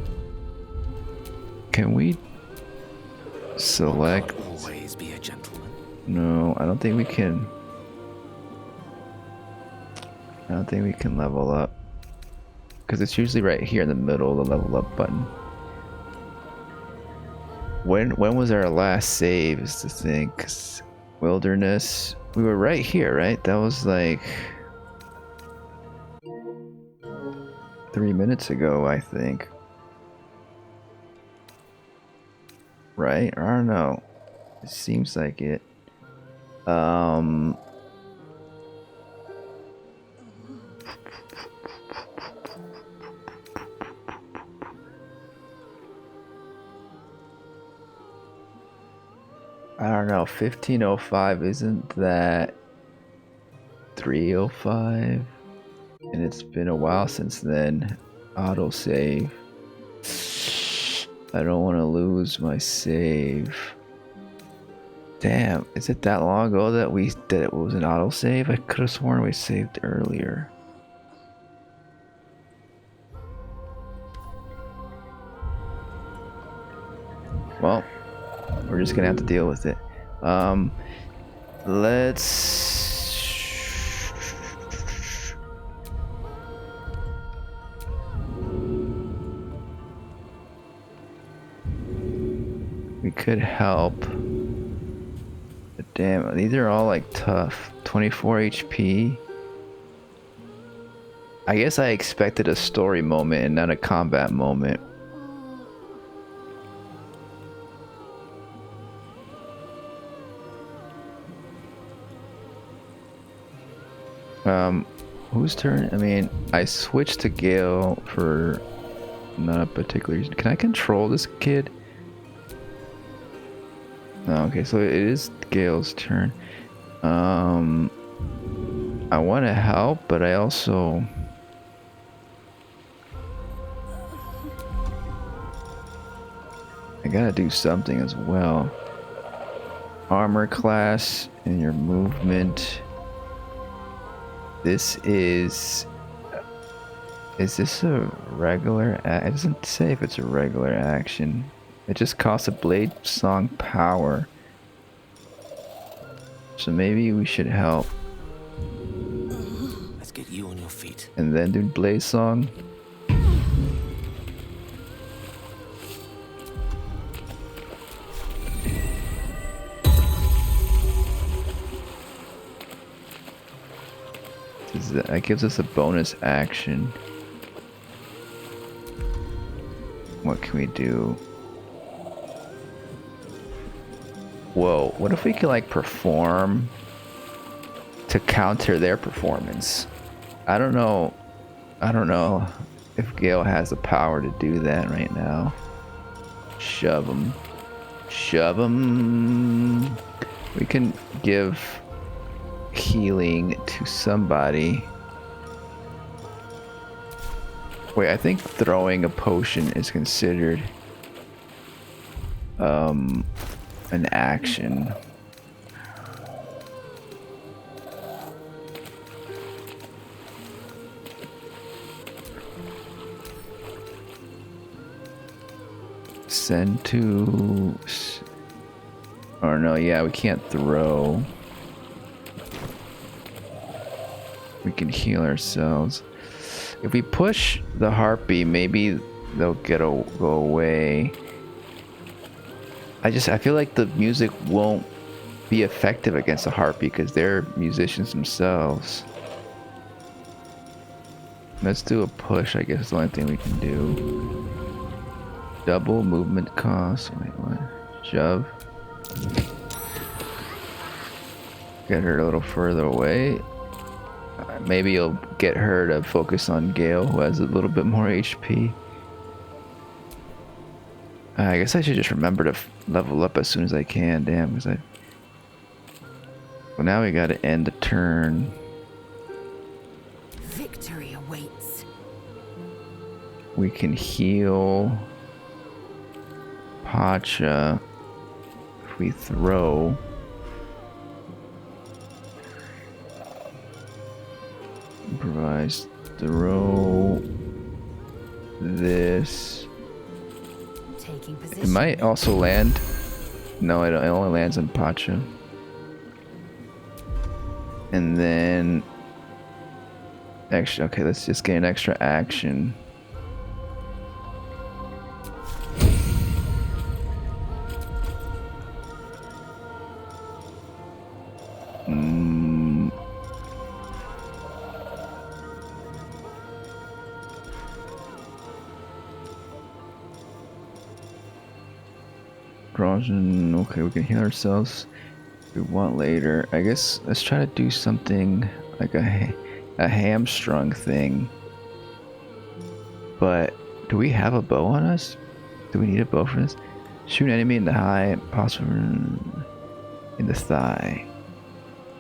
Can we select? Always be a gentleman. No, I don't think we can. I don't think we can level up. Because it's usually right here in the middle, the level up button. When was our last save is the thing. 'Cause wilderness. We were right here, right? That was like 3 minutes ago, I think. Right? I don't know. It seems like it. I don't know, 1505, isn't that 305? And it's been a while since then. Autosave. I don't want to lose my save. Damn, is it that long ago that it was an autosave? I could have sworn we saved earlier. Well, we're just gonna have to deal with it. We could help. But damn, these are all like tough. 24 HP. I guess I expected a story moment and not a combat moment. Whose turn? I mean, I switched to Gale for not a particular reason. Can I control this kid? No, okay, so it is Gale's turn. I want to help, but I also... I gotta do something as well. Armor class and your movement. This is this a regular? It doesn't say if it's a regular action. It just costs a blade song power. So maybe we should help. Let's get you on your feet. And then do blade song. That gives us a bonus action. What can we do? Whoa, what if we could like perform to counter their performance? I don't know I don't know if Gale has the power to do that right now. Shove him. Shove him. We can give healing to somebody. Wait, I think throwing a potion is considered an action. Send to... Or no, yeah, we can't throw. We can heal ourselves. If we push the harpy, maybe they'll go away. I feel like the music won't be effective against the harpy because they're musicians themselves. Let's do a push, I guess is the only thing we can do. Double movement cost. Wait, what? Shove. Get her a little further away. Maybe you'll get her to focus on Gale, who has a little bit more HP. I guess I should just remember to level up as soon as I can. Damn, because well, now we gotta end the turn. Victory awaits. We can heal Pacha if we throw. Improvise throw this. It might also land. No, it only lands on Pacha. And then extra. Okay, let's just gain extra action. Okay, we can heal ourselves if we want later. I guess let's try to do something like a hamstrung thing. But do we have a bow on us? Do we need a bow for this? Shoot an enemy in the high, possible in the thigh.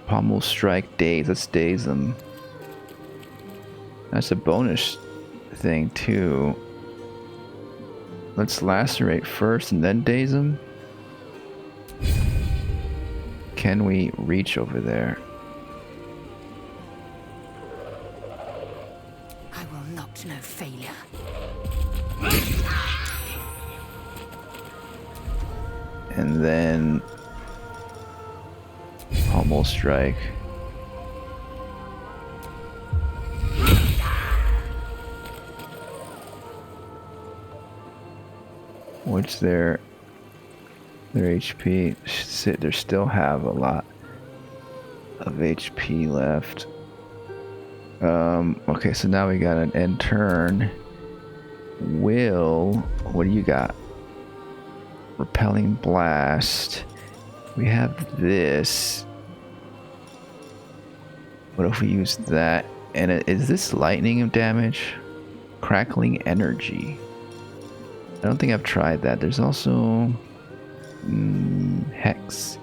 Pommel strike, daze. Let's daze them. That's a bonus thing too. Let's lacerate first and then daze them. Can we reach over there? I will not know failure. And then pommel strike. What's their HP? They still have a lot of HP left. Okay, so now we got an end turn. What do you got? Repelling blast. We have this. What if we use that? And is this lightning damage? Crackling energy. I don't think I've tried that. There's also hex.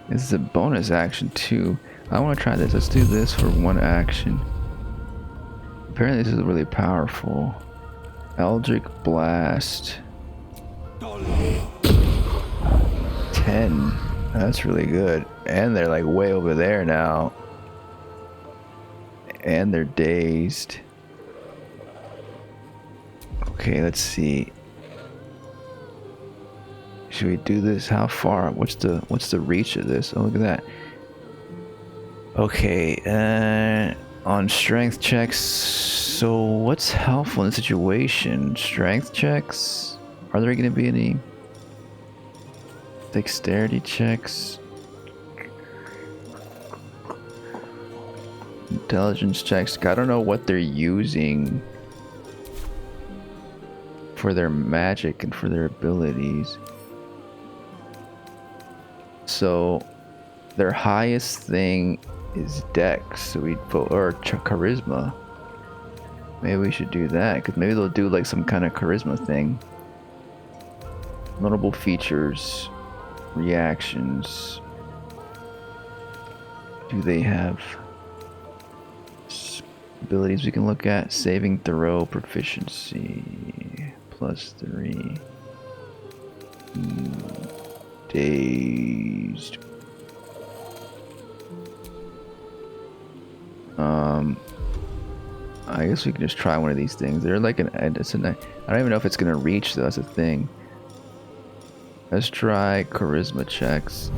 This is a bonus action too. I want to try this. Let's do this for one action. Apparently this is really powerful. Eldritch Blast. 10. That's really good. And they're like way over there now. And they're dazed. Okay, let's see. Should we do this? How far? What's the reach of this? Oh, look at that. Okay, on strength checks. So what's helpful in this situation? Strength checks? Are there going to be any dexterity checks? Intelligence checks. I don't know what they're using for their magic and for their abilities. So Their highest thing is Dex, so we'd vote, or Charisma. Maybe we should do that, because maybe they'll do like some kind of charisma thing. Notable features, reactions. Do they have abilities we can look at? Saving throw, proficiency, +3. Dazed. I guess we can just try one of these things. They're like I don't even know if it's gonna reach though, that's a thing. Let's try charisma checks.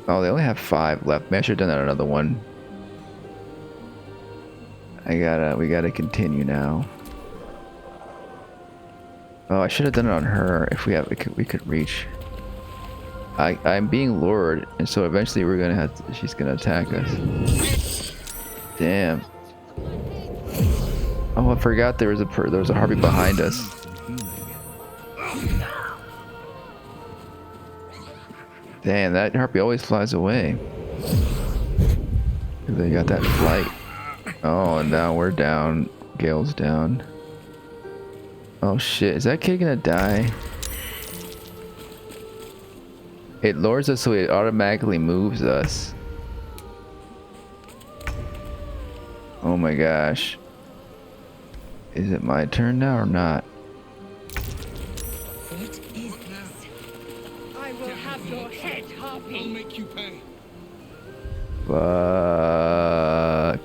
Oh, they only have 5 left. Maybe I should have done that another one. We gotta continue now. Oh, I should have done it on her. If we could reach. I'm being lured, and so eventually we're gonna have to, she's gonna attack us. Damn. Oh, I forgot there was a harpy behind us. Damn, that harpy always flies away. They got that flight. Oh, and now we're down. Gale's down. Oh shit, is that kid gonna die? It lures us so it automatically moves us. Oh my gosh. Is it my turn now or not? What is this? I will have your head, Harpy. I'll make you pay. Fuck.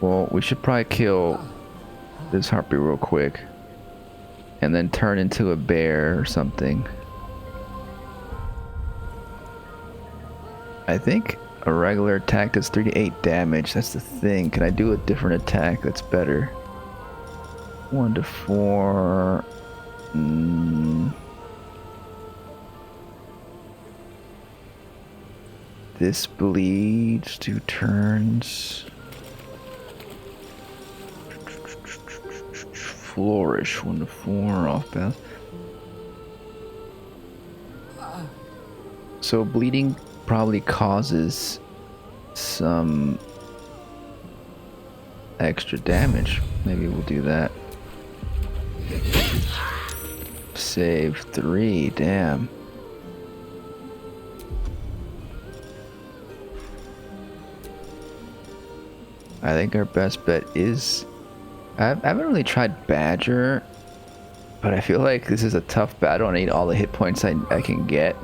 Well, we should probably kill this harpy real quick. And then turn into a bear or something. I think a regular attack does 3 to 8 damage. That's the thing. Can I do a different attack that's better? 1 to 4. This bleeds 2 turns. Flourish 1 to 4 off path. So bleeding probably causes some extra damage. Maybe we'll do that. Save 3, damn. I think our best bet is... I haven't really tried Badger, but I feel like this is a tough battle and I need all the hit points I can get.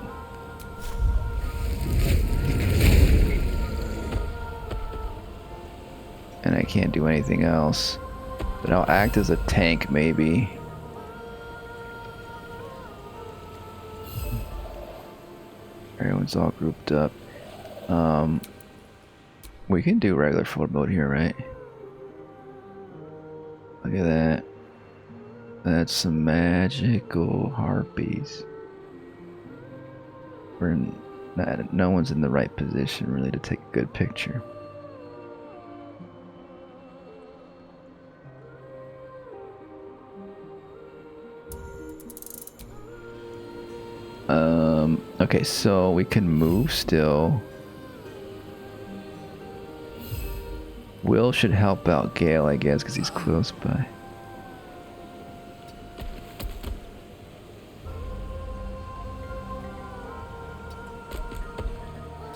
And I can't do anything else. But I'll act as a tank, maybe. Everyone's all grouped up. We can do regular forward mode here, right? Look at that. That's some magical harpies. No one's in the right position really to take a good picture. Okay, so we can move still. Will should help out Gale, I guess, because he's close by.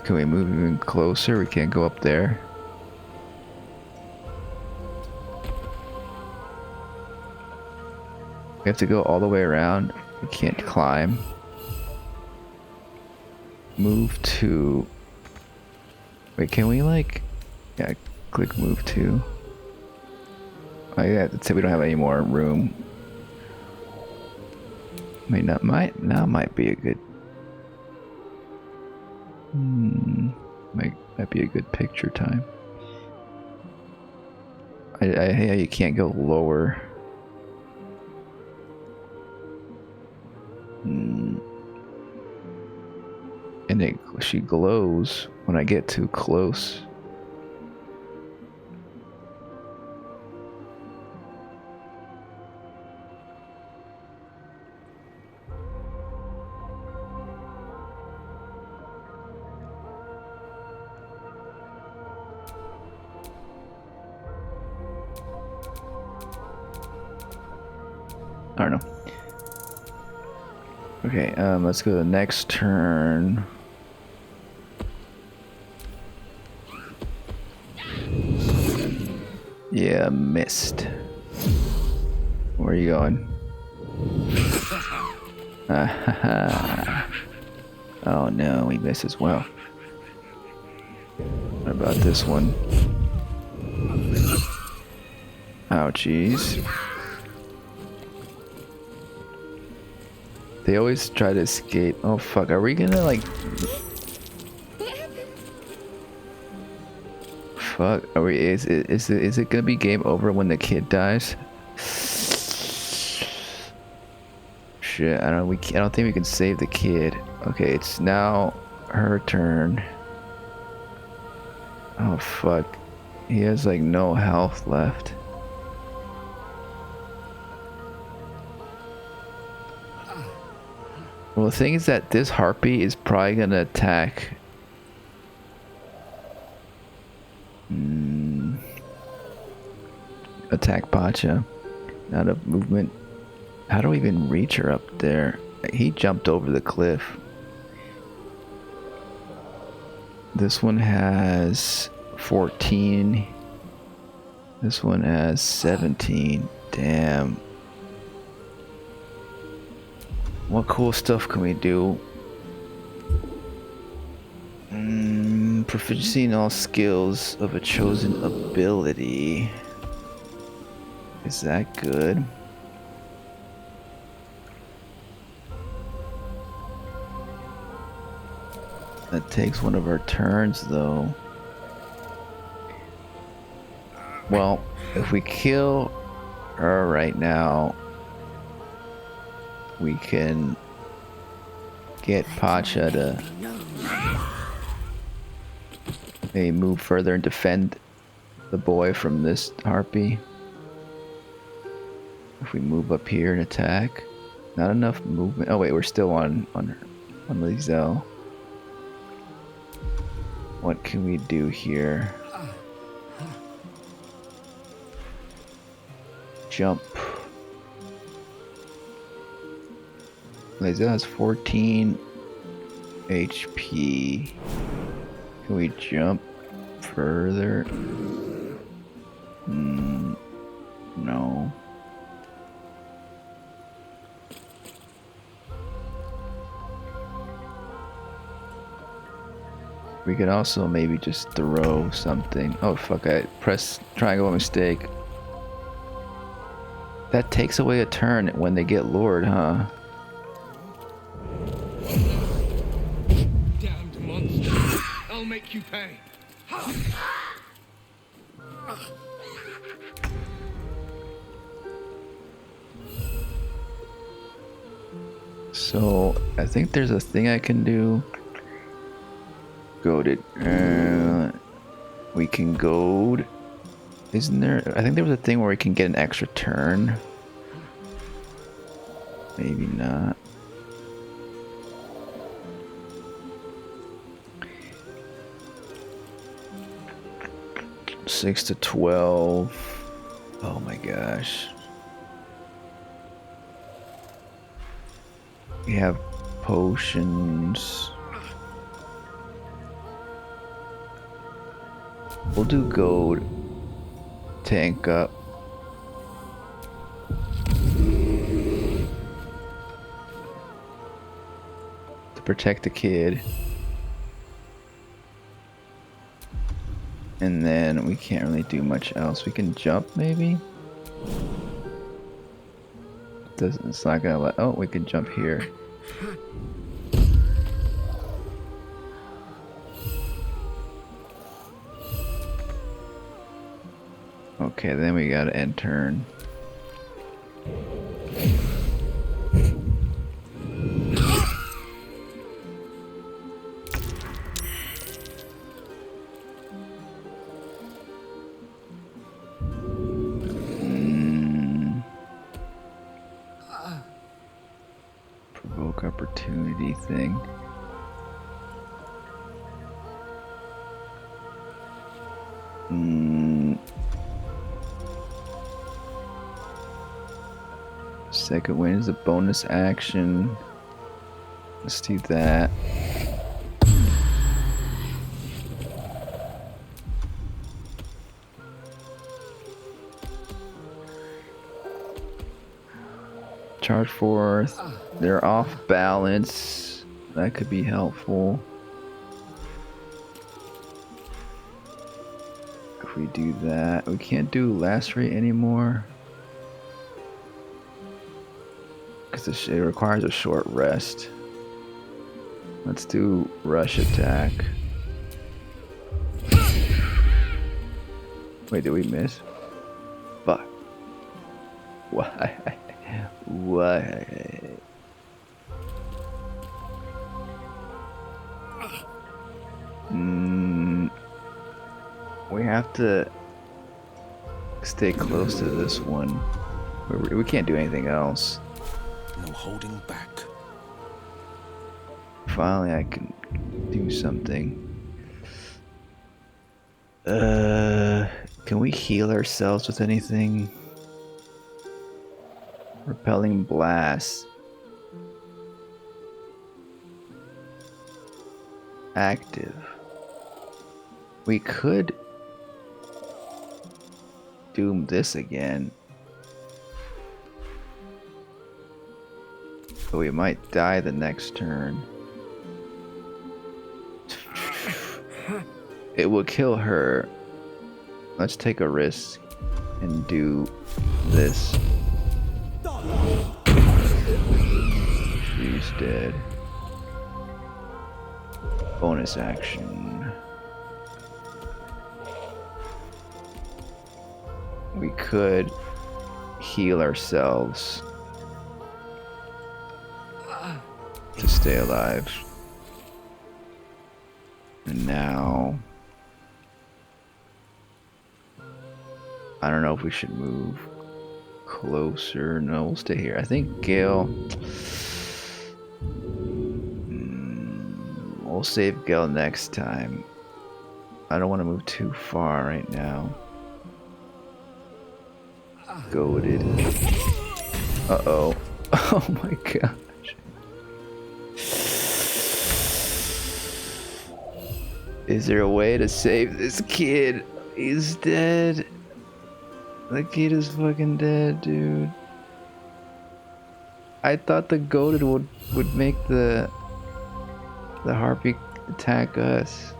Can we move even closer? We can't go up there. We have to go all the way around. We can't climb. Move to... Wait, can we like... Yeah, click move to. Oh yeah, that's it. We don't have any more room. I mean, that might be a good... Might be a good picture time. Yeah, you can't go lower. And she glows when I get too close. I don't know. Okay, let's go to the next turn. Yeah, missed. Where are you going? Oh no, we missed as well. What about this one? Ouchies. They always try to escape. Oh fuck, are we gonna like... Fuck, are we... Is it gonna be game over when the kid dies? Shit, I don't think we can save the kid. Okay, it's now her turn. Oh fuck. He has like no health left. Well, the thing is that this harpy is probably gonna attack. Attack Pacha. Out of movement. How do we even reach her up there? He jumped over the cliff. This one has 14. This one has 17. Damn. What cool stuff can we do? Proficiency in all skills of a chosen ability. Is that good? That takes one of our turns though. Well, if we kill her right now, we can get Pacha to maybe move further and defend the boy from this harpy. If we move up here and attack. Not enough movement. Oh wait, we're still on Lizelle. What can we do here? Jump. Lizelle has 14 HP. Can we jump further? No. We could also maybe just throw something. Oh fuck, I pressed triangle by mistake. That takes away a turn when they get lured, huh? Damned monster. I'll make you pay. So, I think there's a thing I can do. Goaded. We can goad. Isn't there? I think there was a thing where we can get an extra turn. Maybe not. Six to 12. Oh my gosh. We have potions. We'll do gold. Tank up. To protect the kid. And then we can't really do much else. We can jump maybe? It's not gonna let... Oh, we can jump here. Okay, then we gotta end turn. Provoke opportunity thing. Second wind is a bonus action. Let's do that. Charge forth. They're off balance. That could be helpful. If we do that, we can't do lacerate anymore. Because it requires a short rest. Let's do rush attack. Wait, did we miss? Fuck. Why? Why? We have to stay close to this one. We can't do anything else. No holding back. Finally, I can do something. Can we heal ourselves with anything? Repelling blast. Active. We could doom this again. But we might die the next turn. It will kill her. Let's take a risk and do this. She's dead. Bonus action. We could heal ourselves to stay alive. And now I don't know if we should move closer. No, we'll stay here. I think Gale. We'll save Gale next time. I don't want to move too far right now. Goated. Uh-oh. Oh my gosh. Is there a way to save this kid? He's dead. The kid is fucking dead, dude. I thought the goated would make the harpy attack us.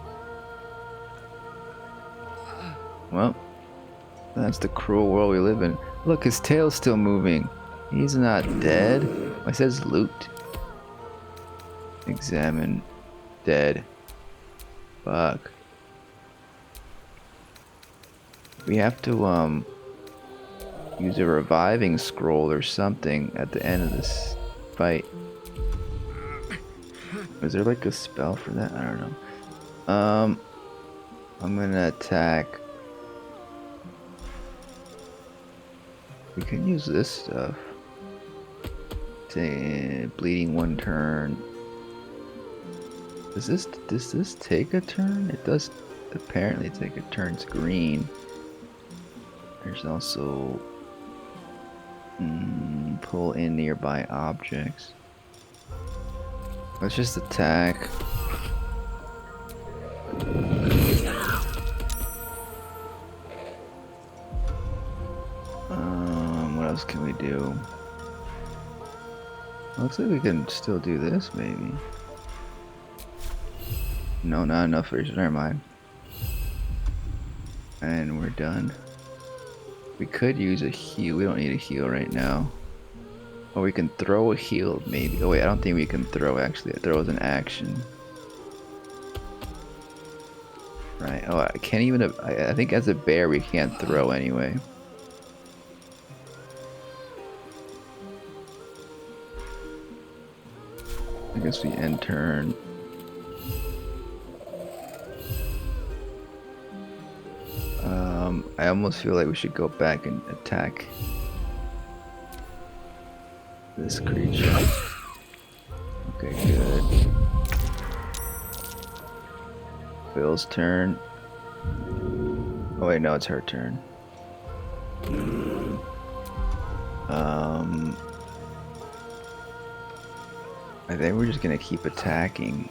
Well, that's the cruel world we live in. Look, his tail's still moving. He's not dead. It says loot. Examine. Dead. Fuck. We have to use a reviving scroll or something at the end of this fight. Is there like a spell for that? I don't know. I'm gonna attack. We can use this stuff. Bleeding one turn. Does this take a turn? It does apparently take a turn. It's green. There's also pull in nearby objects. Let's just attack. What else can we do? Looks like we can still do this, maybe. No, not enough for never mind. And we're done. We could use a heal. We don't need a heal right now. Or we can throw a heal, maybe. Oh wait, I don't think we can throw, actually. A throw is an action. Right, oh, I can't even... I think as a bear we can't throw anyway. I guess we end turn. I almost feel like we should go back and attack this creature. Okay, good. Bill's turn. Oh wait, no, it's her turn. I think we're just gonna keep attacking.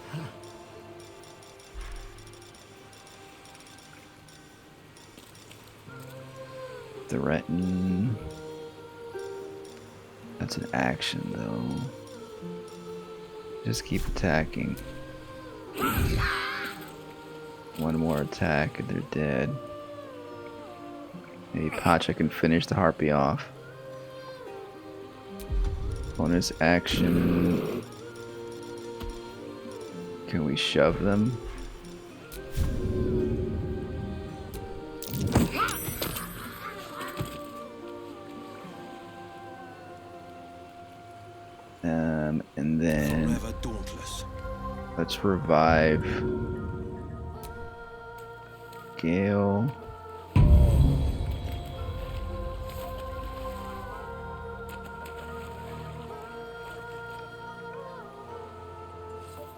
Threaten. That's an action though. Just keep attacking. One more attack and they're dead. Maybe Pacha can finish the harpy off. Bonus action. Can we shove them? And then let's revive Gale.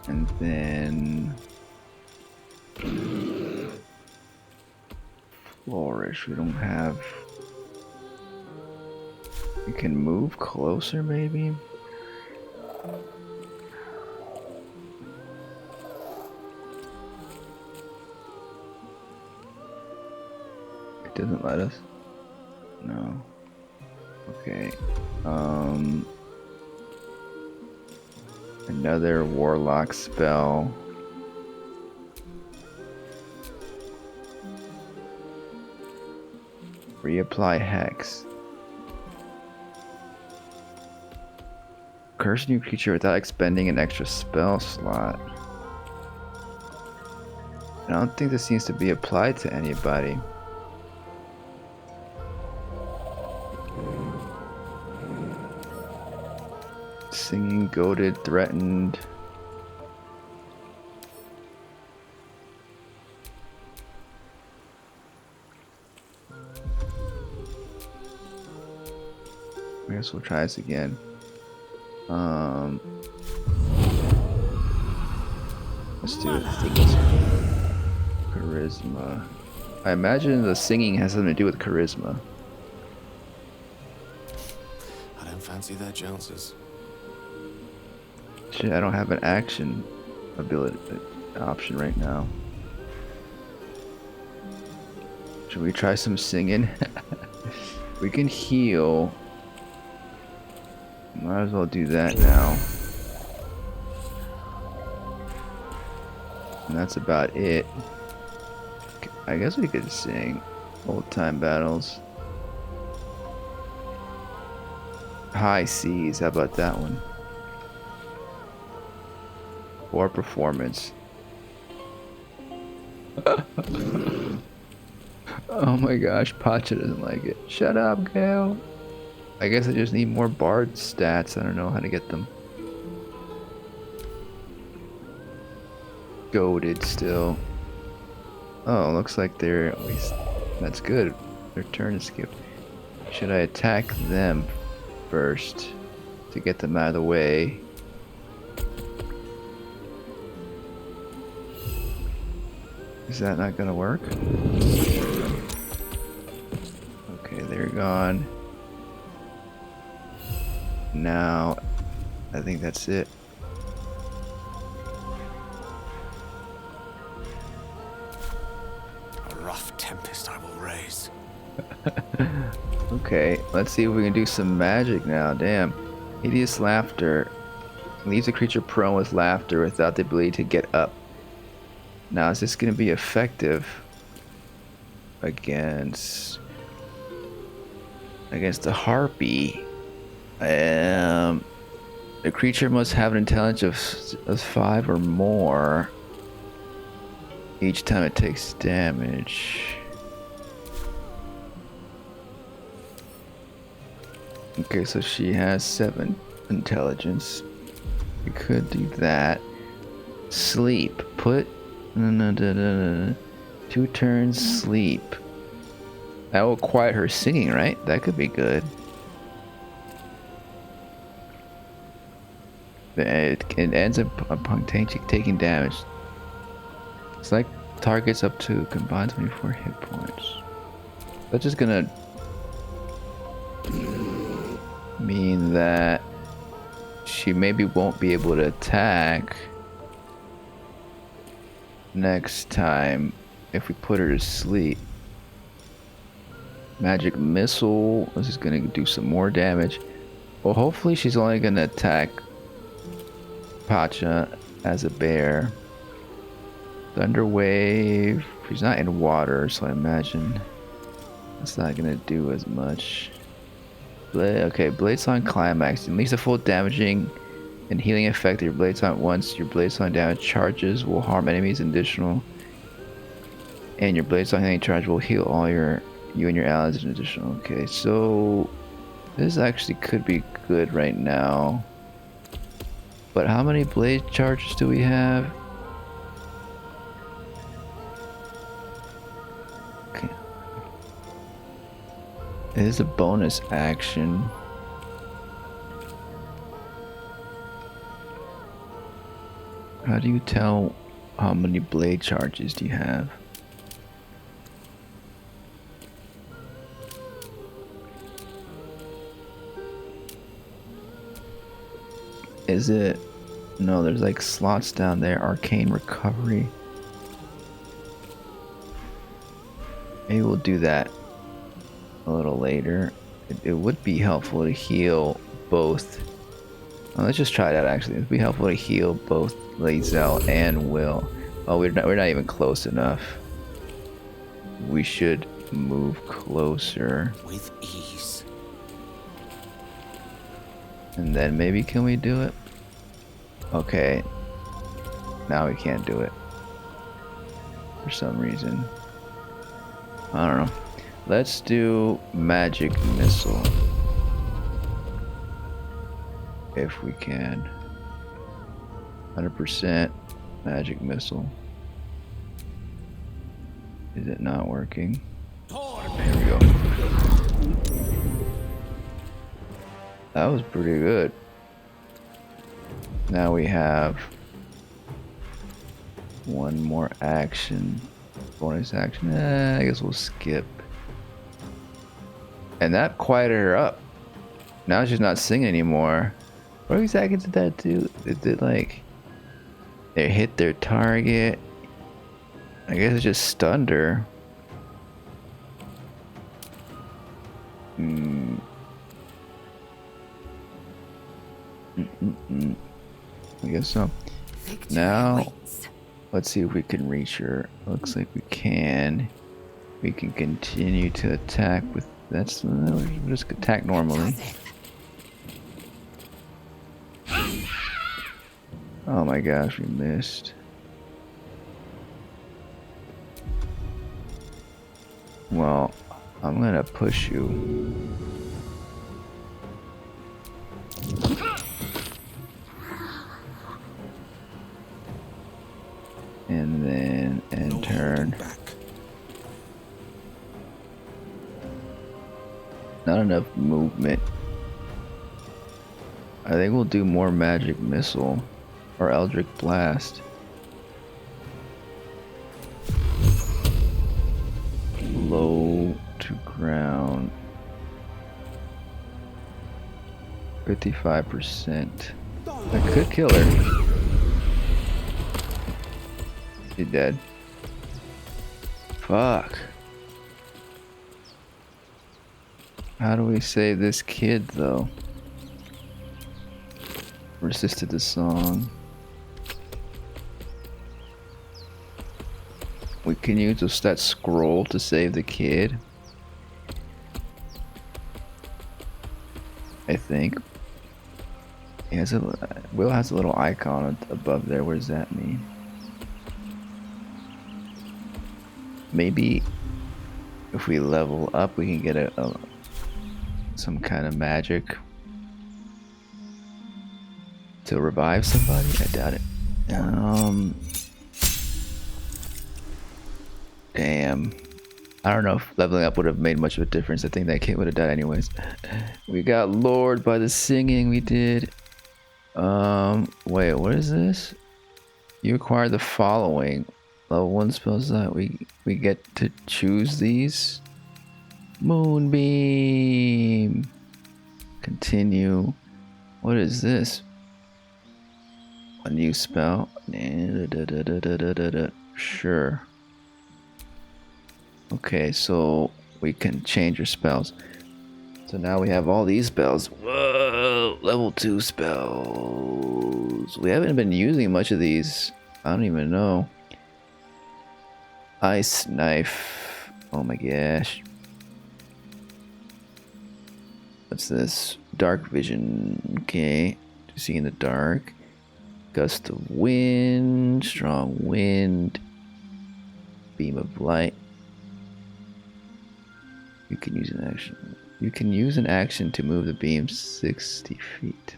And then Flourish. We don't have. We can move closer, maybe. It doesn't let us. No. Okay. Another warlock spell. Reapply hex. Curse a new creature without expending an extra spell slot. I don't think this needs to be applied to anybody. Singing, goaded, threatened. I guess we'll try this again. Let's do it. Charisma. I imagine the singing has something to do with charisma. I don't fancy their chances. Shit, I don't have an action ability option right now. Should we try some singing? We can heal. Might as well do that now. And that's about it. I guess we could sing old time battles. High seas, how about that one? Or performance. Oh my gosh, Pacha doesn't like it. Shut up, Gale. I guess I just need more bard stats. I don't know how to get them. Goaded still. Oh, looks like they're at least. That's good. Their turn is skipped. Should I attack them first to get them out of the way? Is that not gonna work? Okay, they're gone. Now, I think that's it. A rough tempest I will raise. Okay, let's see if we can do some magic now. Damn. Hideous laughter. Leaves a creature prone with laughter without the ability to get up. Now, is this going to be effective against the harpy? The creature must have an intelligence of 5 or more each time it takes damage. Okay, so she has 7 intelligence. We could do that. Sleep. Put 2 turns sleep. That will quiet her singing, right? That could be good. It ends up upon taking damage. Select targets up to combined 24 hit points. That's just gonna mean that she maybe won't be able to attack next time if we put her to sleep. Magic missile. This is gonna do some more damage. Well, hopefully she's only gonna attack Pacha as a bear. Thunder wave. She's not in water, so I imagine it's not gonna do as much. Okay, Blade Song Climax. Unleash the full damaging and healing effect of your Blade Song once your Blade Song damage charges will harm enemies additional. And your Blade Song healing charge will heal all you and your allies in additional. Okay, so this actually could be good right now. But how many blade charges do we have? Okay. It is a bonus action. How do you tell how many blade charges do you have? Is it? No, there's like slots down there. Arcane recovery. Maybe we'll do that a little later. It would be helpful to heal both. Well, let's just try that actually. It would be helpful to heal both Lae'zel and Will. Oh, we're not even close enough. We should move closer. With ease. And then maybe can we do it? Okay. Now we can't do it. For some reason. I don't know. Let's do magic missile. If we can. 100% magic missile. Is it not working? There we go. That was pretty good. Now we have one more action. Bonus action. I guess we'll skip. And that quieted her up. Now she's not singing anymore. What exactly did that do? It did like... It hit their target. I guess it just stunned her. I guess so. Now, let's see if we can reach her. Looks like we can. We can continue to attack with... That's... We'll just attack normally. Oh my gosh, we missed. Well, I'm gonna push you. And then end turn. Not enough movement. I think we'll do more magic missile or eldritch blast. Low to ground. 55%. I could kill her. She's dead. Fuck. How do we save this kid though? Resisted the song. We can use just that scroll to save the kid. I think. He has Will has a little icon above there. What does that mean? Maybe if we level up, we can get some kind of magic to revive somebody. I doubt it. Damn. I don't know if leveling up would have made much of a difference. I think that kid would have died anyways. We got lured by the singing we did. Wait, what is this? You acquire the following. Level 1 spells that we get to choose these. Moonbeam. Continue. What is this? A new spell. Sure. Okay, so we can change your spells. So now we have all these spells. Whoa, level 2 spells. We haven't been using much of these. I don't even know. Ice knife. Oh my gosh. What's this? Dark vision. Okay. To see in the dark. Gust of wind. Strong wind. Beam of light. You can use an action. You can use an action to move the beam 60 feet.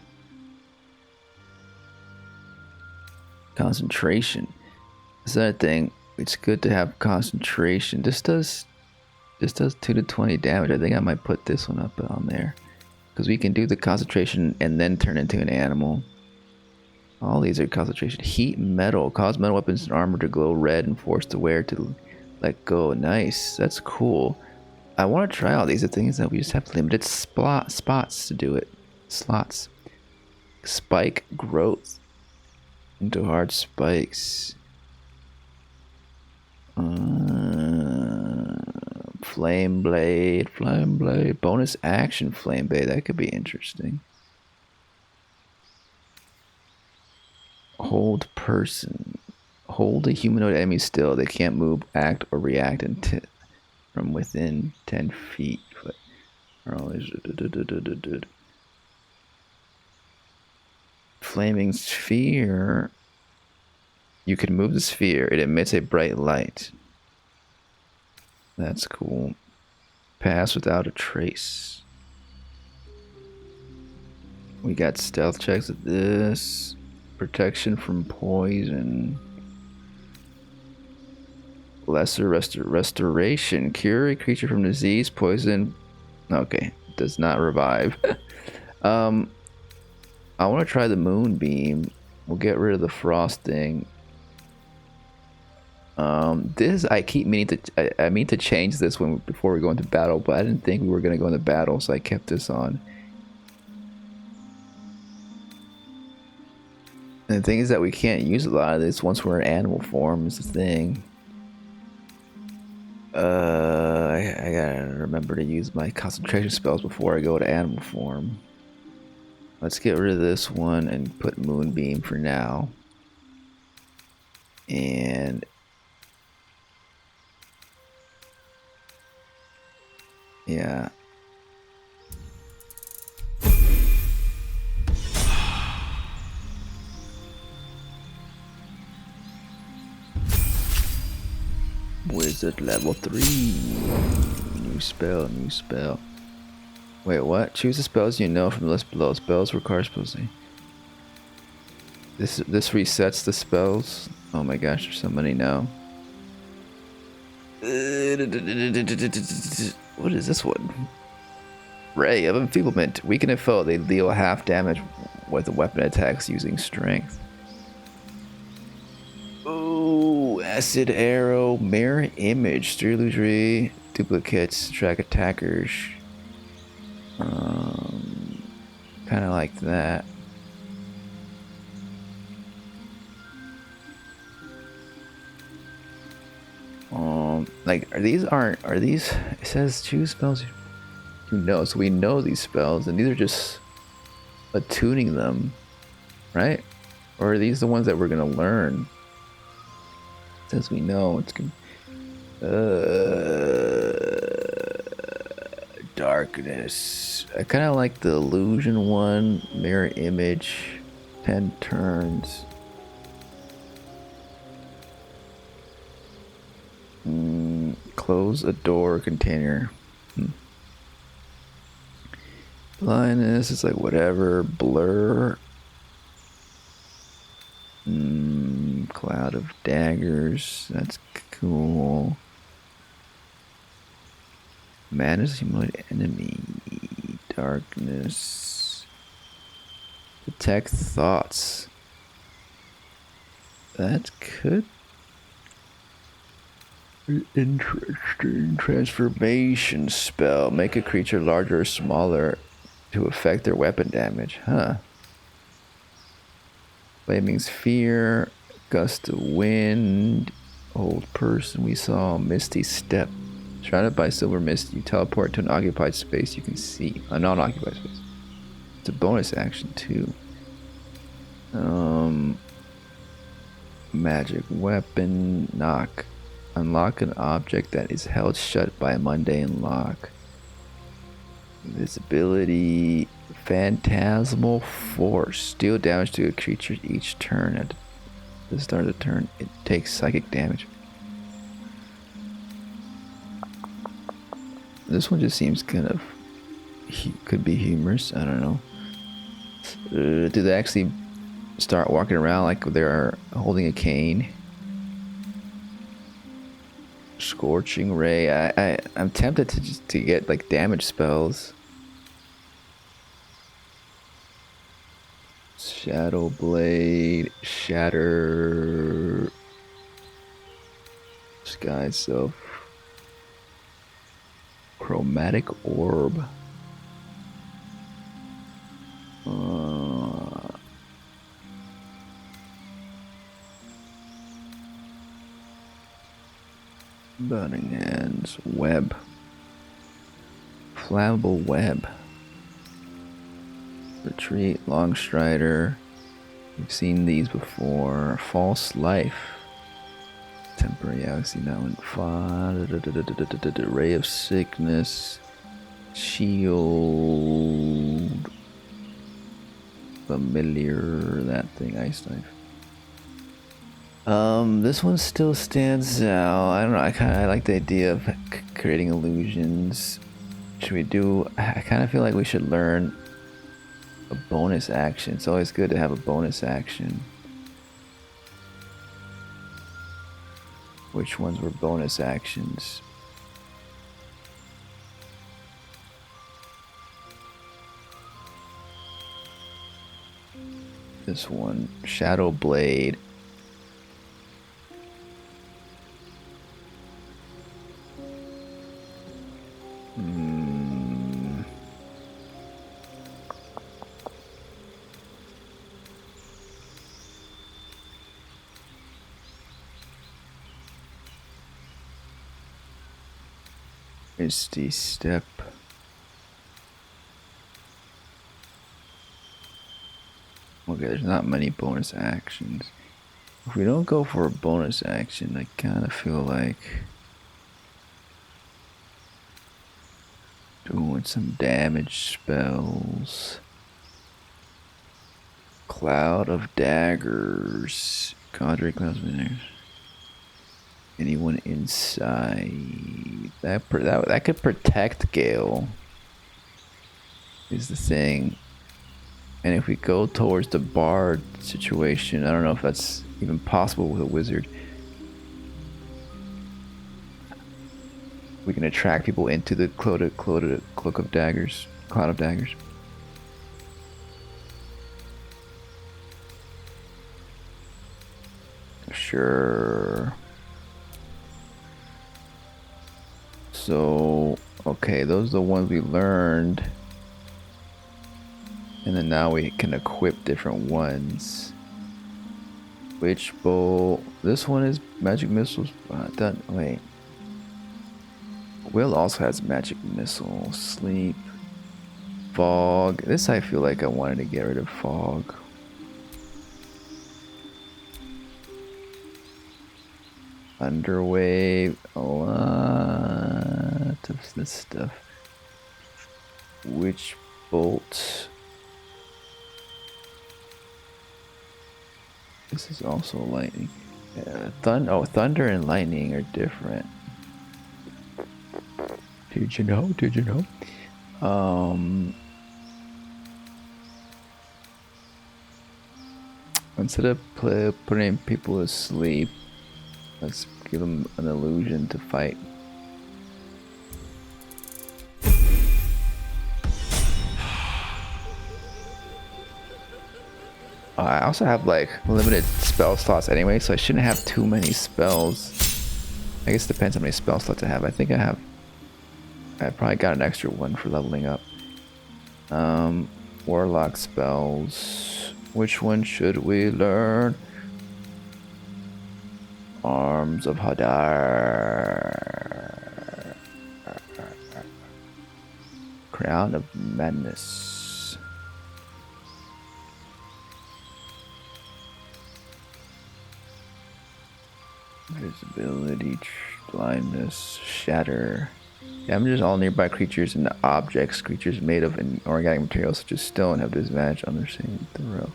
Concentration. Is that a thing? It's good to have concentration. This does 2 to 20 damage. I think I might put this one up on there. Because we can do the concentration and then turn into an animal. All these are concentration. Heat metal. Cause metal weapons and armor to glow red and force the wearer to let go. Nice. That's cool. I want to try all these. The thing is that we just have limited spots to do it. Slots. Spike growth into hard spikes. Flame blade. Bonus action flame blade. That could be interesting. Hold person. Hold a humanoid enemy still. They can't move, act, or react until from within 10 feet. Flaming sphere. You can move the sphere. It emits a bright light. That's cool. Pass without a trace. We got stealth checks with this. Protection from poison. Lesser restoration. Cure a creature from disease, poison. Okay, does not revive. I want to try the moonbeam. We'll get rid of the frosting. This I keep meaning to. I mean to change this before we go into battle, but I didn't think we were gonna go into battle, so I kept this on. And the thing is that we can't use a lot of this once we're in animal form. Is the thing. I gotta remember to use my concentration spells before I go to animal form. Let's get rid of this one and put Moonbeam for now. And yeah. Wizard level 3. New spell. Wait, what? Choose the spells you know from the list below. Spells require spells. This resets the spells. Oh my gosh, there's so many now. What is this one? Ray of Enfeeblement. Weaken a foe. They deal half damage with the weapon attacks using strength. Ooh, acid arrow, mirror image, illusory duplicates, track attackers. Kind of like that. Like are these? It says choose spells you know, so we know these spells, and these are just attuning them, right? Or are these the ones that we're gonna learn? It says we know. It's good. Darkness. I kind of like the illusion one. Mirror image. 10 turns. Close a door container. Blindness is like whatever. Blur. Cloud of daggers. That's cool. Madness, humanoid enemy. Darkness. Detect thoughts. That could be interesting. Transformation spell. Make a creature larger or smaller to affect their weapon damage. Huh. Flaming Sphere, Gust of Wind, Old Person we saw, Misty Step. Surrounded by silver mist, you teleport to an occupied space you can see. A non-occupied space. It's a bonus action too. Magic weapon, knock. Unlock an object that is held shut by a mundane lock. Invisibility, phantasmal force. Deal damage to a creature each turn. At the start of the turn, it takes psychic damage. This one just seems kind of could be humorous. I don't know. Do they actually start walking around like they're holding a cane? Scorching Ray. I'm tempted to get like damage spells. Shadow Blade, Shatter, Sky Self, Chromatic Orb. Burning Hands, Web, Flammable Web, Retreat, Long Strider. We've seen these before. False Life, Temporary. Yeah, I've seen that one. Ray of Sickness, Shield, Familiar. That thing, Ice Knife. This one still stands out. I don't know. I like the idea of creating illusions. Should we do? I kind of feel like we should learn a bonus action. It's always good to have a bonus action. Which ones were bonus actions? This one, Shadow Blade. Misty Step. Okay, there's not many bonus actions. If we don't go for a bonus action, I kind of feel like doing some damage spells. Cloud of Daggers. Conjuring Clouds of Daggers. Anyone inside. That could protect Gale. Is the thing. And if we go towards the Bard situation, I don't know if that's even possible with a wizard. We can attract people into the Cloak of Daggers. Cloud of Daggers. Sure. So, okay, those are the ones we learned. And then now we can equip different ones. Witch Bolt. This one is magic missiles. Done. Wait. Will also has magic missile. Sleep. Fog. This I feel like I wanted to get rid of fog. Underwave. A lot of this stuff. Witch Bolt. This is also lightning. Thunder and lightning are different. Did you know? Did you know? Instead of putting people to sleep, let's give them an illusion to fight. I also have like limited spell slots anyway, so I shouldn't have too many spells. I guess it depends how many spell slots I have. I think I probably got an extra one for leveling up. Warlock spells. Which one should we learn? Arms of Hadar. Crown of Madness. Visibility, blindness, shatter. Damages all nearby creatures and objects. Creatures made of inorganic materials such as stone have disadvantage on their saving throw.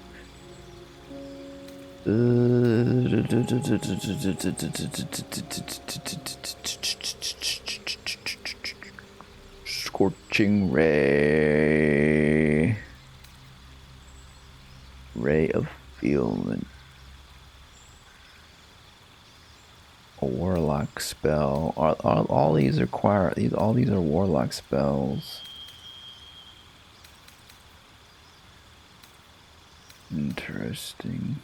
Scorching ray. Ray of Feeling. A warlock spell. All these require all these are warlock spells. Interesting.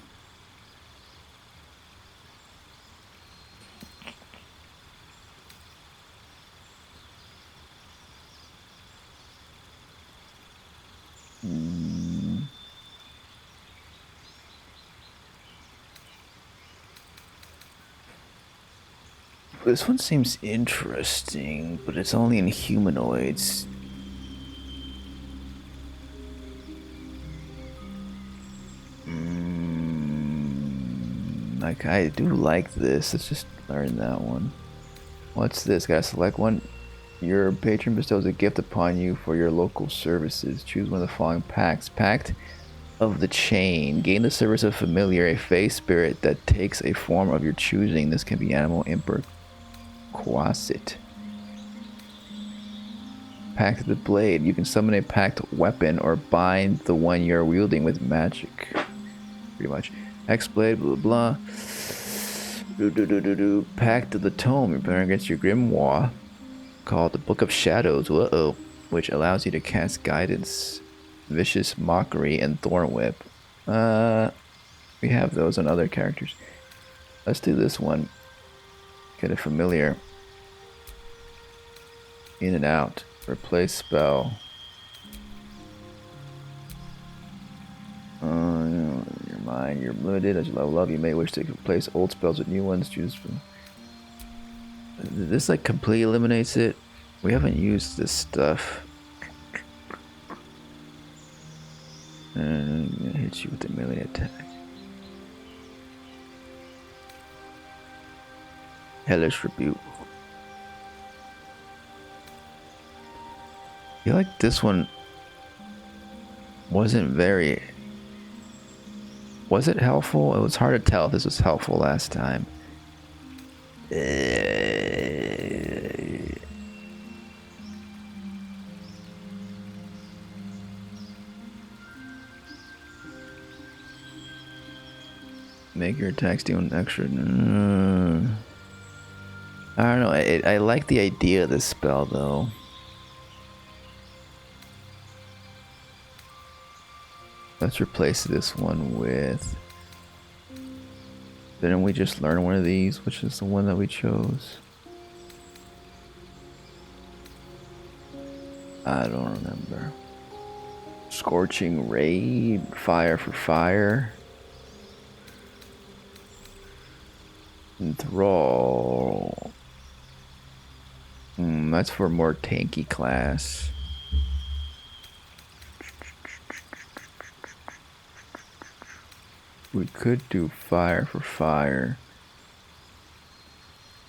This one seems interesting, but it's only in humanoids. Like, I do like this. Let's just learn that one. What's this? Gotta select one. Your patron bestows a gift upon you for your local services. Choose one of the following pacts. Pact of the Chain. Gain the service of familiar, a fey spirit that takes a form of your choosing. This can be animal, imp, or quasit. Pact of the Blade. You can summon a pact weapon or bind the one you're wielding with magic. Pretty much. X-Blade, blah blah blah. Pact of the Tome. You're better against your grimoire called the Book of Shadows, which allows you to cast Guidance, Vicious Mockery, and Thorn Whip. We have those on other characters. Let's do this one. Get a familiar. In and out. Replace spell. Your mind, you're limited. As you level up, you may wish to replace old spells with new ones. Choose from. This like completely eliminates it. We haven't used this stuff. And I'm gonna hit you with a melee attack. Hellish Rebuke. I feel like this one wasn't very... Was it helpful? It was hard to tell if this was helpful last time. Make your attacks do an extra... I don't know. I like the idea of this spell though. Let's replace this one with... Didn't we just learn one of these? Which is the one that we chose? I don't remember. Scorching Ray, Fire for Fire. Enthrall. That's for more tanky class. We could do Fire for Fire.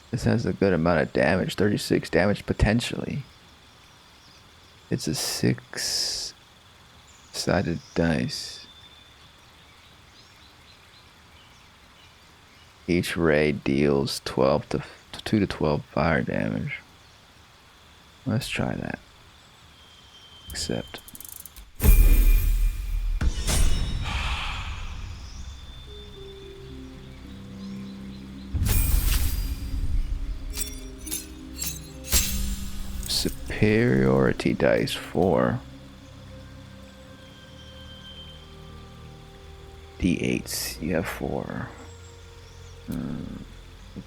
This has a good amount of damage. 36 damage potentially. It's a 6-sided dice. Each ray deals 2 to 12 fire damage. Let's try that. Accept. Superiority dice 4. D8s. You have 4.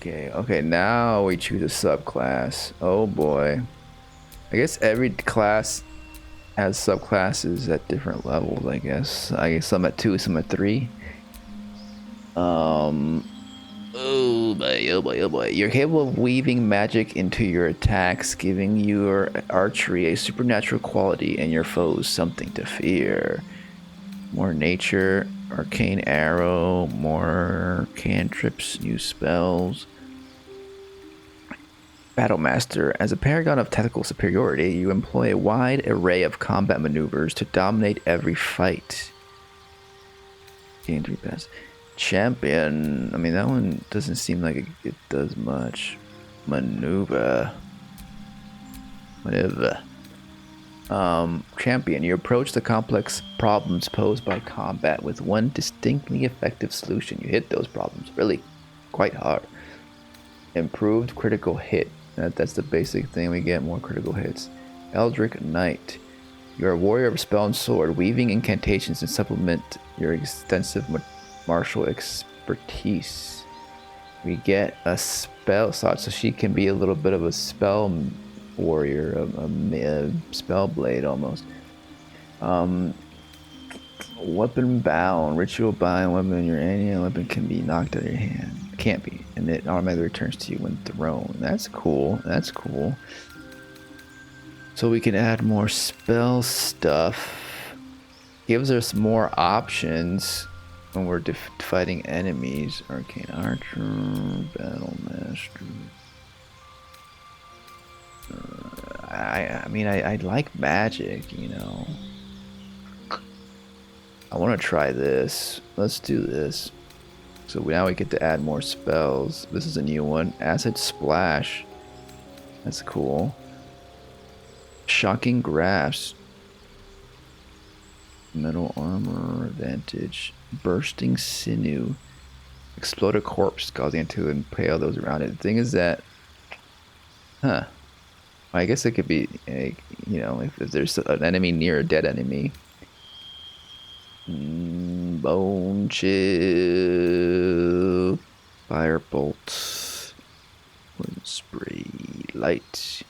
Okay, now we choose a subclass. Oh boy. I guess every class has subclasses at different levels, I guess. I guess some at 2, some at 3. Oh boy, oh boy, oh boy. You're capable of weaving magic into your attacks, giving your archery a supernatural quality and your foes something to fear. More nature, arcane arrow, more cantrips, new spells. Battlemaster. As a paragon of tactical superiority, you employ a wide array of combat maneuvers to dominate every fight. Gain 3 pass. Champion. I mean, that one doesn't seem like it does much. Maneuver. Champion. You approach the complex problems posed by combat with one distinctly effective solution. You hit those problems really quite hard. Improved critical hit. That's the basic thing. We get more critical hits. Eldritch Knight. You're a warrior of spell and sword, weaving incantations and supplement your extensive martial expertise. We get a spell slot, so she can be a little bit of a spell warrior, a spell blade almost. Weapon bound, ritual bind weapon. Your any weapon can be knocked out of your hand. Can't be, and it automatically returns to you when thrown. That's cool. That's cool. So we can add more spell stuff. Gives us more options when we're fighting enemies. Arcane Archer, Battle Master. I mean, I like magic, you know. I want to try this. Let's do this. So now we get to add more spells. This is a new one. Acid Splash. That's cool. Shocking Grasp. Metal Armor Advantage. Bursting Sinew. Explode a corpse, causing it to impale those around it. The thing is that... I guess it could be, you know, if there's an enemy near a dead enemy. Bone Chill. Firebolt. Wind Spray. Light.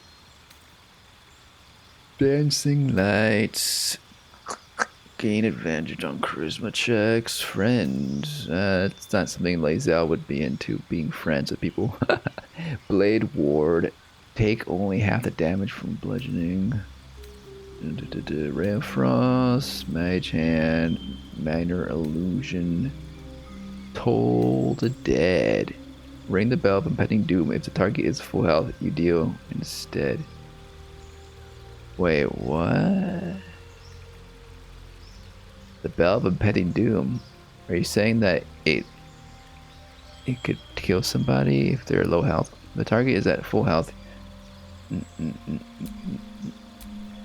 Dancing Lights. Gain advantage on charisma checks. Friends. It's not something Lae'zel would be into, being friends with people. Blade Ward. Take only half the damage from bludgeoning. Ray of Frost. Mage Hand. Minor Illusion. Toll the Dead. Ring the bell of impending doom. If the target is full health, you deal instead. Wait, what? The bell of impending doom. Are you saying that it could kill somebody if they're low health? The target is at full health.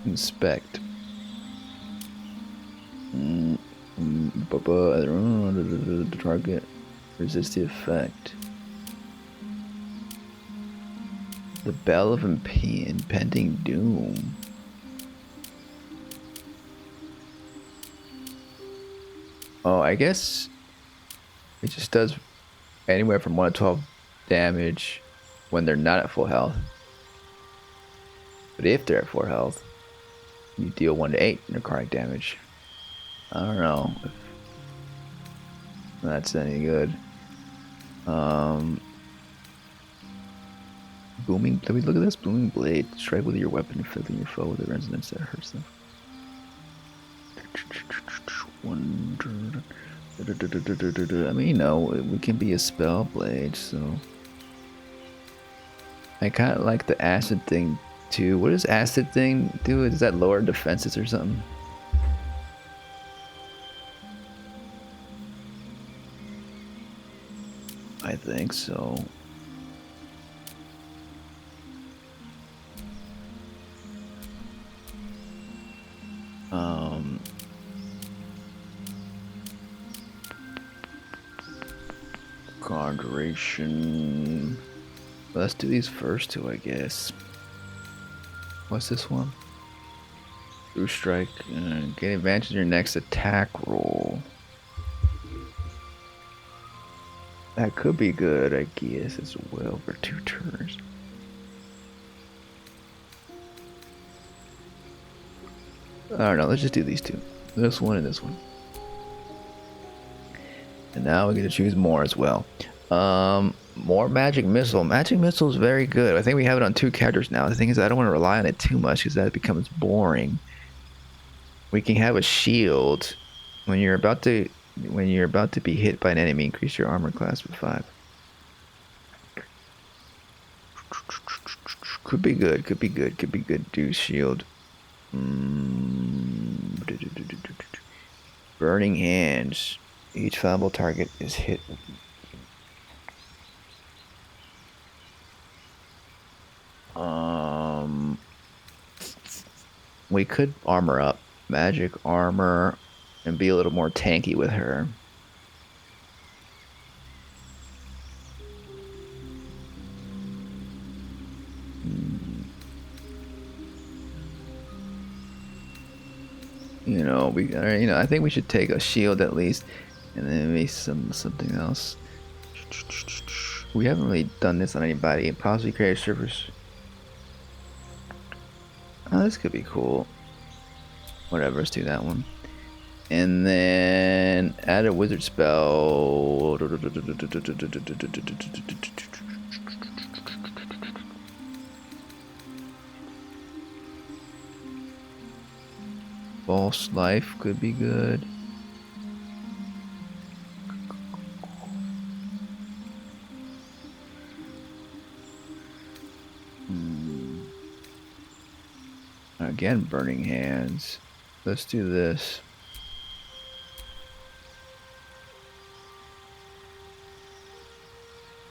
Inspect. The target resist the effect. The bell of impending doom. Oh, I guess it just does anywhere from 1 to 12 damage when they're not at full health. But if they're at 4 health, you deal 1 to 8 necrotic damage. I don't know if that's any good. Booming. Let me look at this. Booming Blade. Strike with your weapon, filling your foe with a resonance that hurts them. I mean, you know, we can be a spell blade, so I kind of like the acid thing too. What does acid thing do? Does that lower defenses or something? I think so. Conjuration. Let's do these first two, I guess. What's this one? True Strike. Gain advantage in your next attack roll. That could be good, I guess, as well for 2 turns. I don't know. Let's just do these two. This one and this one. And now we get to choose more as well. More magic missile. Magic missile is very good. I think we have it on 2 characters now. The thing is, I don't want to rely on it too much because that becomes boring. We can have a shield when you're about to be hit by an enemy. Increase your armor class by 5. Could be good. Could be good. Could be good. Do shield. Burning hands. Each flammable target is hit. We could armor up. Magic armor and be a little more tanky with her. You know, I think we should take a shield at least, and then maybe something else. We haven't really done this on anybody. Possibly create a surface. Oh, this could be cool. Whatever, let's do that one. And then add a wizard spell. False life could be good. Again, burning hands. Let's do this.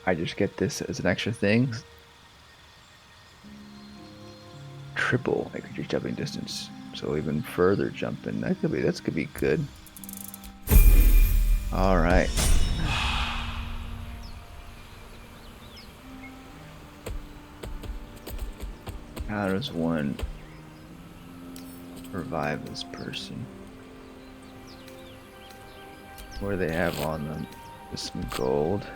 I just get this as an extra thing. Triple your jumping distance. So even further jumping. That could be good. All right. How does one revive this person? What do they have on them? Just some gold.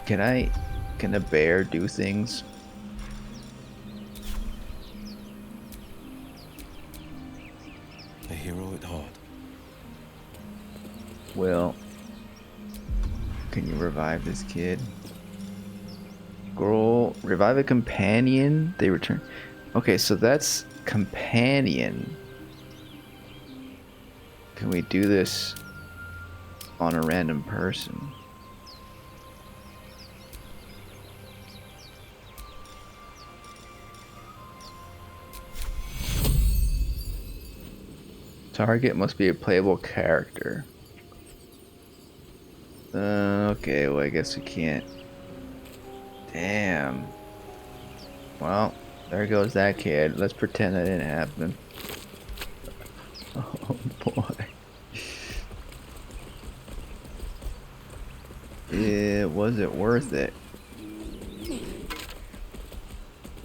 Can a bear do things? A hero at heart. Well, can you revive this kid? Girl, revive a companion. They return. Okay, so that's companion. Can we do this on a random person? Target must be a playable character. Okay, well I guess we can't. Damn. Well, there goes that kid. Let's pretend that didn't happen. Oh boy. Was it worth it?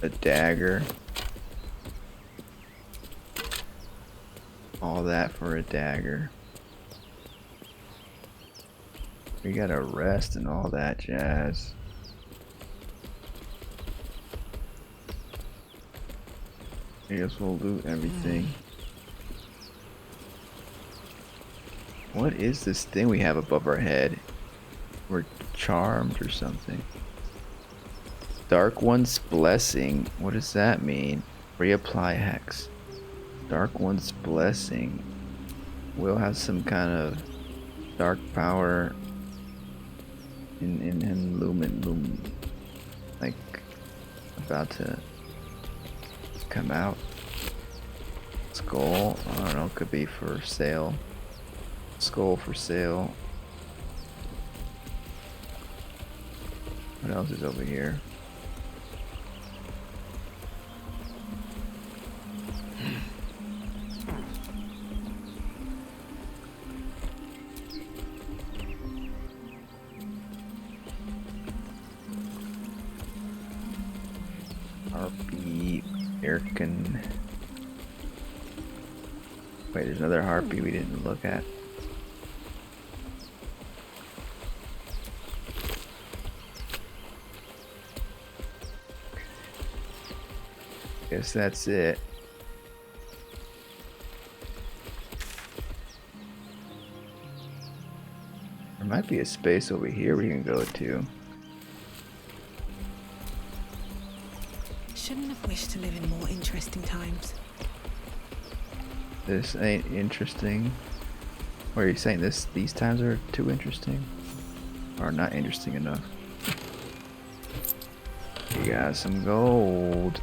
A dagger. All that for a dagger. We gotta rest and all that jazz. I guess we'll loot everything. What is this thing we have above our head? We're charmed or something. Dark One's Blessing. What does that mean? Reapply hex. Dark One's Blessing. We'll have some kind of dark power in lumen, like about to come out. Skull, I don't know, could be for sale. Skull for sale. What else is over here? Harpy, Erkin. Wait, there's another harpy we didn't look at. guess that's it. There might be a space over here we can go to. Shouldn't have wished to live in more interesting times. This ain't interesting. Or are you saying these times are too interesting? Or not interesting enough? We got some gold.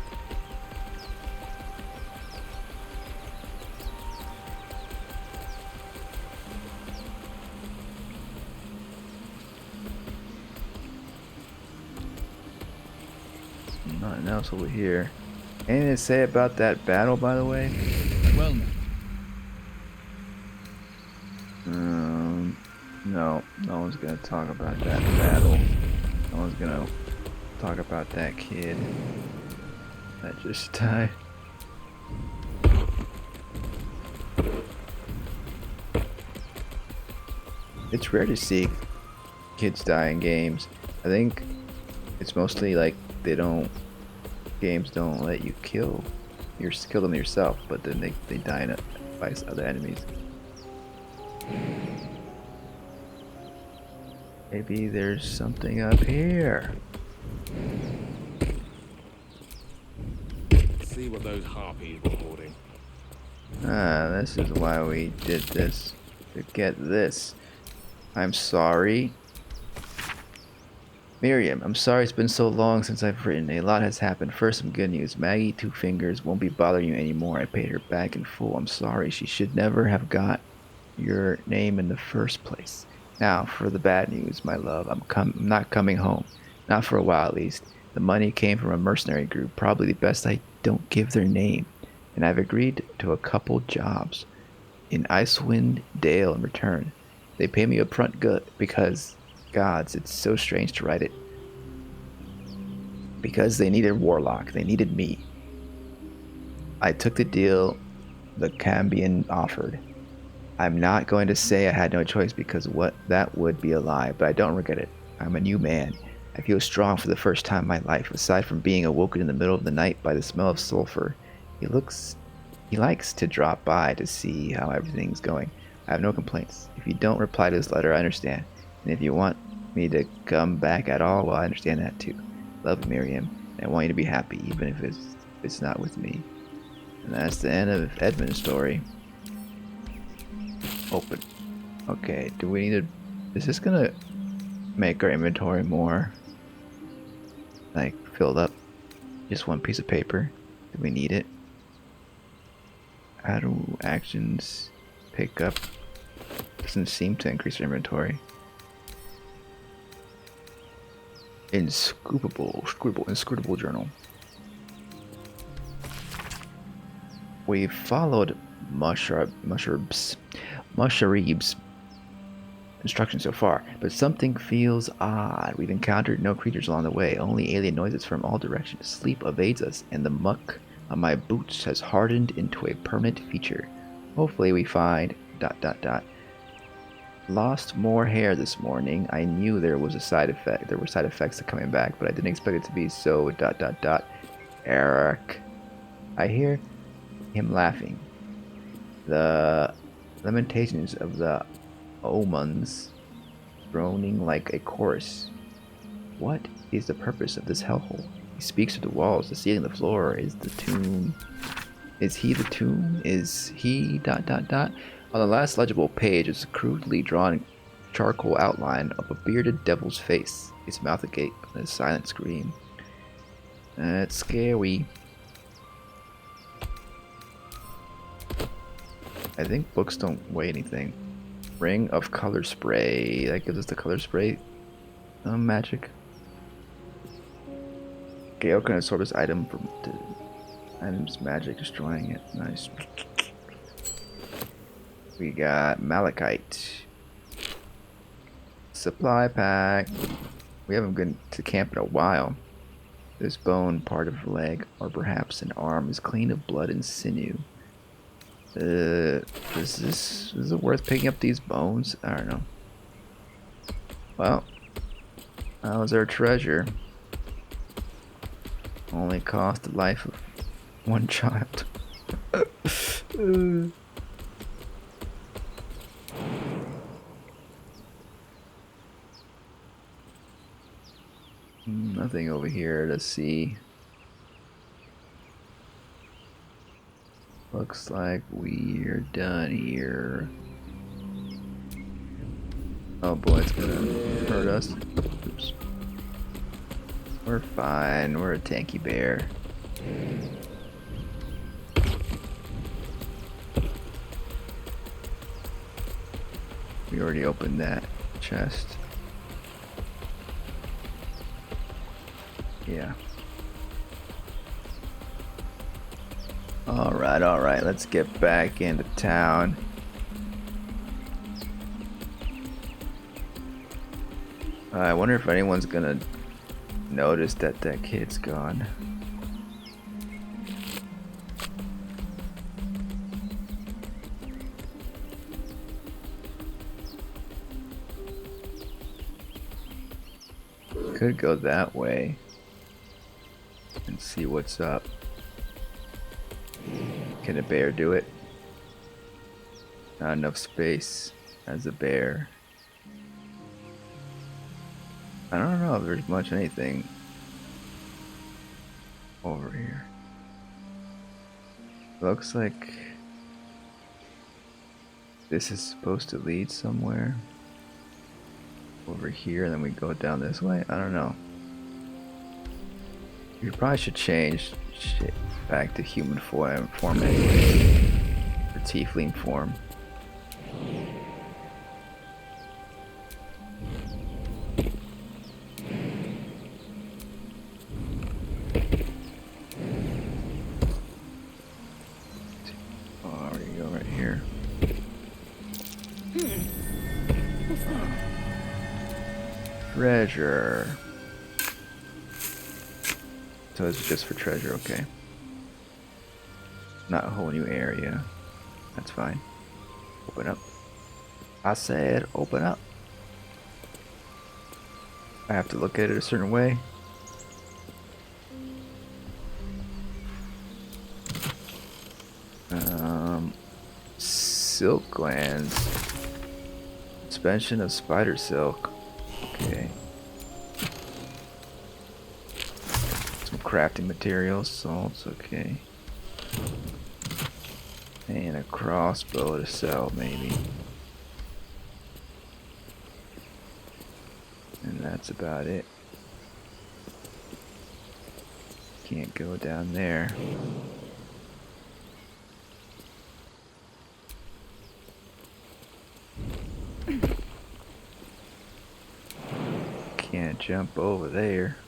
Nothing else over here. Anything to say about that battle, by the way? Well, no. No one's gonna talk about that battle. No one's gonna talk about that kid that just died. It's rare to see kids die in games. I think it's mostly like games don't let you kill them yourself, but then they die in it by other enemies. Maybe there's something up here. See what those harpies were hoarding. Ah, this is why we did this. To get this. I'm sorry. Miriam, I'm sorry it's been so long since I've written. A lot has happened. First, some good news. Maggie Two Fingers won't be bothering you anymore. I paid her back in full. I'm sorry. She should never have got your name in the first place. Now, for the bad news, my love. I'm not coming home. Not for a while, at least. The money came from a mercenary group. Probably best I don't give their name. And I've agreed to a couple jobs in Icewind Dale in return. They pay me upfront good because... Gods, it's so strange to write it. Because they needed Warlock. They needed me. I took the deal the Cambion offered. I'm not going to say I had no choice because that would be a lie, but I don't regret it. I'm a new man. I feel strong for the first time in my life, aside from being awoken in the middle of the night by the smell of sulfur. He likes to drop by to see how everything's going. I have no complaints. If you don't reply to this letter, I understand. And if you want me to come back at all, well, I understand that too. Love, Miriam. And I want you to be happy, even if it's not with me. And that's the end of Edmund's story. Open. Okay, do we need to... Is this gonna make our inventory more, like, filled up? Just one piece of paper. Do we need it? How do actions pick up? Doesn't seem to increase our inventory. Inscrutable journal. We've followed Mushareeb's instructions so far, but something feels odd. We've encountered no creatures along the way, only alien noises from all directions. Sleep evades us, and the muck on my boots has hardened into a permanent feature. Hopefully we find... Lost more hair this morning. I knew there was a side effect. There were side effects to coming back, but I didn't expect it to be so... Eric. I hear him laughing. The lamentations of the omens droning like a chorus. What is the purpose of this hellhole? He speaks to the walls, the ceiling, the floor. Is the tomb... Is he the tomb? Is he... On the last legible page is a crudely drawn charcoal outline of a bearded devil's face, its mouth agape, and a silent scream. That's scary. I think books don't weigh anything. Ring of color spray. That gives us the color spray magic. Gale can absorb this item from the item's magic, destroying it. Nice. We got malachite. Supply pack. We haven't been to camp in a while. This bone, part of a leg, or perhaps an arm, is clean of blood and sinew. Is it worth picking up these bones? I don't know. Well, that was our treasure. Only cost the life of One child. Nothing over here to see. Looks like we're done here. Oh boy, it's gonna hurt us. Oops. We're fine. We're a tanky bear. We already opened that chest. Yeah. Alright, let's get back into town. I wonder if anyone's gonna notice that that kid's gone. Could go that way and see what's up. Can a bear do it? Not enough space as a bear. I don't know if there's much anything over here. Looks like this is supposed to lead somewhere. Over here, and then we go down this way? I don't know. We probably should change shit back to human form anyway. Or tiefling form. Oh, there you go, right here. Treasure. So it's just for treasure, okay. Not a whole new area. That's fine. Open up. I said open up. I have to look at it a certain way. Silk glands. Suspension of spider silk. Okay. Some crafting materials, salts, okay. And a crossbow to sell, maybe. And that's about it. Can't go down there. Can't jump over there.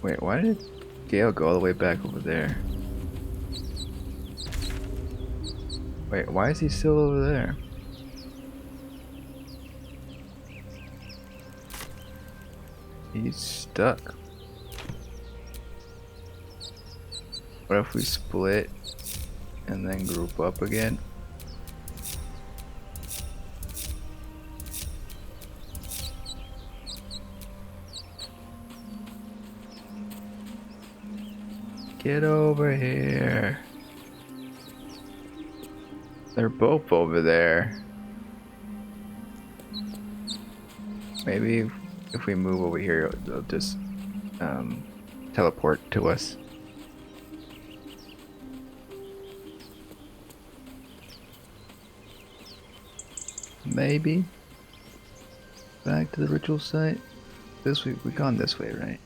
Wait, why did Gale go all the way back over there? Wait, why is he still over there? He's stuck. What if we split and then group up again? Get over here. They're both over there. Maybe if we move over here, they'll just teleport to us. Maybe. Back to the ritual site. This way, we've gone this way, right?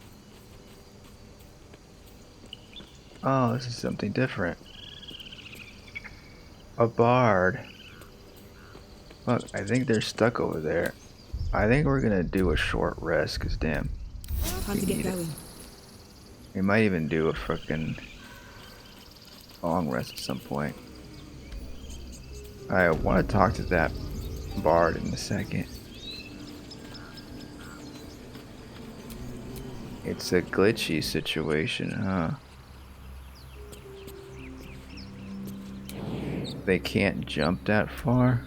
Oh, this is something different. A bard. Look, I think they're stuck over there. I think we're gonna do a short rest, cause damn. Time to get going. We might even do a frickin' long rest at some point. I want to talk to that bard in a second. It's a glitchy situation, huh? they can't jump that far.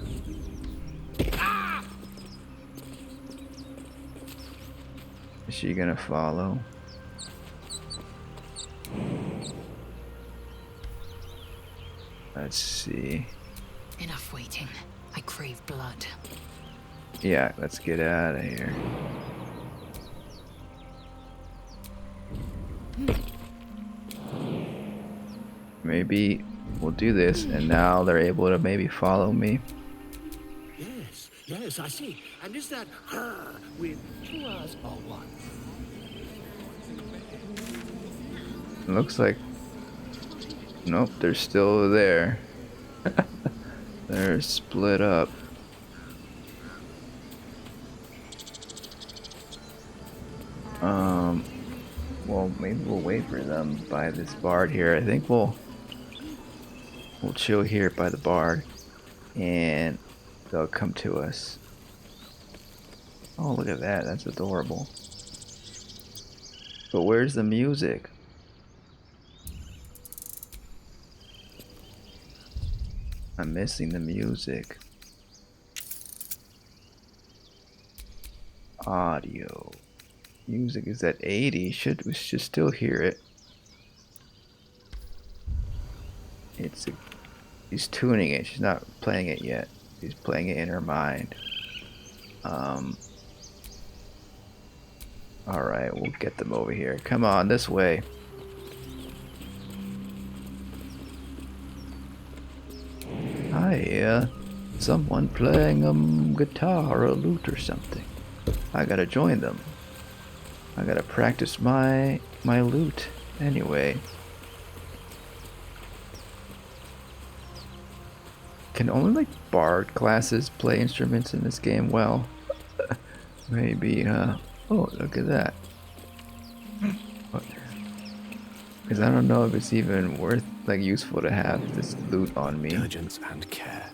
Is she gonna follow? Let's see. Enough waiting. I crave blood. Yeah, let's get out of here. Maybe we'll do this, and now they're able to maybe follow me. Yes, I see. And is that her with 2 R's or 1? Looks like... Nope, they're still there. They're split up. Well, maybe we'll wait for them by this bard here. I think we'll chill here by the bard, and they'll come to us. Oh, look at that. That's adorable. But where's the music? I'm missing the music. Audio. Music is at 80. We should still hear it. She's tuning it. She's not playing it yet. She's playing it in her mind. Alright, we'll get them over here. Come on, this way. I hear someone playing a guitar or a lute or something. I gotta join them. I gotta practice my lute anyway. Can only like bard classes play instruments in this game? Well, maybe, huh? Oh, look at that. Because I don't know if it's even worth, like, useful to have this lute on me. Diligence and care.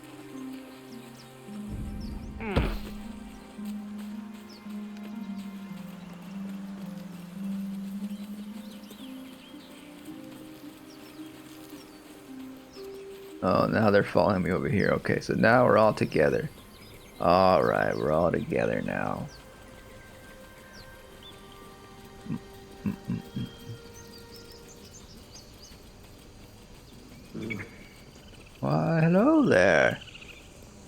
Oh, now they're following me over here. Okay, so now we're all together. Alright, we're all together now. Why, hello there.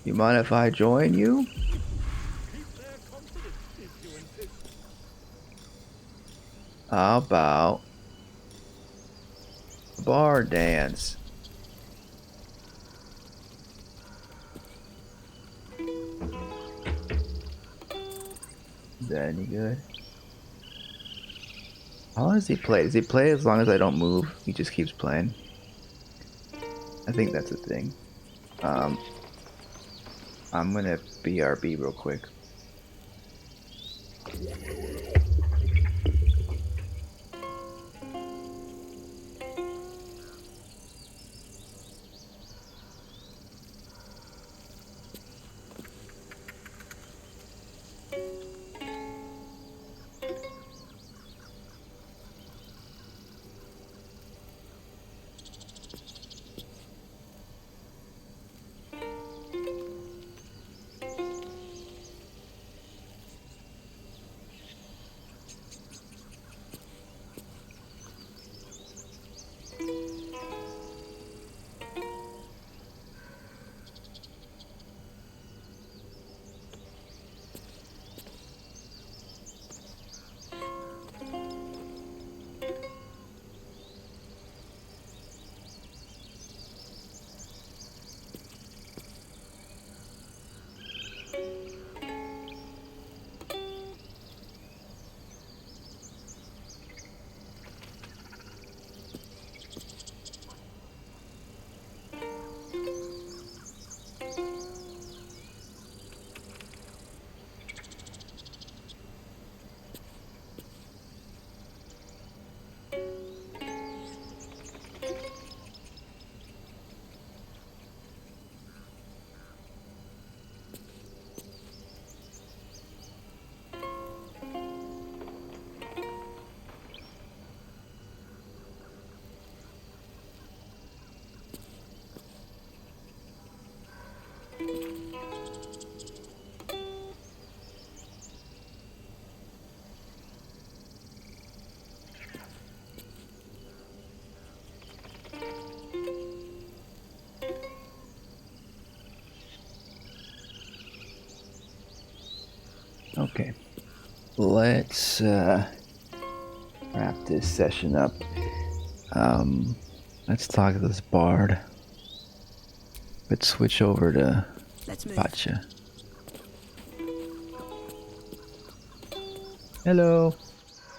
You mind if I join you? How about a bar dance? Is that any good? How long does he play? Does he play as long as I don't move? He just keeps playing. I think that's a thing. I'm gonna BRB real quick. Okay, let's wrap this session up. Let's talk to this bard. Let's switch over to Pacha. Hello.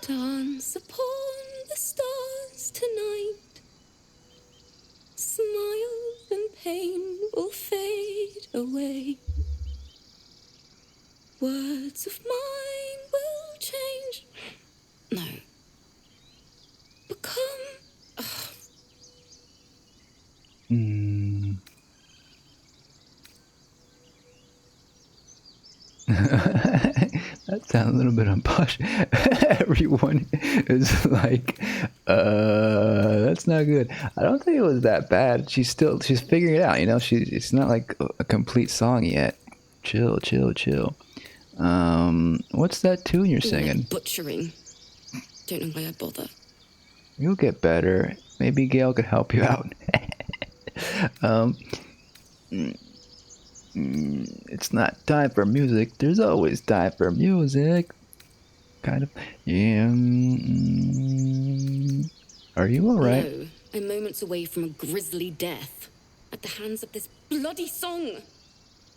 Dance upon the stars tonight. Smiles and pain will fade away. Words of mine will change. No. Become. That sounds a little bit unposh. Everyone is like, that's not good. I don't think it was that bad. She's figuring it out, you know. It's not like a complete song yet. Chill. What's that tune you're singing? Butchering. Don't know why I bother. You'll get better. Maybe Gail could help you out. It's not time for music. There's always time for music. Kind of. Yeah. Are you alright? No, I'm moments away from a grisly death. At the hands of this bloody song.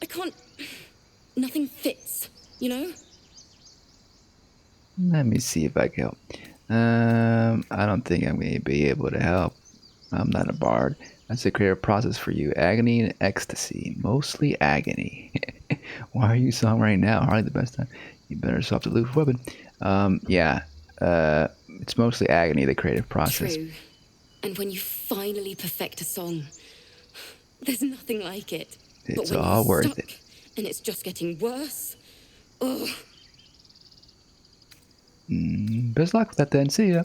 I can't. Nothing fits, you know? Let me see if I can help. I don't think I'm going to be able to help. I'm not a bard. That's a creative process for you. Agony and ecstasy. Mostly agony. Why are you song right now? Hardly the best time. You better swap the loose weapon. It's mostly agony, the creative process. True. And when you finally perfect a song, there's nothing like it. It's all worth it. And it's just getting worse. Ugh. Best luck with that then. See ya.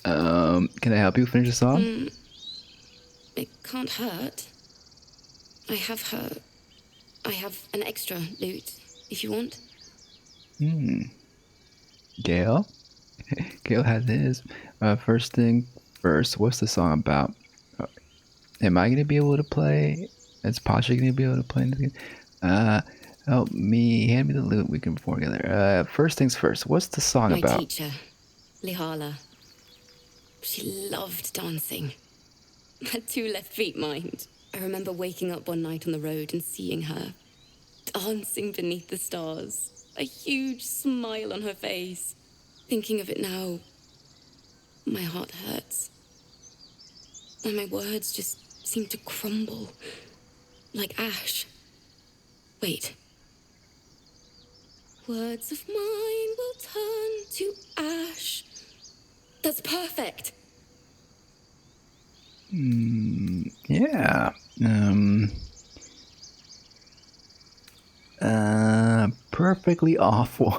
Can I help you finish the song? It can't hurt. I have an extra lute, if you want. Gail? Gail has his. First thing first, what's the song about? Am I going to be able to play? Is Pacha going to be able to play anything? Help me, hand me the lute, we can perform together. First things first, what's the song about? My teacher, Lihala. She loved dancing. Had 2 left feet, mind. I remember waking up one night on the road and seeing her dancing beneath the stars. A huge smile on her face. Thinking of it now, my heart hurts. And my words just seem to crumble. Like ash. Wait. Words of mine will turn to ash. That's perfect. Yeah. Perfectly awful.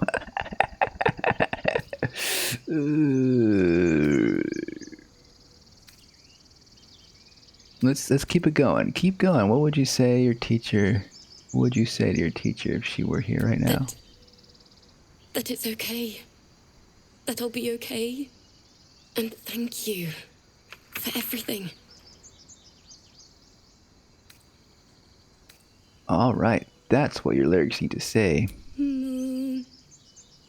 Let's keep it going. Keep going. What would you say to your teacher if she were here right now? That it's okay. That I'll be okay. And thank you for everything. All right. That's what your lyrics need to say. Moon,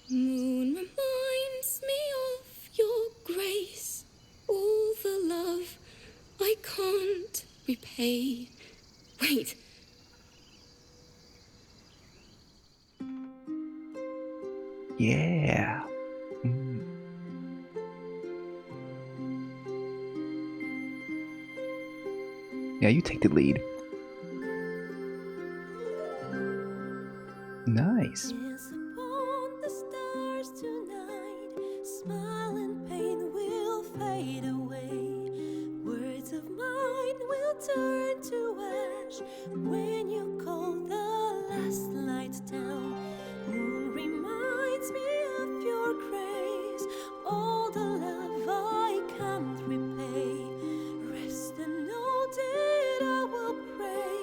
moon reminds me of your grace. All the love I can't repay. Wait. Yeah. Yeah, you take the lead. Nice. Upon the stars tonight, smile and pain will fade away. Words of mine will turn to ash when you call the last light down. Moon reminds me of your grace, all the love I can't repay. Rest and know that I will pray.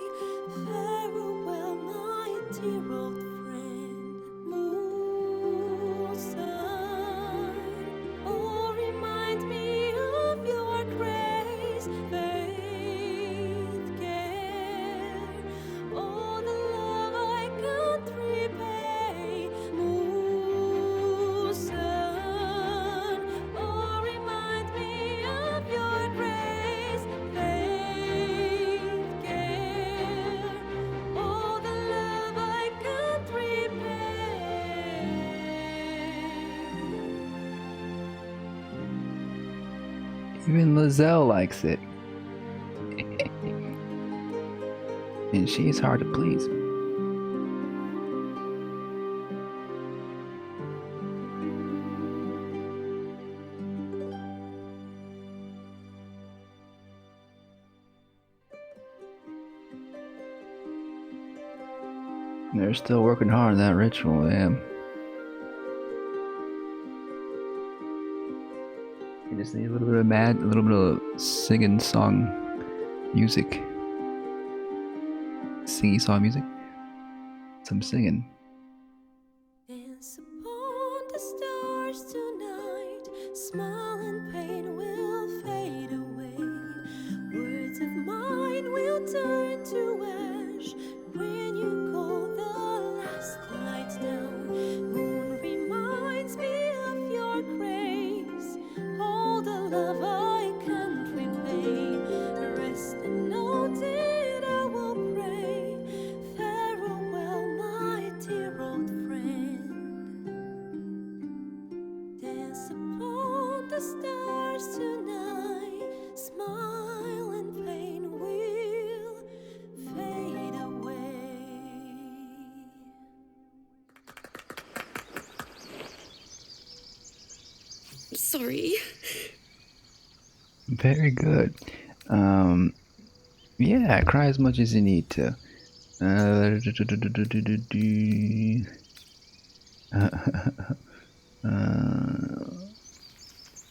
Even Lizelle likes it. And she's hard to please. They're still working hard on that ritual, yeah. You just need a little bit of a little bit of singing song music. Singy song music. Some singing. Dance upon the stars tonight. Smile and pain will fade away. Words of mine will turn to ash when you call the last light down. Moon reminds me of your grace. All the love I can't repay. Rest and note it, I will pray. Farewell, my dear old friend. Dance upon the stars tonight. Smile and pain will fade away. Sorry. Very good. Yeah, cry as much as you need to.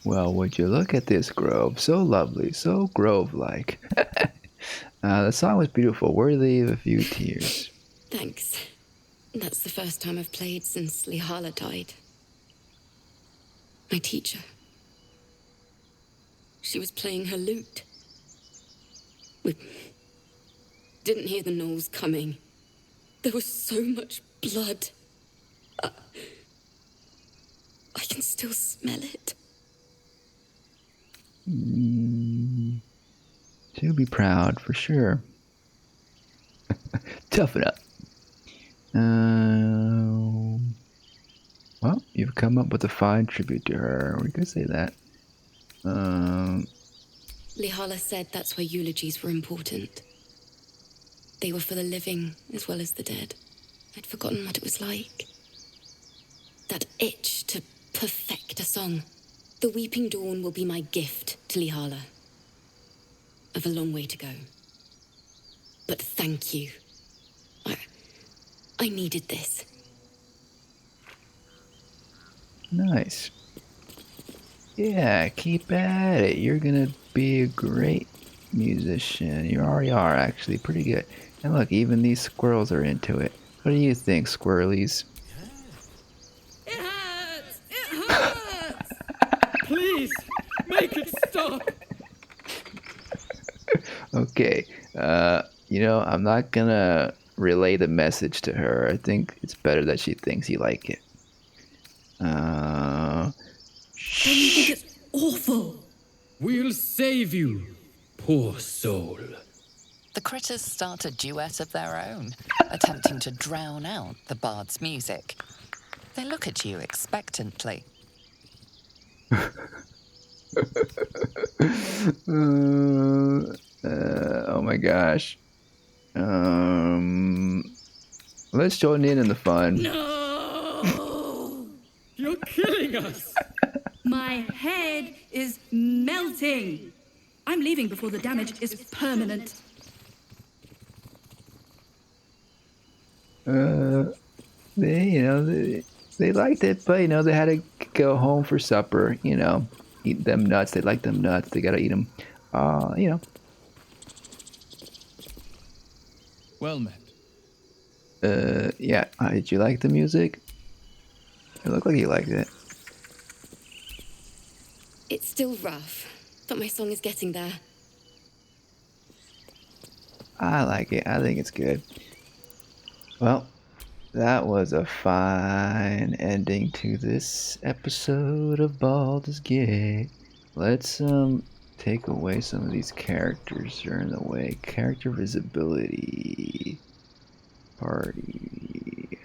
Well, would you look at this grove? So lovely, so grove-like. The song was beautiful, worthy of a few tears. Thanks. That's the first time I've played since Lihala died. My teacher. She was playing her lute. We didn't hear the gnolls coming. There was so much blood. I can still smell it. To be proud, for sure. Toughen up. Well, you've come up with a fine tribute to her. We could say that. Lihala said that's why eulogies were important. They were for the living as well as the dead. I'd forgotten what it was like. That itch to perfect a song. The Weeping Dawn will be my gift to Lihala. I've a long way to go. But thank you. I needed this. Nice. Yeah, keep at it. You're gonna be a great musician. You already are, actually. Pretty good. And look, even these squirrels are into it. What do you think, squirrelies? It hurts! It hurts! Please, make it stop! Okay. I'm not gonna relay the message to her. I think it's better that she thinks you like it. I think it's awful. We'll save you, poor soul. The critters start a duet of their own, attempting to drown out the bard's music. They look at you expectantly. Oh my gosh. Let's join in the fun. No! You're killing us! My head is melting. I'm leaving before the damage is permanent. They liked it, but they had to go home for supper. Eat them nuts. They like them nuts. They gotta eat them. Well met. Yeah. Did you like the music? It looked like you liked it. It's still rough, but my song is getting there. I like it. I think it's good. Well, that was a fine ending to this episode of Baldur's Gate. Let's take away some of these characters that are in the way. Character visibility. Party.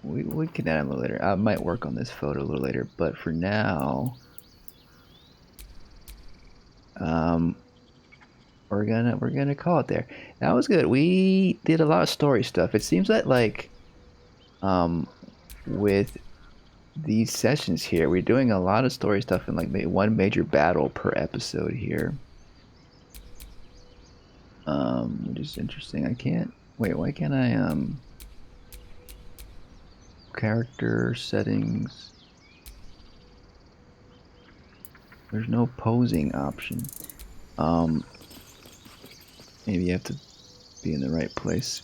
We can add them a little later. I might work on this photo a little later, but for now, we're gonna call it there. That was good. We did a lot of story stuff. It seems that like with these sessions here, we're doing a lot of story stuff and like one major battle per episode here. Which is interesting. I can't wait. Why can't I character settings? There's no posing option. Maybe you have to be in the right place.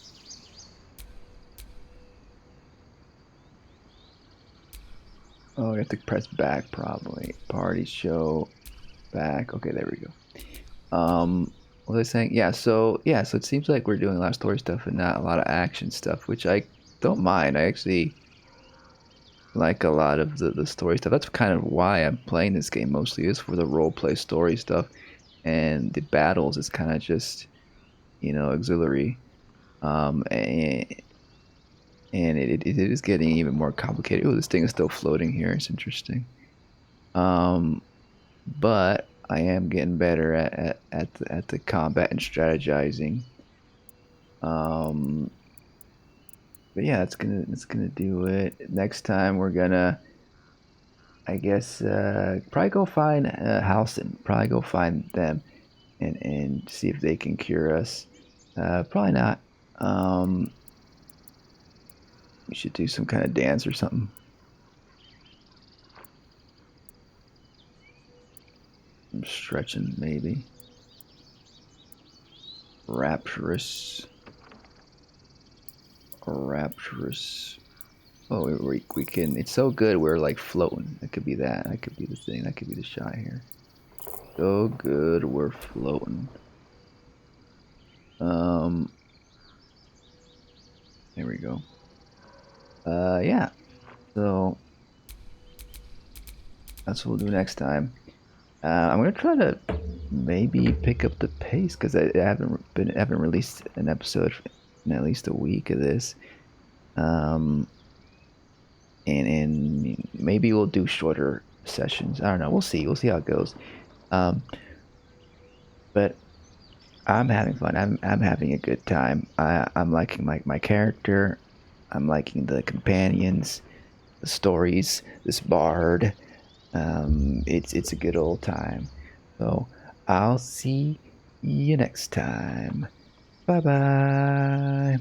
Oh, you have to press back probably. Party show back. Okay, there we go. What was I saying? Yeah, so it seems like we're doing a lot of story stuff and not a lot of action stuff, which I don't mind. I actually like a lot of the story stuff. That's kind of why I'm playing this game mostly, is for the roleplay story stuff, and the battles is kind of just, you know, auxiliary. And it is getting even more complicated. Oh, this thing is still floating here. It's interesting. But I am getting better at the combat and strategizing. But yeah, it's gonna do it. Next time we're gonna, I guess, probably go find Halson. Probably go find them, and see if they can cure us. Probably not. We should do some kind of dance or something. I'm stretching, maybe. Rapturous. Oh, we can. It's so good. We're like floating. That could be that. That could be the thing. That could be the shot here. So good. We're floating. There we go. Yeah. So that's what we'll do next time. I'm gonna try to maybe pick up the pace because I haven't released an episode in at least a week of this. And maybe we'll do shorter sessions. I don't know. We'll see. We'll see how it goes. But I'm having fun. I'm having a good time. I'm liking my character. I'm liking the companions, the stories, this bard. It's a good old time. So I'll see you next time. Bye bye.